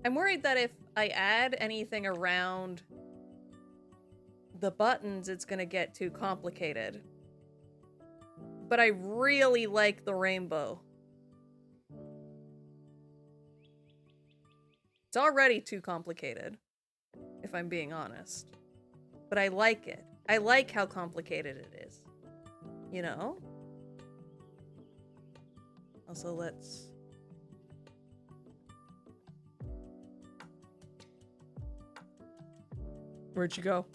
I'm worried that if I add anything around the buttons, it's gonna get too complicated. But I really like the rainbow. It's already too complicated, if I'm being honest. But I like it. I like how complicated it is. You know? Also, let's... Where'd you go?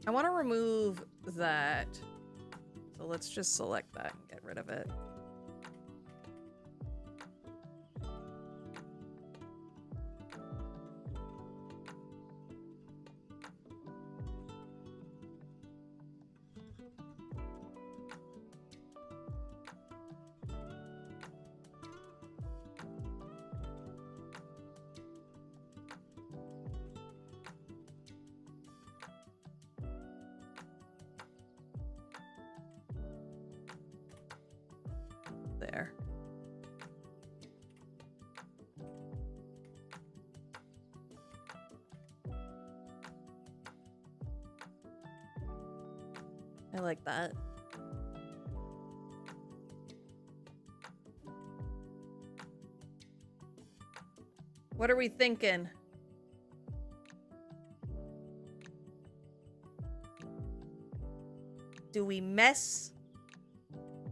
I want to remove that. So let's just select that and get rid of it. There. I like that. What are we thinking? Do we mess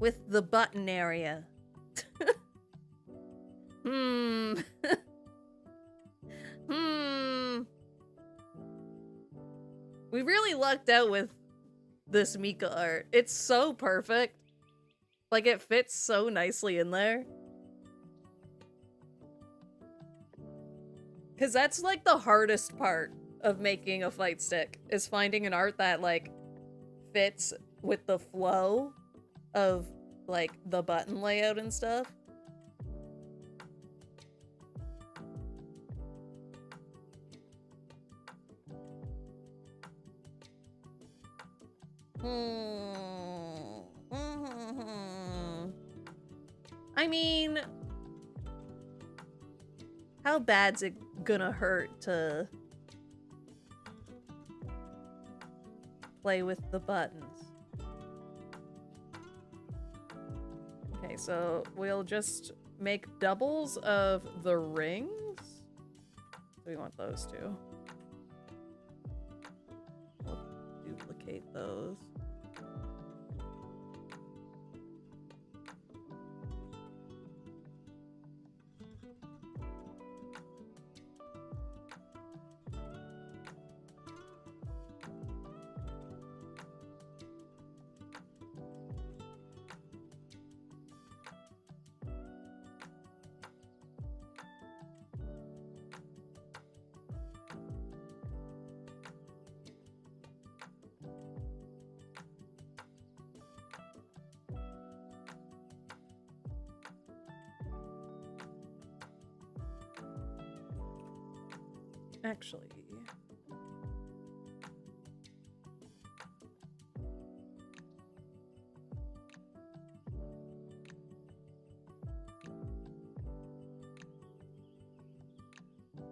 with the button area? Hmm. We really lucked out with this Mika art. It's so perfect. Like, it fits so nicely in there. Because that's, like, the hardest part of making a fight stick, is finding an art that, like, fits with the flow of, like, the button layout and stuff. I mean, how bad's it gonna hurt to play with the buttons? Okay, so we'll just make doubles of the rings. We want those two. We'll duplicate those. Actually,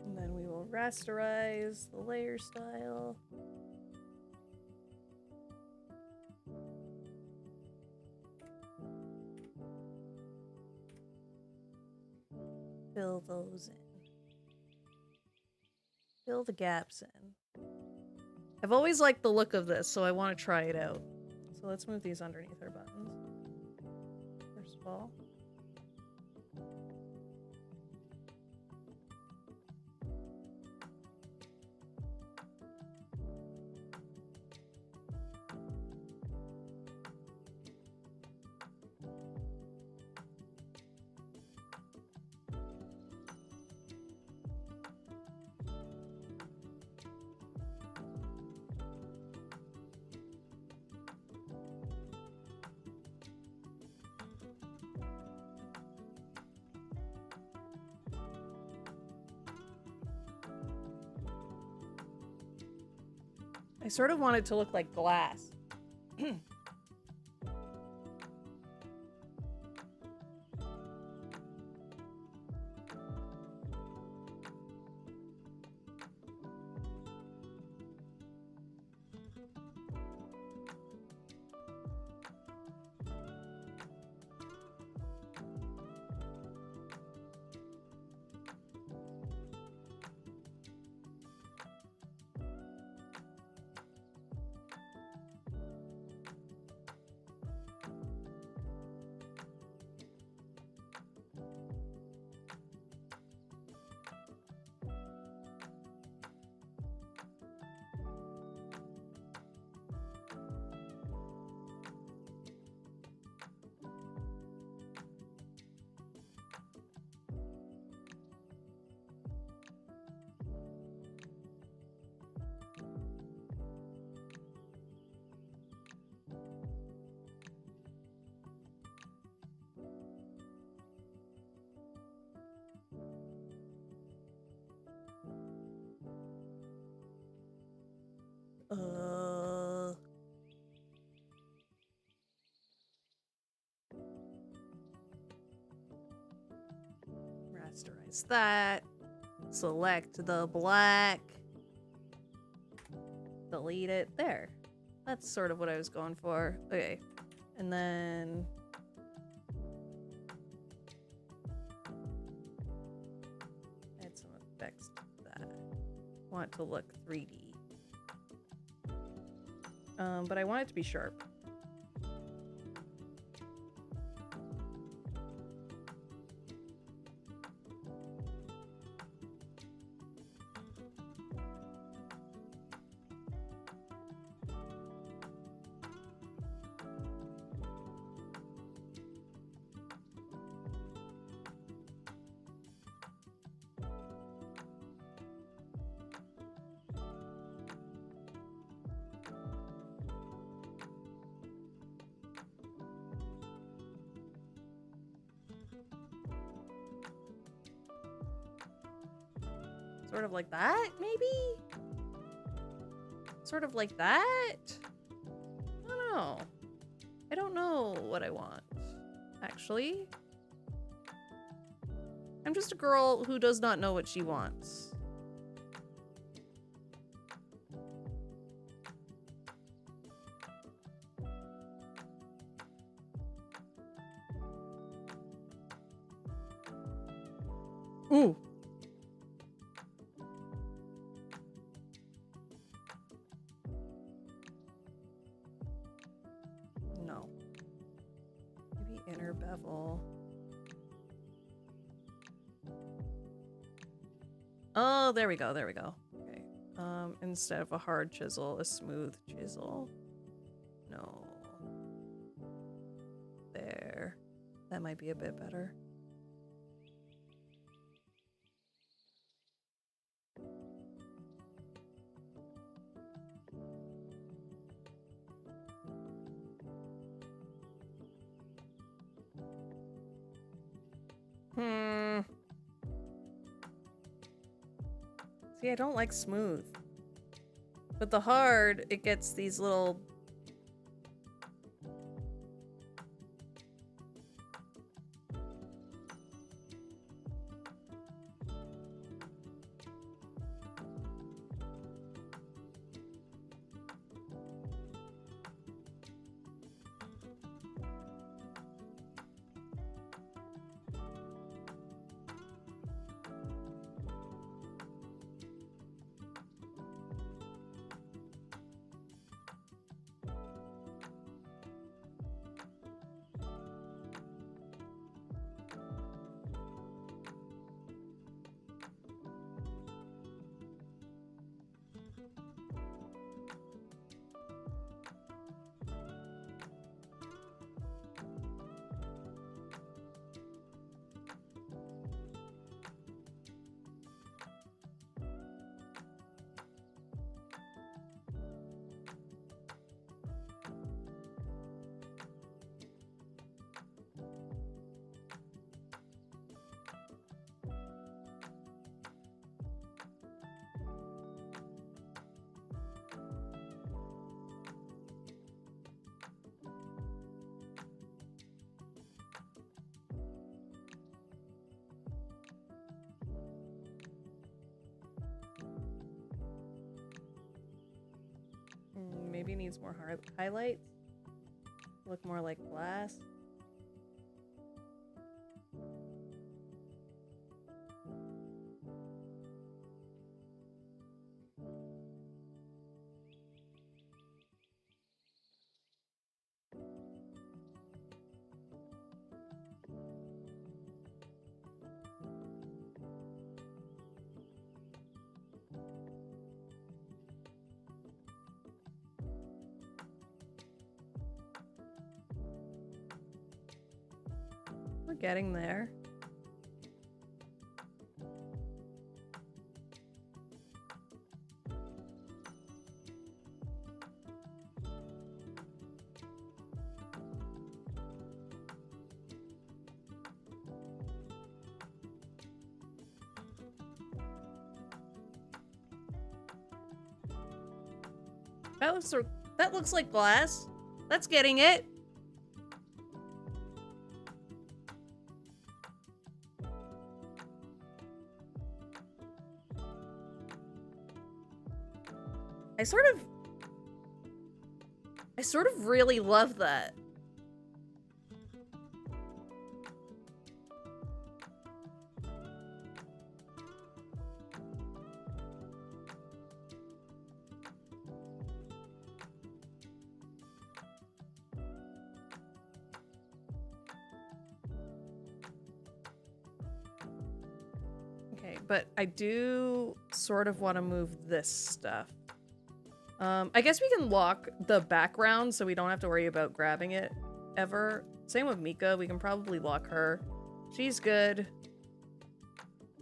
and then we will rasterize the layer style. Fill those in. Fill the gaps in. I've always liked the look of this, so I want to try it out. So let's move these underneath our buttons. First of all. I sort of want it to look like glass. rasterize that. Select the black. Delete it. There. That's sort of what I was going for. Okay. And then... add some effects to that. Want it to look 3D. But I want it to be sharp. Sort of like that, maybe? Sort of like that? I don't know. I don't know what I want, actually. I'm just a girl who does not know what she wants. Ooh. No. Maybe inner bevel. Oh, there we go. There we go. Okay. Instead of a hard chisel, a smooth chisel. No. There. That might be a bit better. See, I don't like smooth. But the hard, it gets these little... Maybe needs more highlights. Look more like glass. We're getting there. That looks like glass. That's getting it. I sort of really love that. Okay, but I do sort of want to move this stuff. I guess we can lock the background so we don't have to worry about grabbing it ever. Same with Mika, we can probably lock her. She's good.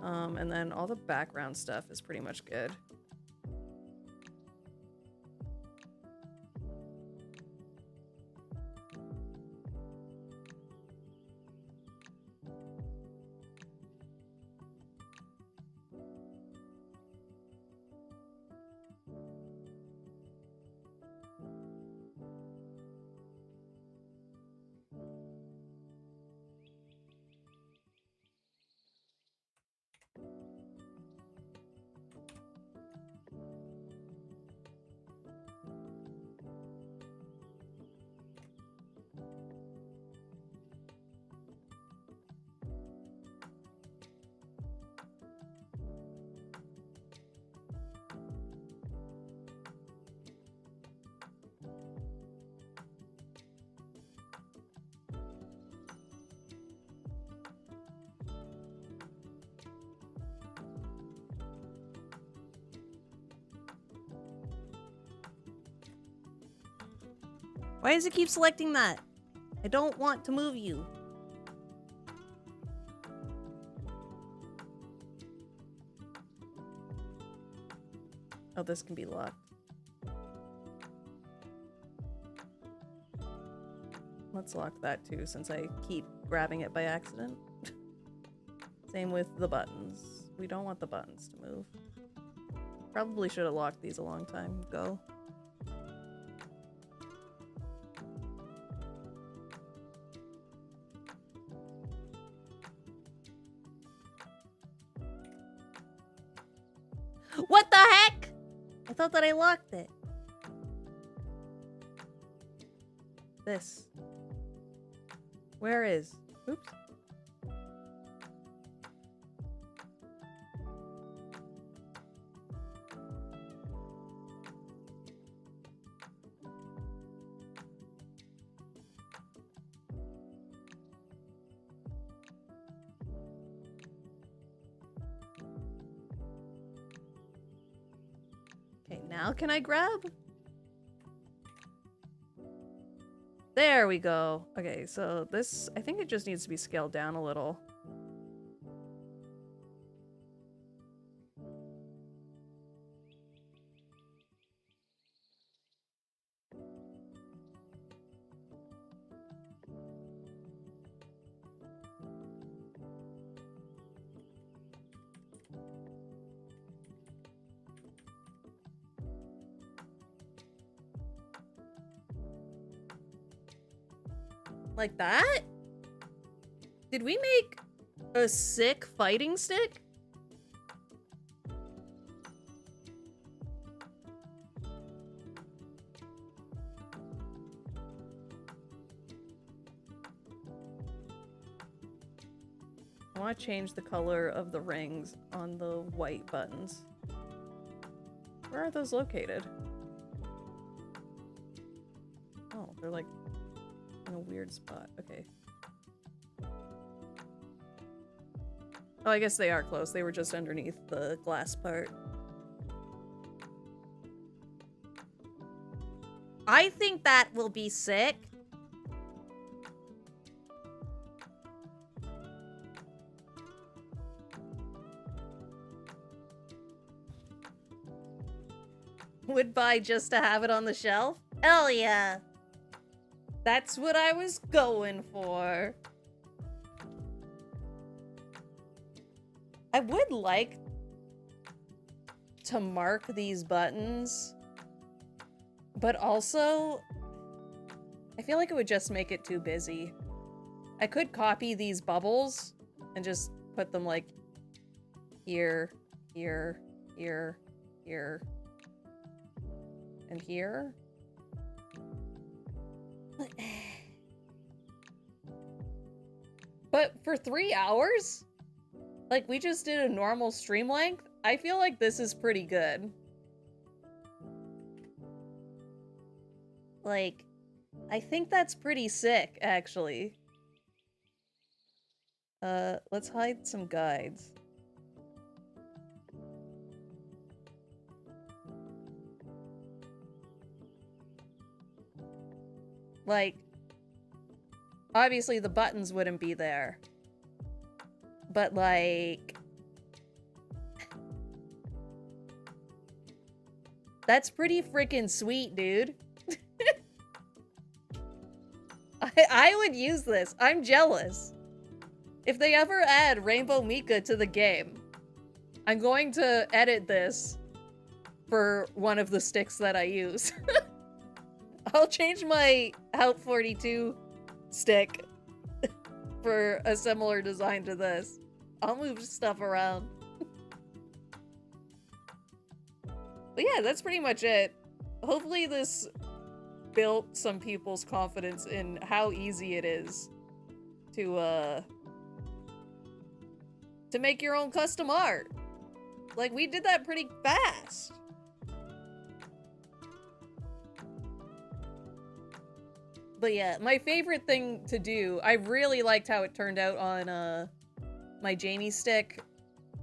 And then all the background stuff is pretty much good. Why does it keep selecting that? I don't want to move you. Oh, this can be locked. Let's lock that too, since I keep grabbing it by accident. Same with the buttons. We don't want the buttons to move. Probably should have locked these a long time ago. What the heck? I thought that I locked it. This. Where is? Oops. Okay, now can I grab? There we go. Okay, so this, I think it just needs to be scaled down a little. Like that? Did we make a sick fighting stick? I want to change the color of the rings on the white buttons. Where are those located? Oh, they're like in a weird spot. Okay. Oh, I guess they are close. They were just underneath the glass part. I think that will be sick. Would buy just to have it on the shelf? Hell yeah. That's what I was going for. I would like to mark these buttons, but also I feel like it would just make it too busy. I could copy these bubbles and just put them like here, here, here, here. And here. But for 3 hours? Like, we just did a normal stream length? I feel like this is pretty good. Like, I think that's pretty sick, actually. Let's hide some guides. Like, obviously the buttons wouldn't be there. But, like... that's pretty freaking sweet, dude. I would use this. I'm jealous. If they ever add Rainbow Mika to the game, I'm going to edit this for one of the sticks that I use. I'll change my Out 42 stick for a similar design to this. I'll move stuff around. But yeah, that's pretty much it. Hopefully this built some people's confidence in how easy it is to make your own custom art. Like, we did that pretty fast. But yeah, my favorite thing to do, I really liked how it turned out on my Jamie stick,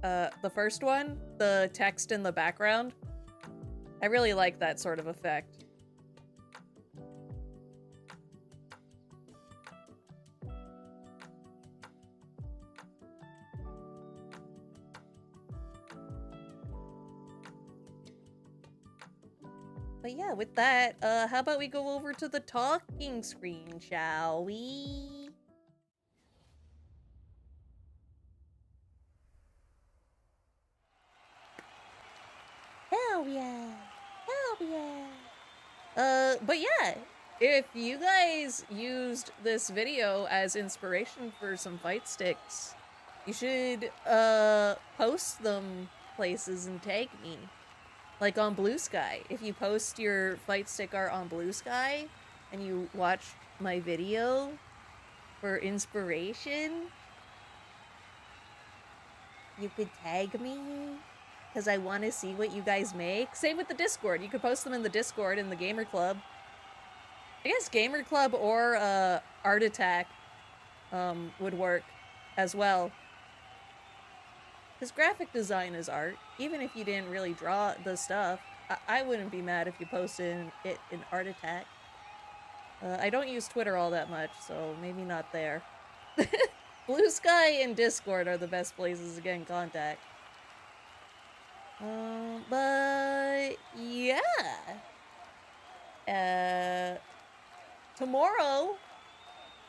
the first one, the text in the background. I really like that sort of effect. But yeah, with that, how about we go over to the talking screen, shall we? Hell yeah! Hell yeah! But yeah, if you guys used this video as inspiration for some fight sticks, you should, post them places and tag me. Like on Blue Sky. If you post your fight stick art on Blue Sky and you watch my video for inspiration, you could tag me because I want to see what you guys make. Same with the Discord. You could post them in the Discord in the Gamer Club. I guess Gamer Club or Art Attack would work as well. Because graphic design is art. Even if you didn't really draw the stuff, I wouldn't be mad if you posted it in Art Attack. I don't use Twitter all that much, so maybe not there. Blue Sky and Discord are the best places to get in contact. But yeah. Tomorrow,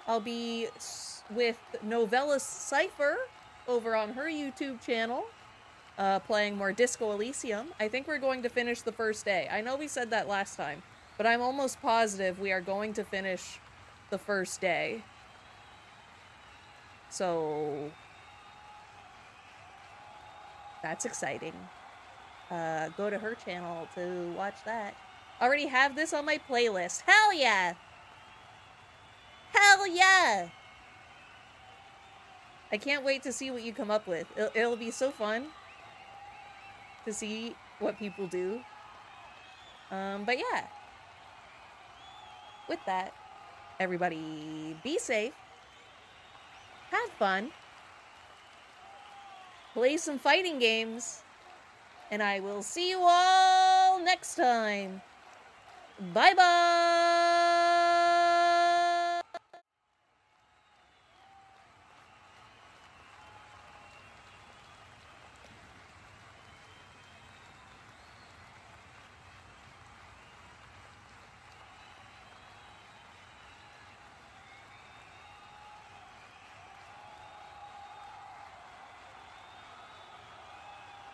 I'll be with Novellus Cypher over on her YouTube channel, playing more Disco Elysium. I think we're going to finish the first day. I know we said that last time, but I'm almost positive we are going to finish the first day. So that's exciting. Go to her channel to watch that. Already have this on my playlist. Hell yeah! Hell yeah! I can't wait to see what you come up with. It'll be so fun to see what people do. But yeah. With that, everybody be safe. Have fun. Play some fighting games. And I will see you all next time. Bye-bye!